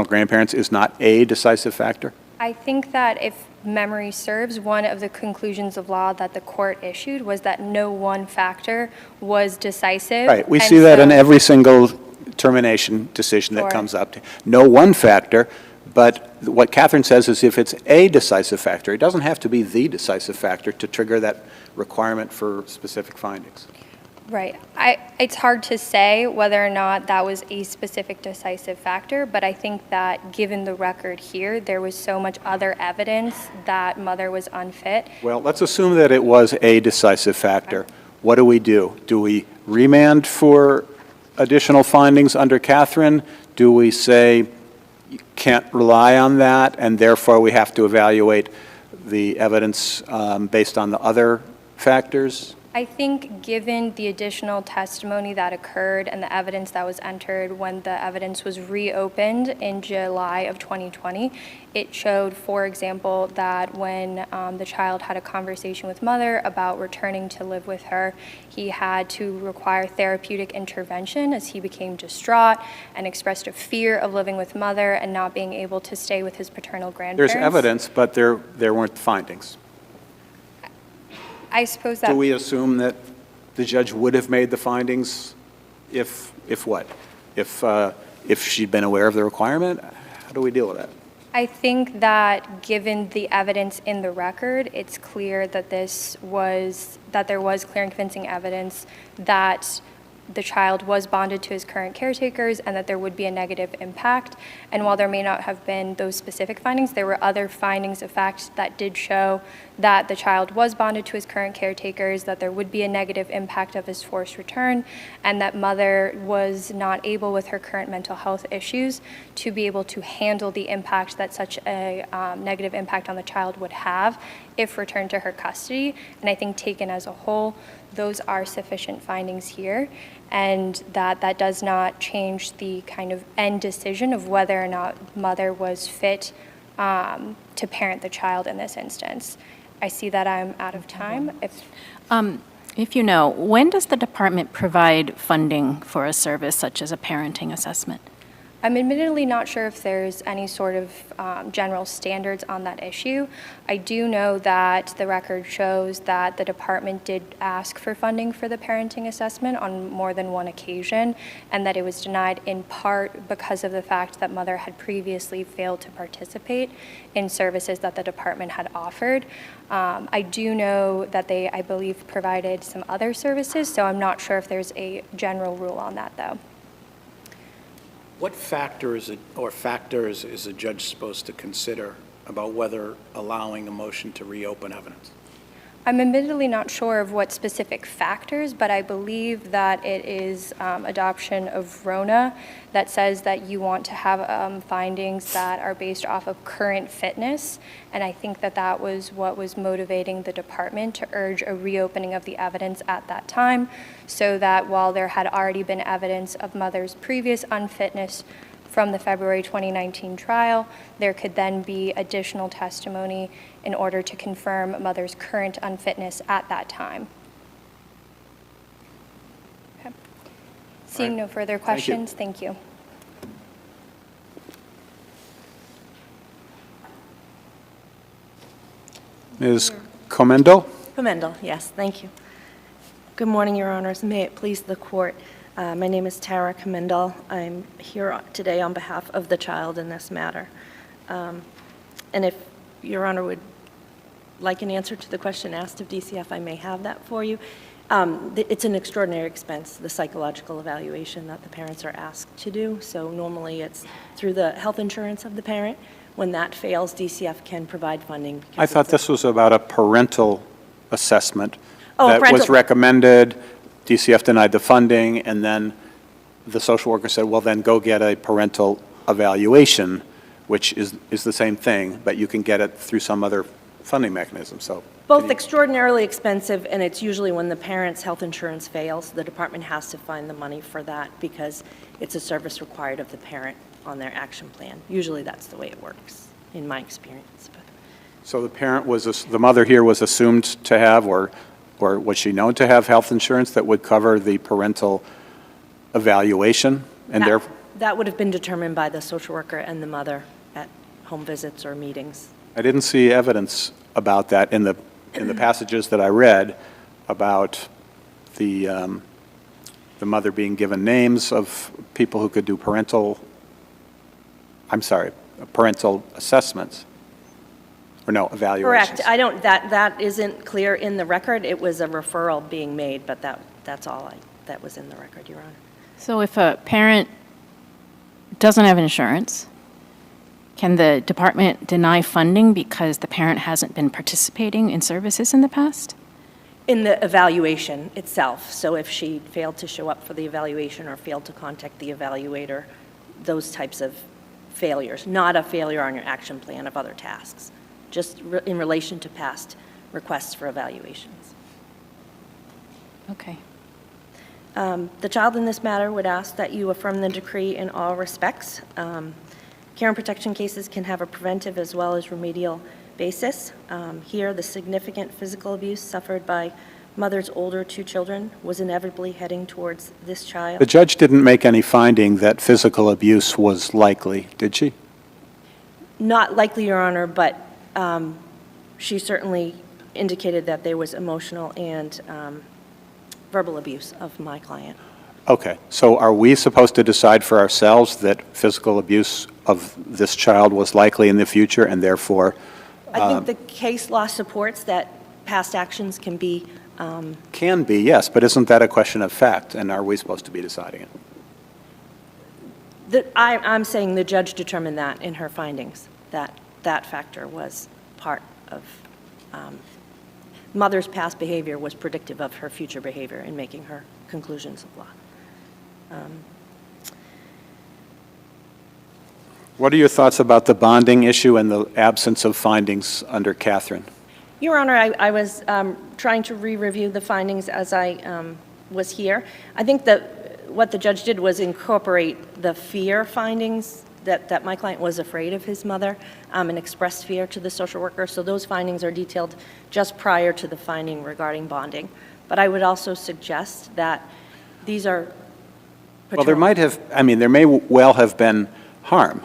grandparents is not a decisive factor? I think that if memory serves, one of the conclusions of law that the court issued was that no one factor was decisive. Right. We see that in every single termination decision that comes up. No one factor, but what Catherine says is if it's a decisive factor, it doesn't have to be the decisive factor to trigger that requirement for specific findings. Right. It's hard to say whether or not that was a specific decisive factor, but I think that given the record here, there was so much other evidence that mother was unfit. Well, let's assume that it was a decisive factor. What do we do? Do we remand for additional findings under Catherine? Do we say you can't rely on that, and therefore we have to evaluate the evidence based on the other factors? I think given the additional testimony that occurred and the evidence that was entered when the evidence was reopened in July of 2020, it showed, for example, that when the child had a conversation with mother about returning to live with her, he had to require therapeutic intervention as he became distraught and expressed a fear of living with mother and not being able to stay with his paternal grandparents. There's evidence, but there weren't findings. I suppose that... Do we assume that the judge would have made the findings if what? If she'd been aware of the requirement? How do we deal with that? I think that given the evidence in the record, it's clear that there was clear and convincing evidence that the child was bonded to his current caretakers and that there would be a negative impact. And while there may not have been those specific findings, there were other findings of fact that did show that the child was bonded to his current caretakers, that there would be a negative impact of his forced return, and that mother was not able with her current mental health issues to be able to handle the impact that such a negative impact on the child would have if returned to her custody. And I think taken as a whole, those are sufficient findings here, and that does not change the kind of end decision of whether or not mother was fit to parent the child in this instance. I see that I'm out of time. If you know, when does the department provide funding for a service such as a parenting assessment? I'm admittedly not sure if there's any sort of general standards on that issue. I do know that the record shows that the department did ask for funding for the parenting assessment on more than one occasion, and that it was denied in part because of the fact that mother had previously failed to participate in services that the department had offered. I do know that they, I believe, provided some other services, so I'm not sure if there's a general rule on that, though. What factors is a judge supposed to consider about whether allowing a motion to reopen evidence? I'm admittedly not sure of what specific factors, but I believe that it is adoption of RONA that says that you want to have findings that are based off of current fitness, and I think that that was what was motivating the department to urge a reopening of the evidence at that time, so that while there had already been evidence of mother's previous unfitness from the February 2019 trial, there could then be additional testimony in order to confirm mother's current unfitness at that time. Okay. Seeing no further questions, thank you. Ms. Comendel? Comendel, yes, thank you. Good morning, Your Honors. May it please the court. My name is Tara Comendel. I'm here today on behalf of the child in this matter. And if Your Honor would like an answer to the question asked of DCF, I may have that for you. It's an extraordinary expense, the psychological evaluation that the parents are asked to do. So normally it's through the health insurance of the parent. When that fails, DCF can provide funding. I thought this was about a parental assessment that was recommended. DCF denied the funding, and then the social worker said, well, then go get a parental evaluation, which is the same thing, but you can get it through some other funding mechanism. So both extraordinarily expensive, and it's usually when the parent's health insurance fails, the department has to find the money for that because it's a service required of the parent on their action plan. Usually that's the way it works, in my experience. But. So the parent was, the mother here was assumed to have, or was she known to have health insurance that would cover the parental evaluation? And that would have been determined by the social worker and the mother at home visits or meetings. I didn't see evidence about that in the passages that I read about the mother being given names of people who could do parental assessments. Or no, evaluations. Correct. I don't. That isn't clear in the record. It was a referral being made, but that's all that was in the record, Your Honor. So if a parent doesn't have insurance, can the department deny funding because the parent hasn't been participating in services in the past? In the evaluation itself. So if she failed to show up for the evaluation or failed to contact the evaluator, those types of failures, not a failure on your action plan of other tasks, just in relation to past requests for evaluations. Okay. The child in this matter would ask that you affirm the decree in all respects. Care and protection cases can have a preventive as well as remedial basis. Here, the significant physical abuse suffered by mother's older two children was inevitably heading towards this child. The judge didn't make any finding that physical abuse was likely, did she? Not likely, Your Honor, but she certainly indicated that there was emotional and verbal abuse of my client. Okay, so are we supposed to decide for ourselves that physical abuse of this child was likely in the future and therefore? I think the case law supports that past actions can be. Can be, yes, but isn't that a question of fact, and are we supposed to be deciding it? I'm saying the judge determined that in her findings, that that factor was part of, mother's past behavior was predictive of her future behavior in making her conclusions of law. What are your thoughts about the bonding issue and the absence of findings under Catherine? Your Honor, I was trying to re-review the findings as I was here. I think that what the judge did was incorporate the fear findings that my client was afraid of his mother and expressed fear to the social worker. So those findings are detailed just prior to the finding regarding bonding. But I would also suggest that these are Well, there might have, I mean, there may well have been harm,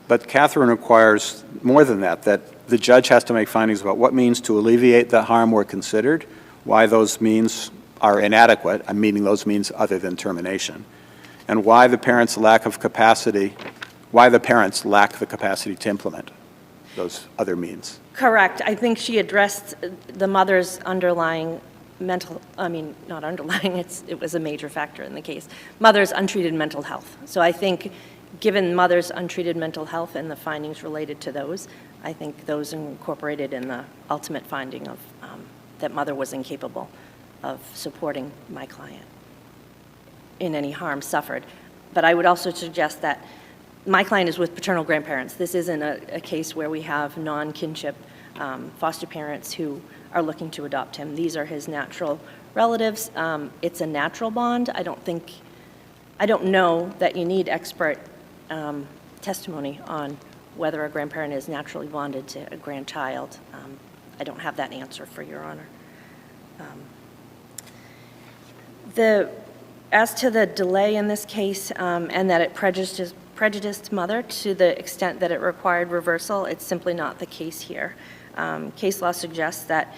but Catherine requires more than that, that the judge has to make findings about what means to alleviate the harm were considered, why those means are inadequate, I'm meaning those means other than termination, and why the parents' lack of capacity, why the parents lack the capacity to implement those other means. Correct. I think she addressed the mother's underlying mental, I mean, not underlying, it was a major factor in the case, mother's untreated mental health. So I think given mother's untreated mental health and the findings related to those, I think those incorporated in the ultimate finding of that mother was incapable of supporting my client in any harm suffered. But I would also suggest that my client is with paternal grandparents. This isn't a case where we have non-kinship foster parents who are looking to adopt him. These are his natural relatives. It's a natural bond. I don't know that you need expert testimony on whether a grandparent is naturally bonded to a grandchild. I don't have that answer for Your Honor. As to the delay in this case and that it prejudiced mother to the extent that it required reversal, it's simply not the case here. Case law suggests that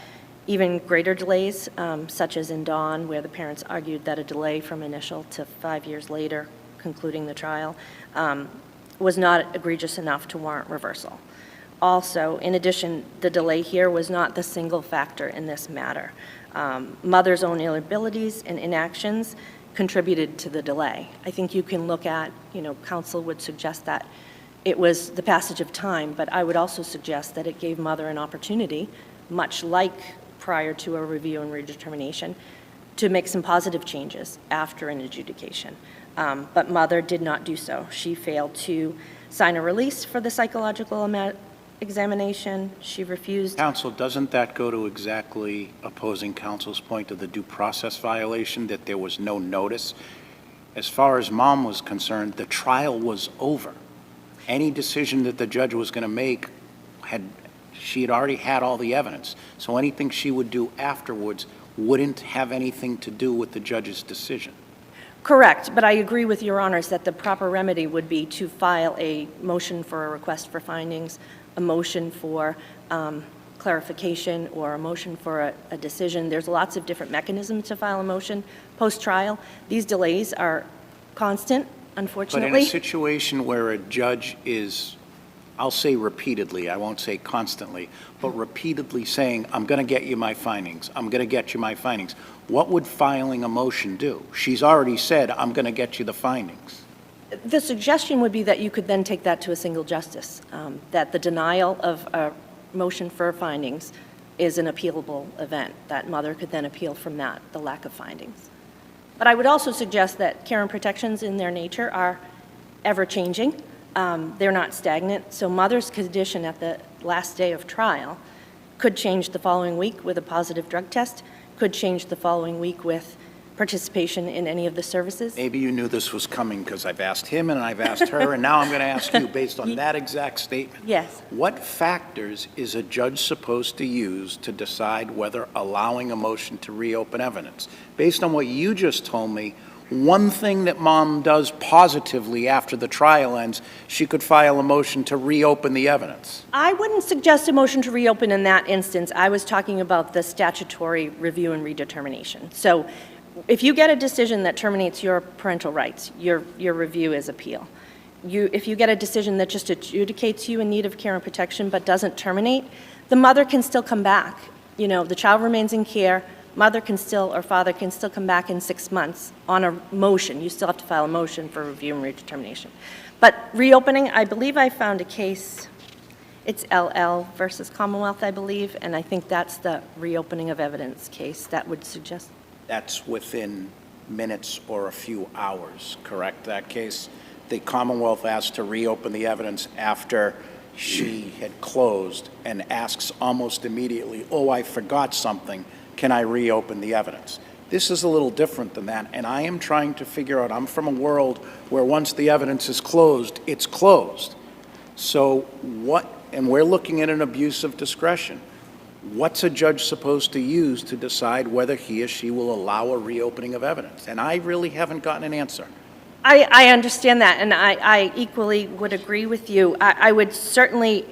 even greater delays, such as in Dawn, where the parents argued that a delay from initial to 5 years later, concluding the trial, was not egregious enough to warrant reversal. Also, in addition, the delay here was not the single factor in this matter. Mother's own inabilities and inactions contributed to the delay. I think you can look at, counsel would suggest that it was the passage of time, but I would also suggest that it gave mother an opportunity, much like prior to a review and redetermination, to make some positive changes after an adjudication. But mother did not do so. She failed to sign a release for the psychological examination. She refused. Counsel, doesn't that go to exactly opposing counsel's point of the due process violation, that there was no notice? As far as mom was concerned, the trial was over. Any decision that the judge was going to make, she had already had all the evidence. So anything she would do afterwards wouldn't have anything to do with the judge's decision. Correct, but I agree with Your Honors that the proper remedy would be to file a motion for a request for findings, a motion for clarification, or a motion for a decision. There's lots of different mechanisms to file a motion post-trial. These delays are constant, unfortunately. But in a situation where a judge is, I'll say repeatedly, I won't say constantly, but repeatedly saying, I'm going to get you my findings, I'm going to get you my findings, what would filing a motion do? She's already said, I'm going to get you the findings. The suggestion would be that you could then take that to a single justice, that the denial of a motion for findings is an appealable event, that mother could then appeal from that, the lack of findings. But I would also suggest that care and protections in their nature are ever-changing. They're not stagnant, so mother's condition at the last day of trial could change the following week with a positive drug test, could change the following week with participation in any of the services. Maybe you knew this was coming because I've asked him and I've asked her, and now I'm going to ask you based on that exact statement. Yes. What factors is a judge supposed to use to decide whether allowing a motion to reopen evidence? Based on what you just told me, one thing that mom does positively after the trial ends, she could file a motion to reopen the evidence. I wouldn't suggest a motion to reopen in that instance. I was talking about the statutory review and redetermination. So if you get a decision that terminates your parental rights, your review is appeal. If you get a decision that just adjudicates you in need of care and protection but doesn't terminate, the mother can still come back. You know, the child remains in care, mother can still, or father can still come back in 6 months on a motion. You still have to file a motion for review and redetermination. But reopening, I believe I found a case, it's LL versus Commonwealth, I believe, and I think that's the reopening of evidence case that would suggest. That's within minutes or a few hours, correct, that case? The Commonwealth asked to reopen the evidence after she had closed and asks almost immediately, oh, I forgot something, can I reopen the evidence? This is a little different than that, and I am trying to figure out, I'm from a world where once the evidence is closed, it's closed. So what, and we're looking at an abuse of discretion. What's a judge supposed to use to decide whether he or she will allow a reopening of evidence? And I really haven't gotten an answer. I understand that, and I equally would agree with you. I would certainly,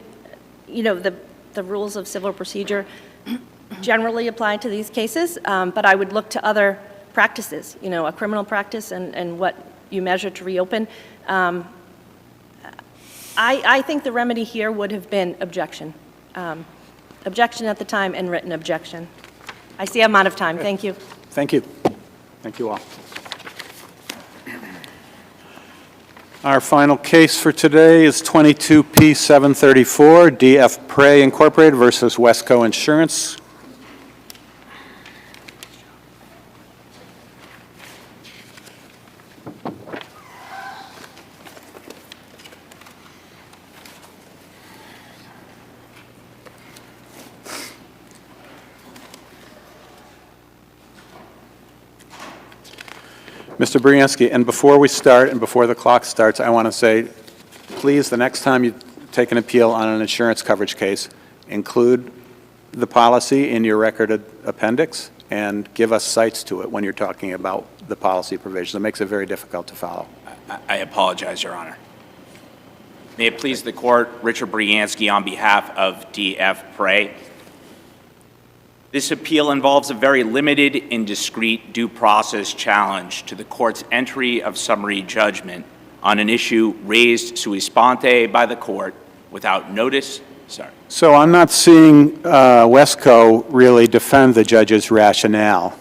you know, the rules of civil procedure generally apply to these cases, but I would look to other practices, you know, a criminal practice and what you measure to reopen. I think the remedy here would have been objection. Objection at the time and written objection. I see I'm out of time. Thank you. Thank you. Thank you all. Our final case for today is 22P734, DF Prey Incorporated versus Wesco Insurance. Mr. Briansky, and before we start and before the clock starts, I want to say, please, the next time you take an appeal on an insurance coverage case, include the policy in your record appendix and give us cites to it when you're talking about the policy provisions. It makes it very difficult to follow. I apologize, Your Honor. May it please the Court, Richard Briansky on behalf of DF Prey. This appeal involves a very limited and discrete due process challenge to the Court's entry of summary judgment on an issue raised sui sponte by the Court without notice. Sorry. So I'm not seeing Wesco really defend the judge's rationale.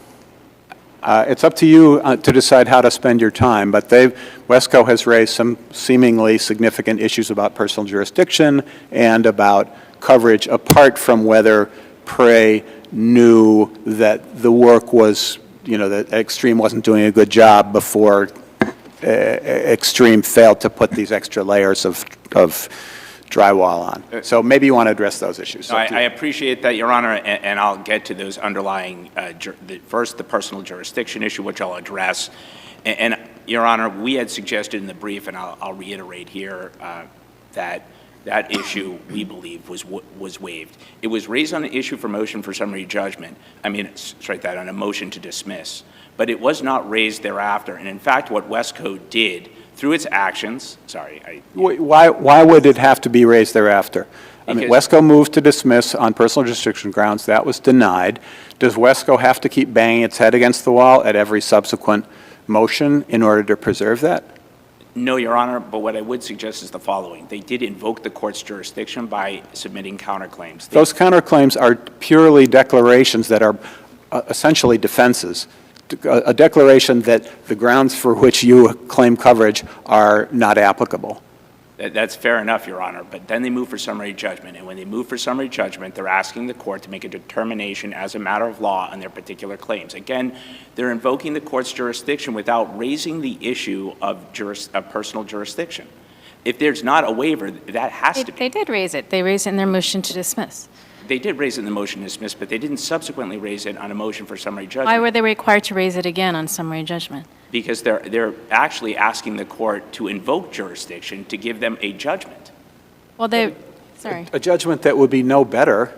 It's up to you to decide how to spend your time, but Wesco has raised some seemingly significant issues about personal jurisdiction and about coverage apart from whether Prey knew that the work was, you know, that Extreme wasn't doing a good job before Extreme failed to put these extra layers of drywall on. So maybe you want to address those issues. I appreciate that, Your Honor, and I'll get to those underlying, first, the personal jurisdiction issue, which I'll address. And Your Honor, we had suggested in the brief, and I'll reiterate here, that issue, we believe, was waived. It was raised on an issue for motion for summary judgment. I mean, strike that, on a motion to dismiss. But it was not raised thereafter. And in fact, what Wesco did through its actions, Why would it have to be raised thereafter? I mean, Wesco moved to dismiss on personal jurisdiction grounds. That was denied. Does Wesco have to keep banging its head against the wall at every subsequent motion in order to preserve that? No, Your Honor, but what I would suggest is the following. They did invoke the Court's jurisdiction by submitting counterclaims. Those counterclaims are purely declarations that are essentially defenses. A declaration that the grounds for which you claim coverage are not applicable. That's fair enough, Your Honor, but then they move for summary judgment, and when they move for summary judgment, they're asking the Court to make a determination as a matter of law on their particular claims. Again, they're invoking the Court's jurisdiction without raising the issue of personal jurisdiction. If there's not a waiver, that has to be. They did raise it. They raised it in their motion to dismiss. They did raise it in the motion to dismiss, but they didn't subsequently raise it on a motion for summary judgment. Why were they required to raise it again on summary judgment? Because they're actually asking the court to invoke jurisdiction to give them a judgment. Well, sorry. A judgment that would be no better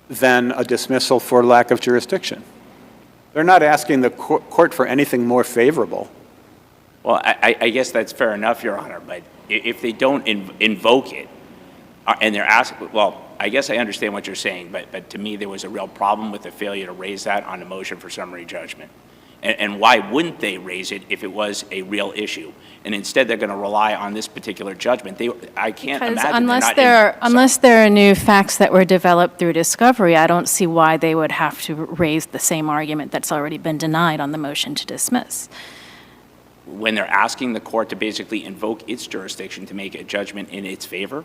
than a dismissal for lack of jurisdiction. They're not asking the court for anything more favorable. Well, I guess that's fair enough, Your Honor, but if they don't invoke it, and they're asking, well, I guess I understand what you're saying, but to me, there was a real problem with the failure to raise that on a motion for summary judgment. And why wouldn't they raise it if it was a real issue? And instead, they're going to rely on this particular judgment. I can't imagine unless there are new facts that were developed through discovery, I don't see why they would have to raise the same argument that's already been denied on the motion to dismiss. When they're asking the court to basically invoke its jurisdiction to make a judgment in its favor?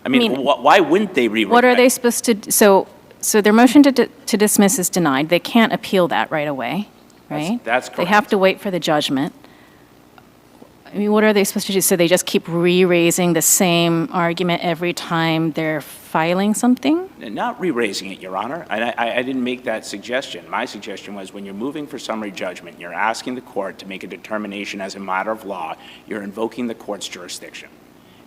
I mean, why wouldn't they rewrite? What are they supposed to? So their motion to dismiss is denied. They can't appeal that right away, right? That's correct. They have to wait for the judgment. I mean, what are they supposed to do? So they just keep re-raising the same argument every time they're filing something? Not re-raising it, Your Honor. I didn't make that suggestion. My suggestion was when you're moving for summary judgment, you're asking the court to make a determination as a matter of law, you're invoking the court's jurisdiction.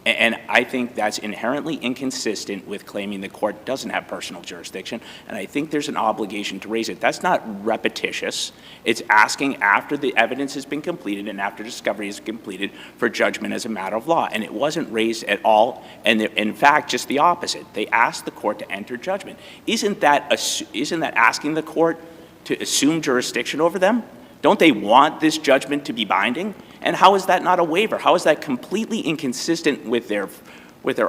And I think that's inherently inconsistent with claiming the court doesn't have personal jurisdiction, and I think there's an obligation to raise it. That's not repetitious. It's asking after the evidence has been completed and after discovery is completed for judgment as a matter of law, and it wasn't raised at all, and in fact, just the opposite. They asked the court to enter judgment. Isn't that asking the court to assume jurisdiction over them? Don't they want this judgment to be binding? And how is that not a waiver? How is that completely inconsistent with their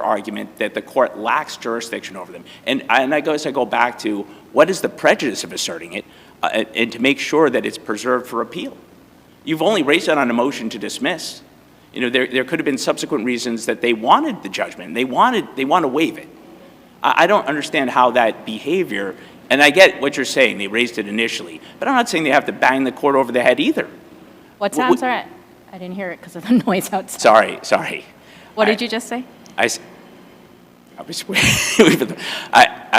argument that the court lacks jurisdiction over them? And I guess I go back to what is the prejudice of asserting it and to make sure that it's preserved for appeal? You've only raised it on a motion to dismiss. You know, there could have been subsequent reasons that they wanted the judgment. They want to waive it. I don't understand how that behavior, and I get what you're saying, they raised it initially, but I'm not saying they have to bang the court over the head either. What's that? Sorry, I didn't hear it because of the noise outside. Sorry. What did you just say? I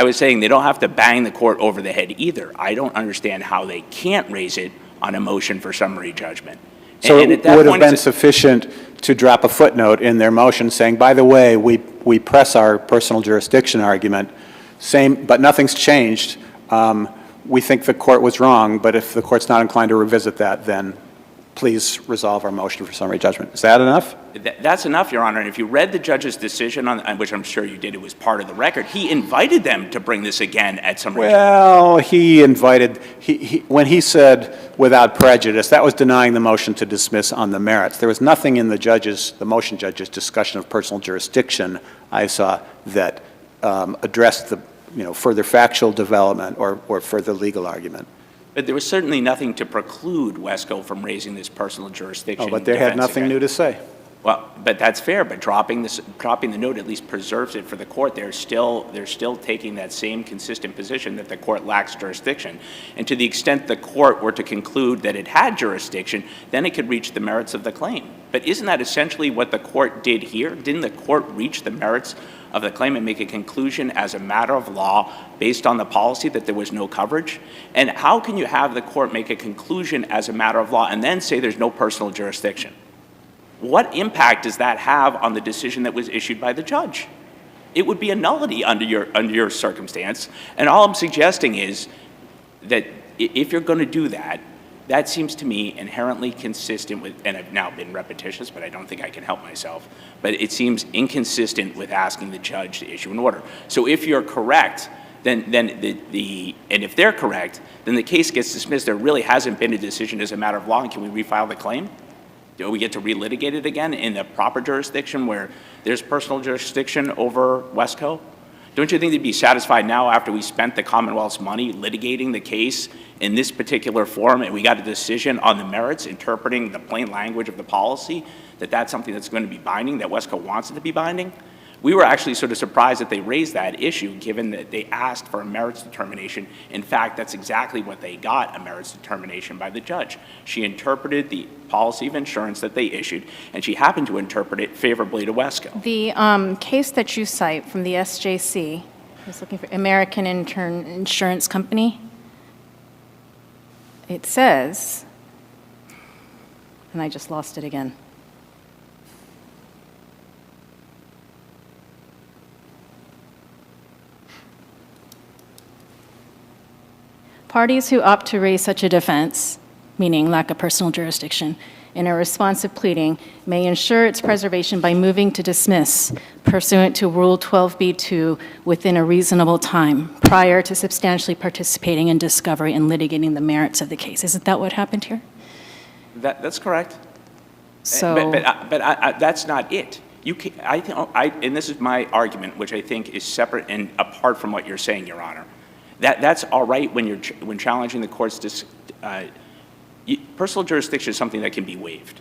was saying they don't have to bang the court over the head either. I don't understand how they can't raise it on a motion for summary judgment. So it would have been sufficient to drop a footnote in their motion saying, by the way, we press our personal jurisdiction argument, but nothing's changed. We think the court was wrong, but if the court's not inclined to revisit that, then please resolve our motion for summary judgment. Is that enough? That's enough, Your Honor. And if you read the judge's decision, which I'm sure you did, it was part of the record, he invited them to bring this again at summary judgment. Well, he invited, when he said without prejudice, that was denying the motion to dismiss on the merits. There was nothing in the motion judge's discussion of personal jurisdiction I saw that addressed the further factual development or further legal argument. But there was certainly nothing to preclude Wesco from raising this personal jurisdiction. Oh, but they had nothing new to say. Well, but that's fair. But dropping the note at least preserves it for the court. They're still taking that same consistent position that the court lacks jurisdiction. And to the extent the court were to conclude that it had jurisdiction, then it could reach the merits of the claim. But isn't that essentially what the court did here? Didn't the court reach the merits of the claim and make a conclusion as a matter of law based on the policy that there was no coverage? And how can you have the court make a conclusion as a matter of law and then say there's no personal jurisdiction? What impact does that have on the decision that was issued by the judge? It would be a nullity under your circumstance. And all I'm suggesting is that if you're going to do that, that seems to me inherently consistent with, and I've now been repetitious, but I don't think I can help myself, but it seems inconsistent with asking the judge to issue an order. So if you're correct, and if they're correct, then the case gets dismissed. There really hasn't been a decision as a matter of law, and can we refile the claim? Do we get to relitigate it again in the proper jurisdiction where there's personal jurisdiction over Wesco? Don't you think they'd be satisfied now after we spent the Commonwealth's money litigating the case in this particular form and we got a decision on the merits, interpreting the plain language of the policy, that that's something that's going to be binding, that Wesco wants it to be binding? We were actually sort of surprised that they raised that issue, given that they asked for a merits determination. In fact, that's exactly what they got, a merits determination by the judge. She interpreted the policy of insurance that they issued, and she happened to interpret it favorably to Wesco. The case that you cite from the SJC, I was looking for American Insurance Company. It says, and I just lost it again. Parties who opt to raise such a defense, meaning lack of personal jurisdiction, in a responsive pleading may ensure its preservation by moving to dismiss pursuant to Rule 12b-2 within a reasonable time prior to substantially participating in discovery and litigating the merits of the case. Isn't that what happened here? That's correct. So, But that's not it. You can, and this is my argument, which I think is separate and apart from what you're saying, Your Honor. That's all right when challenging the court's personal jurisdiction is something that can be waived.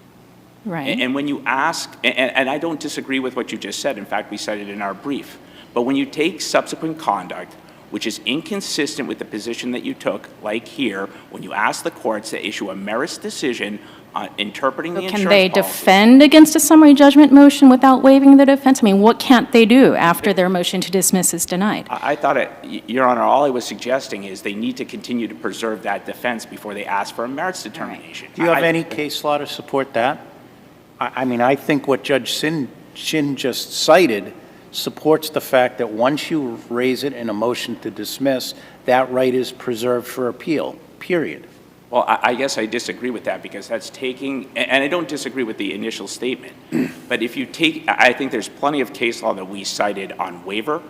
right. And when you ask, and I don't disagree with what you just said. In fact, we cited it in our brief. But when you take subsequent conduct, which is inconsistent with the position that you took, like here, when you ask the courts to issue a merits decision on interpreting the insurance Can they policy, defend against a summary judgment motion without waiving the defense? I mean, what can't they do after their motion to dismiss is denied? I thought Your Honor, all I was suggesting is they need to continue to preserve that defense before they ask for a merits determination. Do you have any case law to support that? I mean, I think what Judge Shin just cited supports the fact that once you raise it in a motion to dismiss, that right is preserved for appeal, period. Well, I guess I disagree with that because that's taking, and I don't disagree with the initial statement, but if you take, I think there's plenty of case law that we cited on waiver,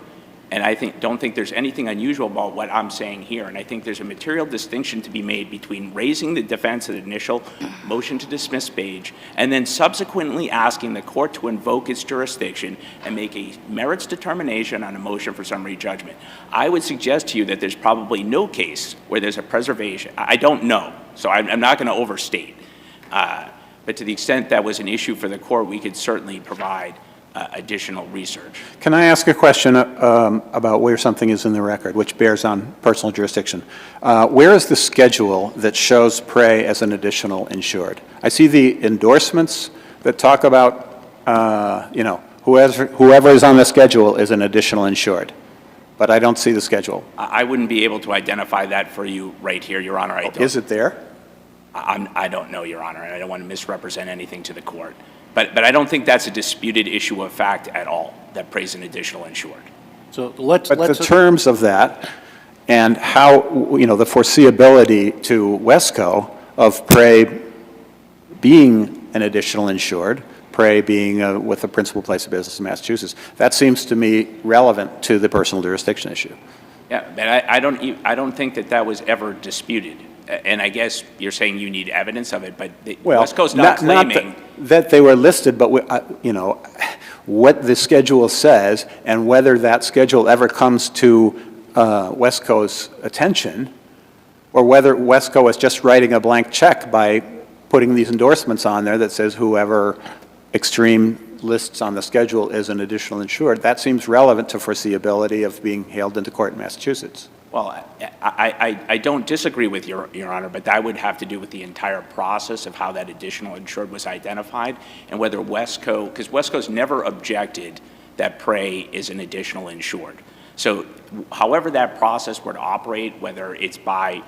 and I don't think there's anything unusual about what I'm saying here, and I think there's a material distinction to be made between raising the defense at the initial motion to dismiss stage and then subsequently asking the court to invoke its jurisdiction and make a merits determination on a motion for summary judgment. I would suggest to you that there's probably no case where there's a preservation. I don't know, so I'm not going to overstate. But to the extent that was an issue for the court, we could certainly provide additional research. Can I ask a question about where something is in the record, which bears on personal jurisdiction? Where is the schedule that shows prey as an additional insured? I see the endorsements that talk about, whoever is on the schedule is an additional insured, but I don't see the schedule. I wouldn't be able to identify that for you right here, Your Honor. Is it there? I don't know, Your Honor, and I don't want to misrepresent anything to the court. But I don't think that's a disputed issue of fact at all, that prey's an additional insured. So But the terms of that and how, the foreseeability to Wesco of prey being an additional insured, prey being with a principal place of business in Massachusetts, that seems to me relevant to the personal jurisdiction issue. Yeah, but I don't think that was ever disputed. And I guess you're saying you need evidence of it, but Wesco's not claiming. Not that they were listed, but, what the schedule says and whether that schedule ever comes to Wesco's attention, or whether Wesco is just writing a blank check by putting these endorsements on there that says whoever extreme lists on the schedule is an additional insured, that seems relevant to foreseeability of being hailed into court in Massachusetts. Well, I don't disagree with Your Honor, but that would have to do with the entire process of how that additional insured was identified and whether Wesco, because Wesco's never objected that prey is an additional insured. So however that process were to operate, whether it's by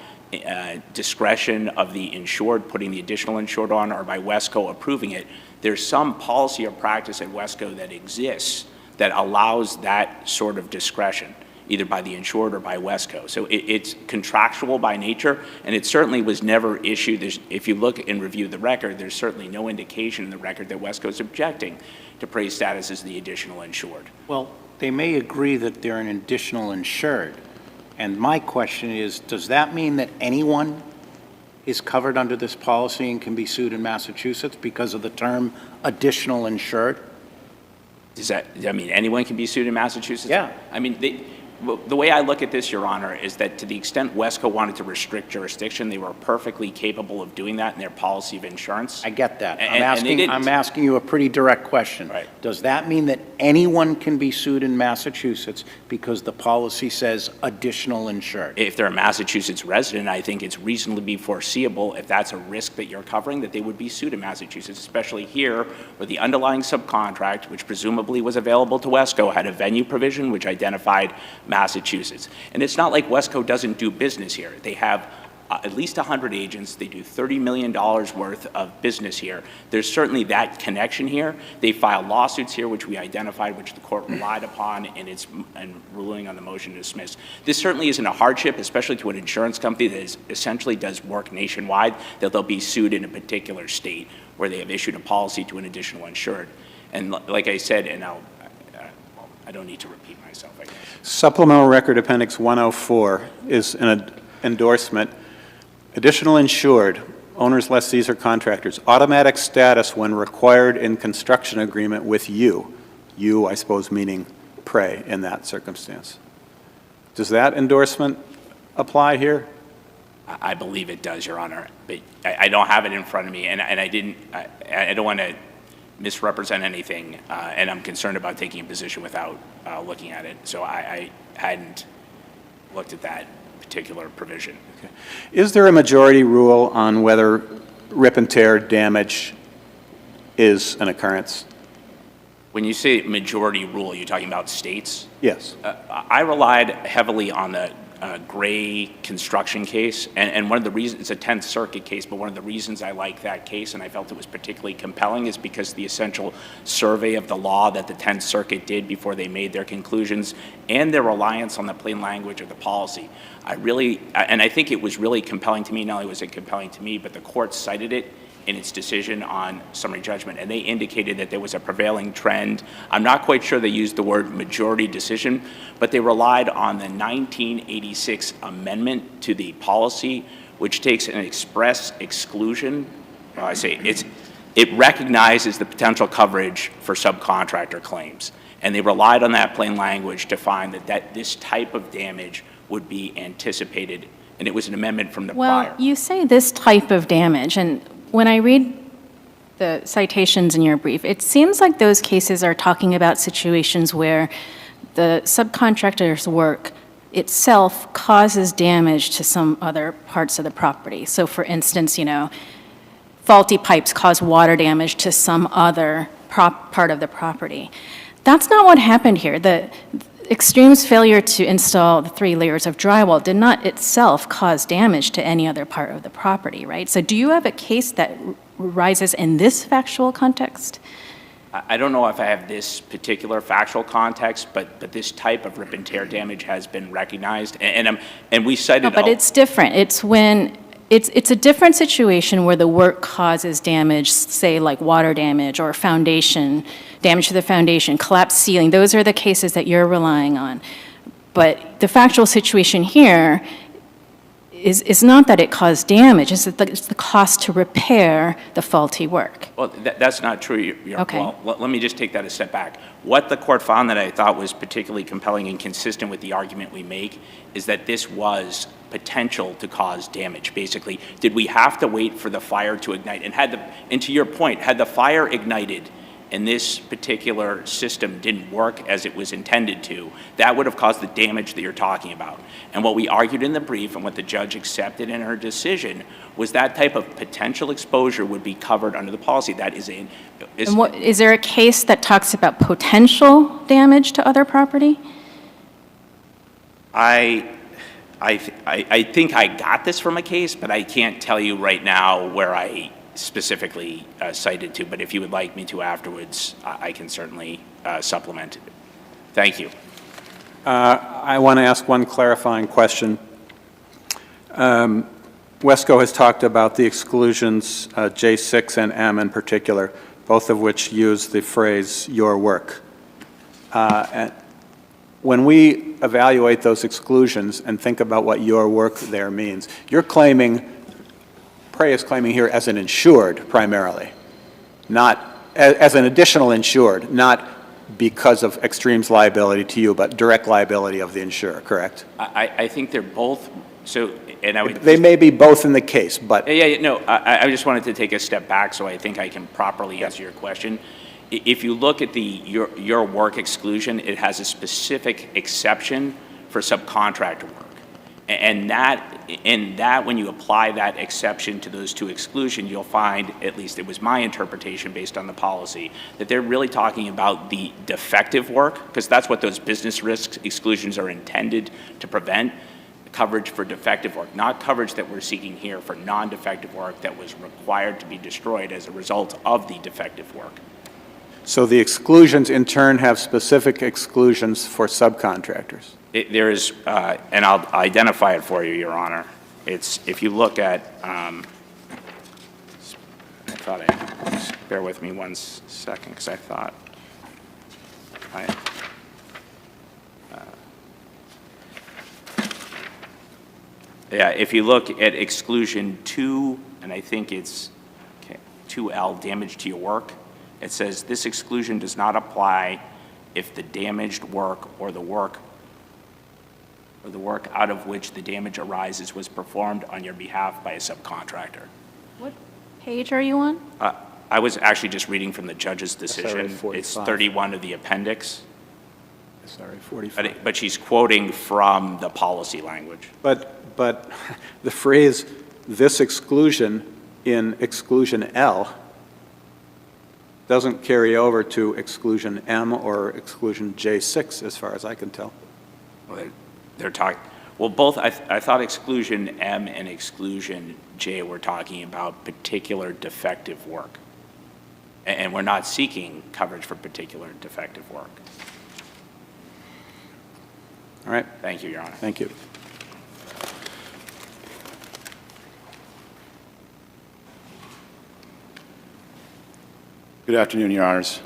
discretion of the insured putting the additional insured on or by Wesco approving it, there's some policy or practice at Wesco that exists that allows that sort of discretion, either by the insured or by Wesco. So it's contractual by nature, and it certainly was never issued. If you look and review the record, there's certainly no indication in the record that Wesco is objecting to prey's status as the additional insured. Well, they may agree that they're an additional insured. And my question is, does that mean that anyone is covered under this policy and can be sued in Massachusetts because of the term additional insured? Does that mean anyone can be sued in Massachusetts? Yeah. I mean, the way I look at this, Your Honor, is that to the extent Wesco wanted to restrict jurisdiction, they were perfectly capable of doing that in their policy of insurance. I get that. And I'm asking you a pretty direct question. Right. Does that mean that anyone can be sued in Massachusetts because the policy says additional insured. If they're a Massachusetts resident, I think it's reasonably foreseeable, if that's a risk that you're covering, that they would be sued in Massachusetts, especially here where the underlying subcontract, which presumably was available to Wesco, had a venue provision which identified Massachusetts. And it's not like Wesco doesn't do business here. They have at least 100 agents. They do $30 million worth of business here. There's certainly that connection here. They file lawsuits here, which we identified, which the court relied upon in its ruling on the motion to dismiss. This certainly isn't a hardship, especially to an insurance company that essentially does work nationwide, that they'll be sued in a particular state where they have issued a policy to an additional insured. And like I said, and I don't need to repeat myself, I guess. Supplemental Record Appendix 104 is an endorsement. Additional insured, owners, lessees, or contractors, automatic status when required in construction agreement with you. You, I suppose, meaning Prey in that circumstance. Does that endorsement apply here? I believe it does, Your Honor, but I don't have it in front of me, and I don't want to misrepresent anything, and I'm concerned about taking a position without looking at it, so I hadn't looked at that particular provision. Okay. Is there a majority rule on whether rip and tear damage is an occurrence? When you say majority rule, you're talking about states? Yes. I relied heavily on the Gray construction case, and one of the reasons, it's a 10th Circuit case, but one of the reasons I like that case and I felt it was particularly compelling is because the essential survey of the law that the 10th Circuit did before they made their conclusions and their reliance on the plain language of the policy. I think it was really compelling to me. Not only was it compelling to me, but the court cited it in its decision on summary judgment, and they indicated that there was a prevailing trend. I'm not quite sure they used the word majority decision, but they relied on the 1986 amendment to the policy, which takes an express exclusion. It recognizes the potential coverage for subcontractor claims, and they relied on that plain language to find that this type of damage would be anticipated, and it was an amendment from the prior. Well, you say this type of damage, and when I read the citations in your brief, it seems like those cases are talking about situations where the subcontractor's work itself causes damage to some other parts of the property. So for instance, faulty pipes cause water damage to some other part of the property. That's not what happened here. The Extreme's failure to install the 3 layers of drywall did not itself cause damage to any other part of the property, right? So do you have a case that rises in this factual context? I don't know if I have this particular factual context, but this type of rip and tear damage has been recognized, and we cited. No, but it's different. It's when it's a different situation where the work causes damage, say like water damage or foundation damage to the foundation, collapsed ceiling. Those are the cases that you're relying on. But the factual situation here is not that it caused damage, it's the cost to repair the faulty work. Well, that's not true. Okay. Well, let me just take that a step back. What the court found that I thought was particularly compelling and consistent with the argument we make is that this was potential to cause damage. Basically, did we have to wait for the fire to ignite? And to your point, had the fire ignited and this particular system didn't work as it was intended to, that would have caused the damage that you're talking about. And what we argued in the brief and what the judge accepted in her decision was that type of potential exposure would be covered under the policy. That is is there a case that talks about potential damage to other property? I think I got this from a case, but I can't tell you right now where I specifically cited to, but if you would like me to afterwards, I can certainly supplement it. Thank you. I want to ask one clarifying question. Wesco has talked about the exclusions, J6 and M in particular, both of which use the phrase, your work. And when we evaluate those exclusions and think about what your work there means, you're claiming, Prey is claiming here as an insured primarily, not as an additional insured, not because of Extreme's liability to you, but direct liability of the insurer, correct? I think they're both, so, and I would... They may be both in the case, but... Yeah, no, I just wanted to take a step back so I think I can properly answer your question. If you look at your work exclusion, it has a specific exception for subcontractor work. And that, when you apply that exception to those two exclusions, you'll find, at least it was my interpretation based on the policy, that they're really talking about the defective work, because that's what those business risk exclusions are intended to prevent, coverage for defective work, not coverage that we're seeking here for non-defective work that was required to be destroyed as a result of the defective work. So the exclusions in turn have specific exclusions for subcontractors. There is, and I'll identify it for you, Your Honor. It's, if you look at, bear with me one second, because I thought, yeah, if you look at exclusion 2, and I think it's 2L, damage to your work, it says this exclusion does not apply if the damaged work or the work out of which the damage arises was performed on your behalf by a subcontractor. What page are you on? I was actually just reading from the judge's decision. SRA 45. It's 31 of the appendix. Sorry, 45. But she's quoting from the policy language. But the phrase, this exclusion in exclusion L doesn't carry over to exclusion M or exclusion J6 as far as I can tell. Well, they're talking, well, both, I thought exclusion M and exclusion J were talking about particular defective work. And we're not seeking coverage for particular defective work. All right. Thank you, Your Honor. Thank you. Good afternoon, Your Honors.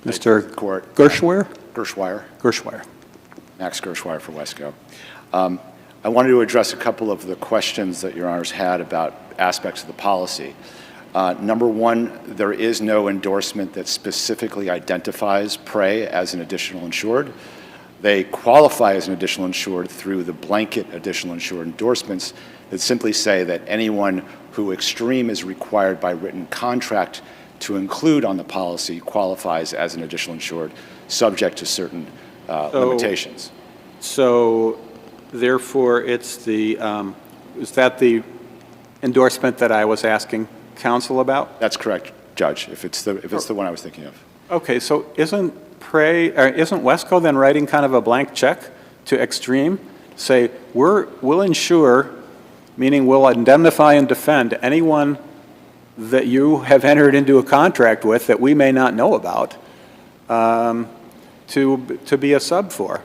Mr. Court. Gershwire? Gershwire. Max Gershwire for Wesco. I wanted to address a couple of the questions that Your Honors had about aspects of the policy. Number one, there is no endorsement that specifically identifies prey as an additional insured. They qualify as an additional insured through the blanket additional insured endorsements that simply say that anyone who extreme is required by written contract to include on the policy qualifies as an additional insured, subject to certain limitations. So, therefore, it's the, is that the endorsement that I was asking counsel about? That's correct, Judge, if it's the one I was thinking of. Okay, so isn't Wesco then writing kind of a blank check to Extreme? Say, we'll insure, meaning we'll indemnify and defend anyone that you have entered into a contract with that we may not know about to be a sub for.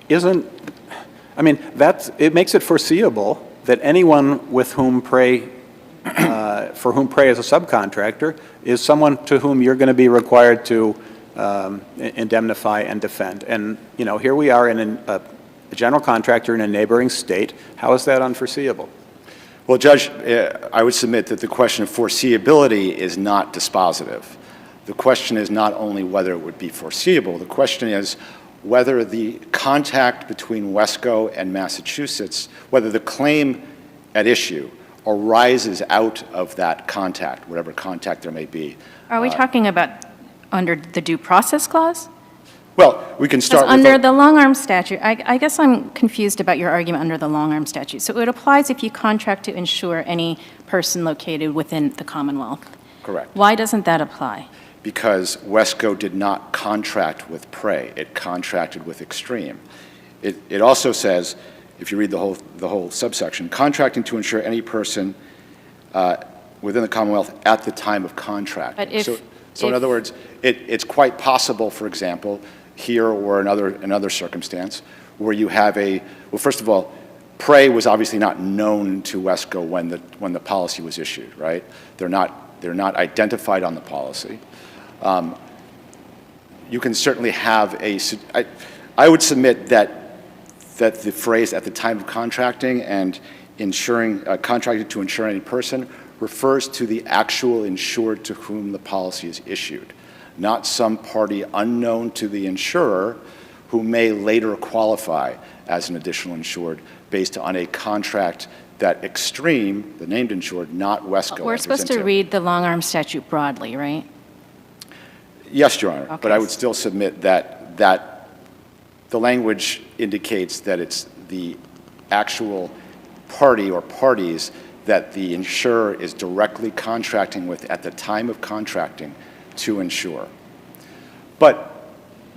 It makes it foreseeable that anyone with whom prey, for whom prey is a subcontractor is someone to whom you're going to be required to indemnify and defend. And, you know, here we are in a general contractor in a neighboring state. How is that unforeseeable? Well, Judge, I would submit that the question of foreseeability is not dispositive. The question is not only whether it would be foreseeable, the question is whether the contact between Wesco and Massachusetts, whether the claim at issue arises out of that contact, whatever contact there may be. Are we talking about under the due process clause? Well, we can start with under the long-arm statute. I guess I'm confused about your argument under the long-arm statute. So it applies if you contract to insure any person located within the Commonwealth. Correct. Why doesn't that apply? Because Wesco did not contract with prey. It contracted with Extreme. It also says, if you read the whole subsection, contracting to insure any person within the Commonwealth at the time of contract. But if, so in other words, it's quite possible, for example, here or another circumstance, where you have well, first of all, prey was obviously not known to Wesco when the policy was issued, right? They're not identified on the policy. You can certainly have I would submit that the phrase at the time of contracting and contracted to insure any person refers to the actual insured to whom the policy is issued, not some party unknown to the insurer who may later qualify as an additional insured based on a contract that Extreme, the named insured, not Wesco, we're supposed to read the long-arm statute broadly, right? Yes, Your Honor, Okay. but I would still submit that the language indicates that it's the actual party or parties that the insurer is directly contracting with at the time of contracting to insure. But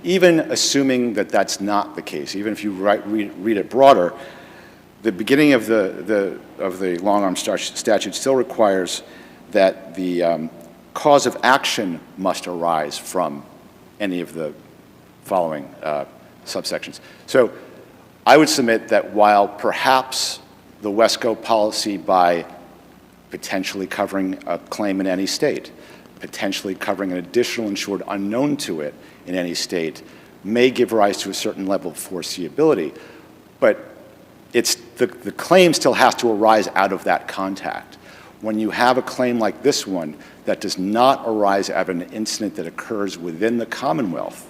even assuming that that's not the case, even if you read it broader, the beginning of the long-arm statute still requires that the cause of action must arise from any of the following subsections. So I would submit that while perhaps the Wesco policy, by potentially covering a claim in any state, potentially covering an additional insured unknown to it in any state, may give rise to a certain level of foreseeability, but the claim still has to arise out of that contact. When you have a claim like this one that does not arise out of an incident that occurs within the Commonwealth,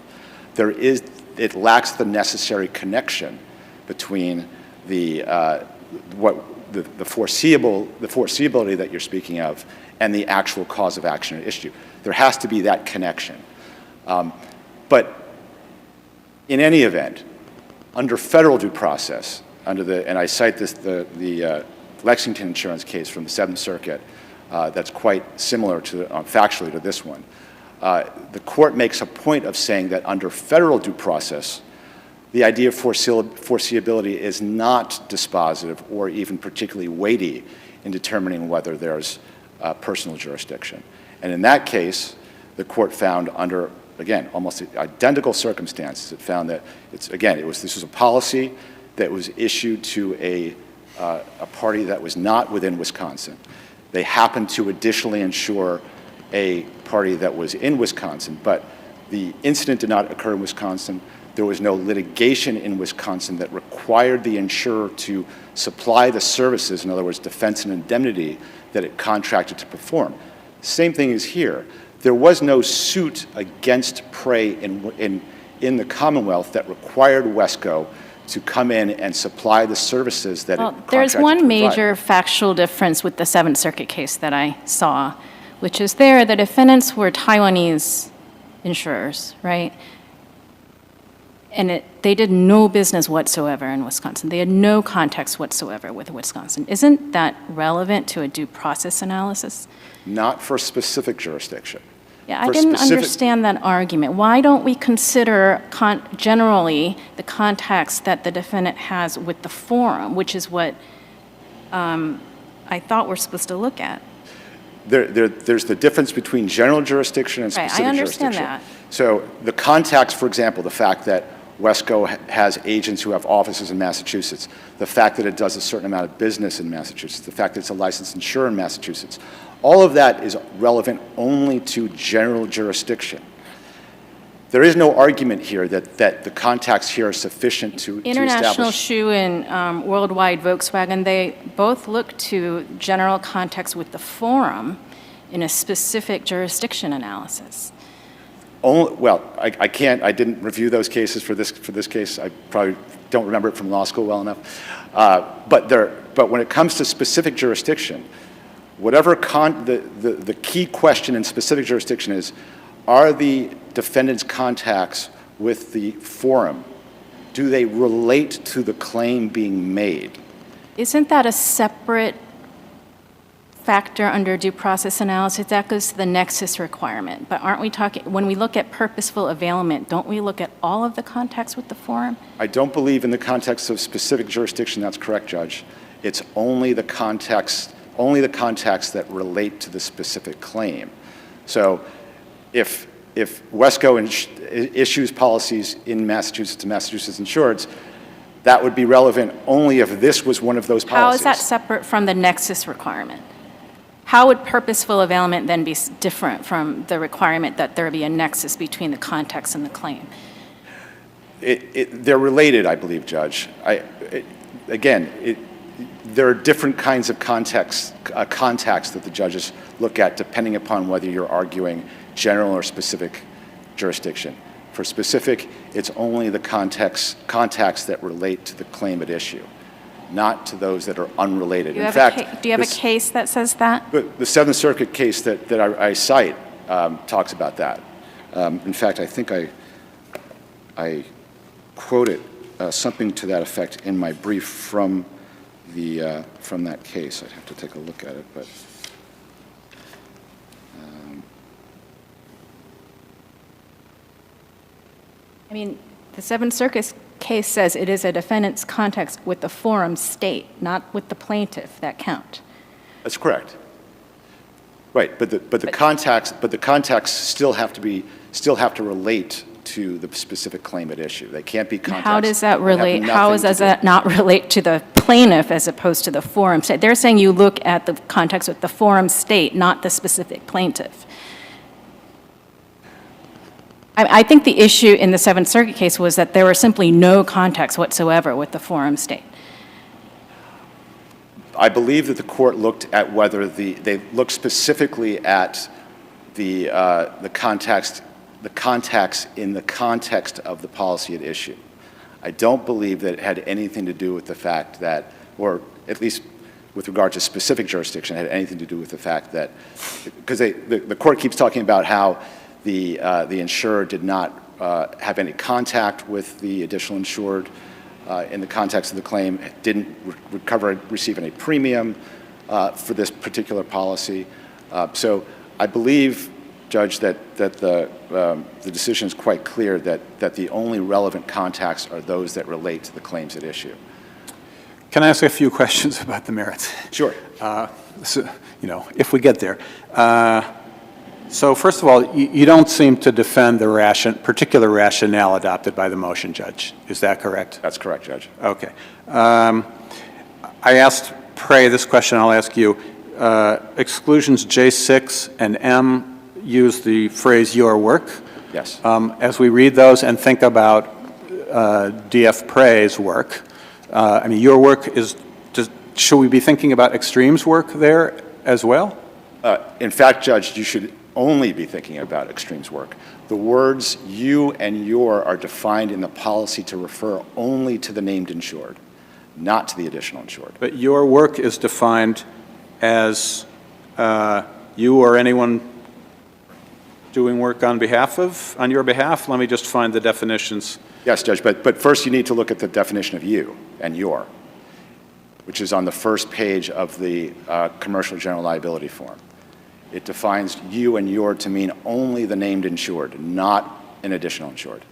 it lacks the necessary connection between the foreseeability that you're speaking of and the actual cause of action at issue. There has to be that connection. But in any event, under federal due process, and I cite this, the Lexington insurance case from the Seventh Circuit that's quite similar to, factually to this one, the court makes a point of saying that under federal due process, the idea of foreseeability is not dispositive or even particularly weighty in determining whether there's personal jurisdiction. And in that case, the court found under, again, almost identical circumstances, it found that this was a policy that was issued to a party that was not within Wisconsin. They happened to additionally insure a party that was in Wisconsin, but the incident did not occur in Wisconsin. There was no litigation in Wisconsin that required the insurer to supply the services, in other words, defense and indemnity, that it contracted to perform. Same thing is here. There was no suit against Prey in the Commonwealth that required Wesco to come in and supply the services that it contracted There's to one provide. major factual difference with the Seventh Circuit case that I saw, which is there the defendants were Taiwanese insurers, right? And they did no business whatsoever in Wisconsin. They had no context whatsoever with Wisconsin. Isn't that relevant to a due process analysis? Not for specific jurisdiction. Yeah, I didn't understand that argument. Why don't we consider generally the contacts that the defendant has with the forum, which is what I thought we're supposed to look at? There's the difference between general jurisdiction and specific jurisdiction. Right, I understand that. So the contacts, for example, the fact that Wesco has agents who have offices in Massachusetts, the fact that it does a certain amount of business in Massachusetts, the fact that it's a licensed insurer in Massachusetts, all of that is relevant only to general jurisdiction. There is no argument here that the contacts here are sufficient to International establish. Shoe and Worldwide Volkswagen, they both look to general context with the forum in a specific jurisdiction analysis. I didn't review those cases for this case. I probably don't remember it from law school well enough. But when it comes to specific jurisdiction, the key question in specific jurisdiction is, are the defendant's contacts with the forum, do they relate to the claim being made? Isn't that a separate factor under due process analysis? That goes to the nexus requirement. But aren't we talking, when we look at purposeful availment, don't we look at all of the contacts with the forum? I don't believe in the context of specific jurisdiction that's correct, Judge. It's only the contacts that relate to the specific claim. So if Wesco issues policies in Massachusetts to Massachusetts insureds, that would be relevant only if this was one of those policies. How is that separate from the nexus requirement? How would purposeful availment then be different from the requirement that there be a nexus between the context and the claim? They're related, I believe, Judge. There are different kinds of contacts that the judges look at depending upon whether you're arguing general or specific jurisdiction. For specific, it's only the contacts that relate to the claim at issue, not to those that are unrelated. Do you have a case that says that? The Seventh Circuit case that I cite talks about that. In fact, I think I quoted something to that effect in my brief from that case. I'd have to take a look at it, but. I mean, the Seventh Circuit case says it is a defendant's context with the forum state, not with the plaintiff, that count. That's correct. Right, but the contacts still have to relate to the specific claim at issue. They can't be contacts. How does that relate? How does that not relate to the plaintiff as opposed to the forum state? They're saying you look at the context with the forum state, not the specific plaintiff. I think the issue in the Seventh Circuit case was that there were simply no contacts whatsoever with the forum state. I believe that the court looked at whether they looked specifically at the contacts in the context of the policy at issue. I don't believe that it had anything to do with the fact that, or at least with regard to specific jurisdiction, it had anything to do with the fact that, because the court keeps talking about how the insurer did not have any contact with the additional insured in the context of the claim, didn't receive any premium for this particular policy. So I believe, Judge, that the decision is quite clear that the only relevant contacts are those that relate to the claims at issue. Can I ask a few questions about the merits? Sure. So, if we get there. So first of all, you don't seem to defend the particular rationale adopted by the motion judge. Is that correct? That's correct, Judge. Okay. I asked Prey this question. I'll ask you. Exclusions J6 and M use the phrase "your work." Yes. As we read those and think about D.F. Prey's work, I mean, your work is. Should we be thinking about Extreme's work there as well? In fact, Judge, you should only be thinking about Extreme's work. The words "you" and "your" are defined in the policy to refer only to the named insured, not to the additional insured. But your work is defined as you or anyone doing work on your behalf? Let me just find the definitions. Yes, Judge, but first you need to look at the definition of "you" and "your," which is on the first page of the commercial general liability form. It defines "you" and "your" to mean only the named insured, not an additional insured.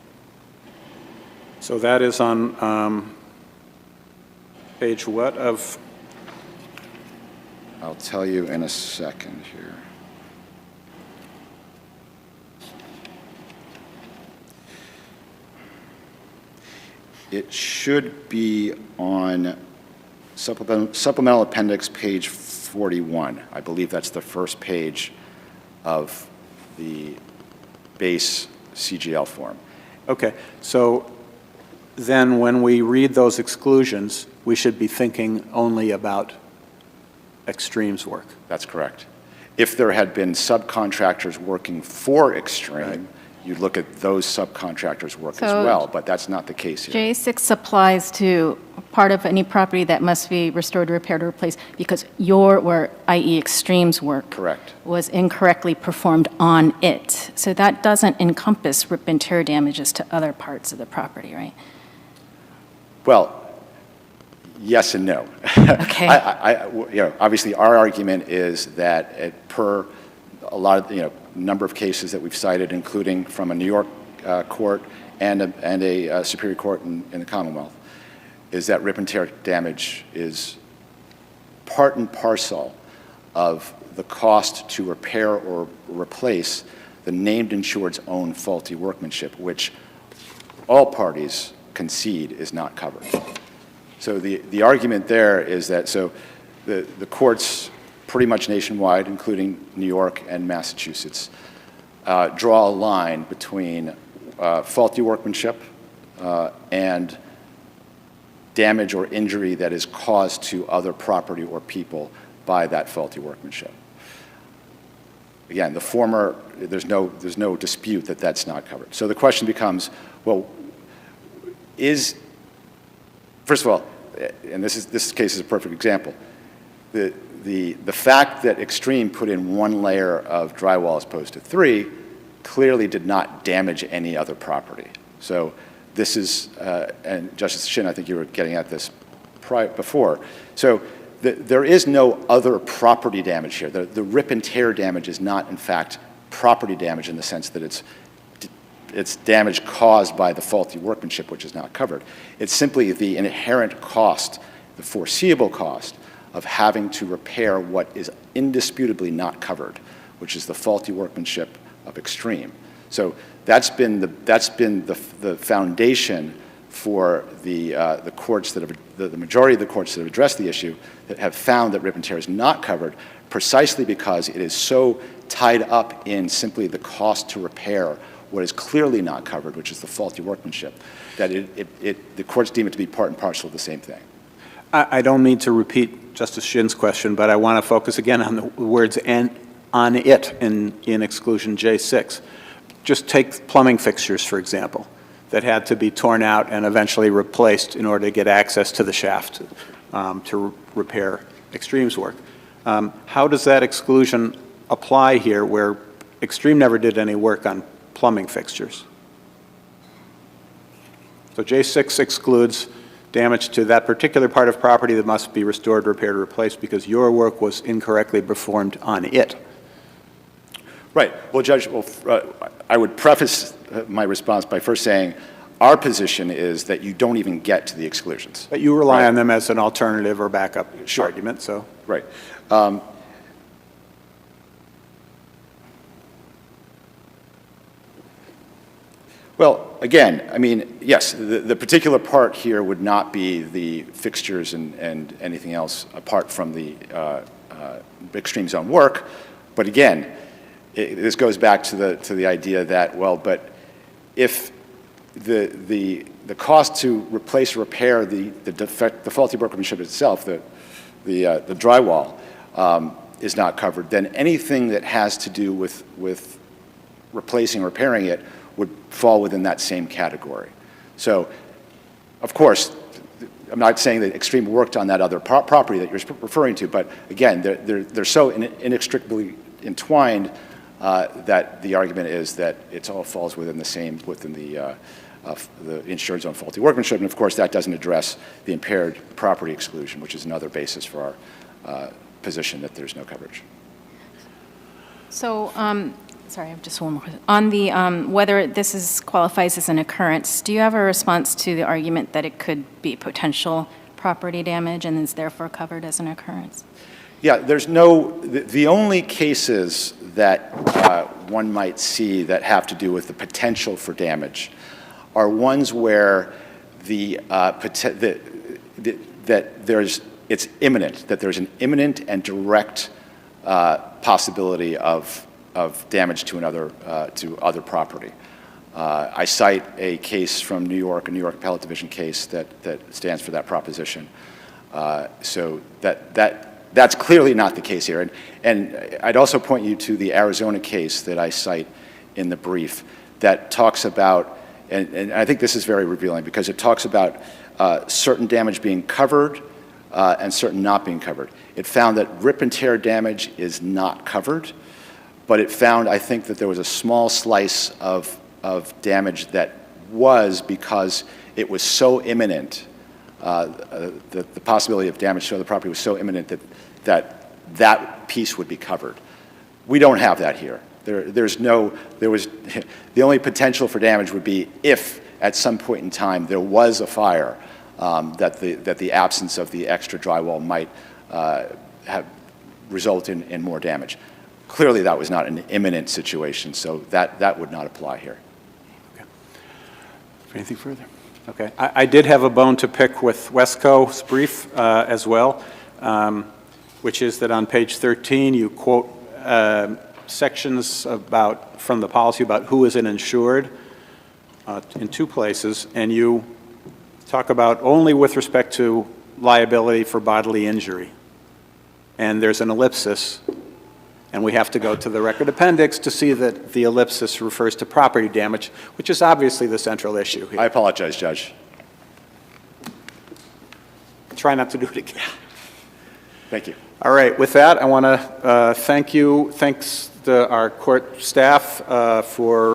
So that is on page what of? I'll tell you in a second here. It should be on supplemental appendix page 41. I believe that's the first page of the base CGL form. Okay, so then when we read those exclusions, we should be thinking only about Extreme's work. That's correct. If there had been subcontractors working for Extreme, right, you'd look at those subcontractors' work as well, but that's not the case here. J6 applies to part of any property that must be restored, repaired, or replaced because your work, i.e. Extreme's work, correct, was incorrectly performed on it. So that doesn't encompass rip and tear damages to other parts of the property, right? Well, yes and no. Okay. Obviously, our argument is that per a lot of number of cases that we've cited, including from a New York court and a superior court in the Commonwealth, is that rip and tear damage is part and parcel of the cost to repair or replace the named insured's own faulty workmanship, which all parties concede is not covered. So the argument there is that the courts pretty much nationwide, including New York and Massachusetts, draw a line between faulty workmanship and damage or injury that is caused to other property or people by that faulty workmanship. Again, the former, there's no dispute that that's not covered. So the question becomes, well, first of all, and this case is a perfect example, the fact that Extreme put in one layer of drywall as opposed to three clearly did not damage any other property. So this is, and Justice Shin, I think you were getting at this before. So there is no other property damage here. The rip and tear damage is not, in fact, property damage in the sense that it's damage caused by the faulty workmanship, which is not covered. It's simply the inherent cost, the foreseeable cost of having to repair what is indisputably not covered, which is the faulty workmanship of Extreme. So that's been the foundation for the courts that have, the majority of the courts that have addressed the issue that have found that rip and tear is not covered, precisely because it is so tied up in simply the cost to repair what is clearly not covered, which is the faulty workmanship, that the courts deem it to be part and parcel of the same thing. I don't mean to repeat Justice Shin's question, but I want to focus again on the words "and on it" in exclusion J6. Just take plumbing fixtures, for example, that had to be torn out and eventually replaced in order to get access to the shaft to repair Extreme's work. How does that exclusion apply here where Extreme never did any work on plumbing fixtures? So J6 excludes damage to that particular part of property that must be restored, repaired, or replaced because your work was incorrectly performed on it. Right. Well, Judge, I would preface my response by first saying our position is that you don't even get to the exclusions. But you rely on them as an alternative or backup argument, so. Right. Well, again, I mean, yes, the particular part here would not be the fixtures and anything else apart from the Extreme's own work. But again, this goes back to the idea that, well, but if the cost to replace or repair the faulty workmanship itself, the drywall, is not covered, then anything that has to do with replacing or repairing it would fall within that same category. So, of course, I'm not saying that Extreme worked on that other property that you're referring to, but again, they're so inextricably entwined that the argument is that it all falls within the insured's own faulty workmanship, and of course that doesn't address the impaired property exclusion, which is another basis for our position that there's no coverage. So, sorry, I have just one more question. On the whether this qualifies as an occurrence, do you have a response to the argument that it could be potential property damage and is therefore covered as an occurrence? Yeah, there's no, the only cases that one might see that have to do with the potential for damage are ones where that it's imminent, that there's an imminent and direct possibility of damage to other property. I cite a case from New York, a New York Appellate Division case that stands for that proposition. So that's clearly not the case here. And I'd also point you to the Arizona case that I cite in the brief that talks about, and I think this is very revealing because it talks about certain damage being covered and certain not being covered. It found that rip and tear damage is not covered, but it found, I think, that there was a small slice of damage that was because it was so imminent, the possibility of damage to other property was so imminent that piece would be covered. We don't have that here. The only potential for damage would be if at some point in time there was a fire that the absence of the extra drywall might have result in more damage. Clearly that was not an imminent situation, so that would not apply here. Okay. Anything further? Okay. I did have a bone to pick with Wesco's brief as well, which is that on page 13 you quote sections from the policy about who is an insured in two places, and you talk about only with respect to liability for bodily injury. And there's an ellipsis, and we have to go to the record appendix to see that the ellipsis refers to property damage, which is obviously the central issue here. I apologize, Judge. Try not to do it again. Thank you. All right, with that, I want to thanks to our court staff for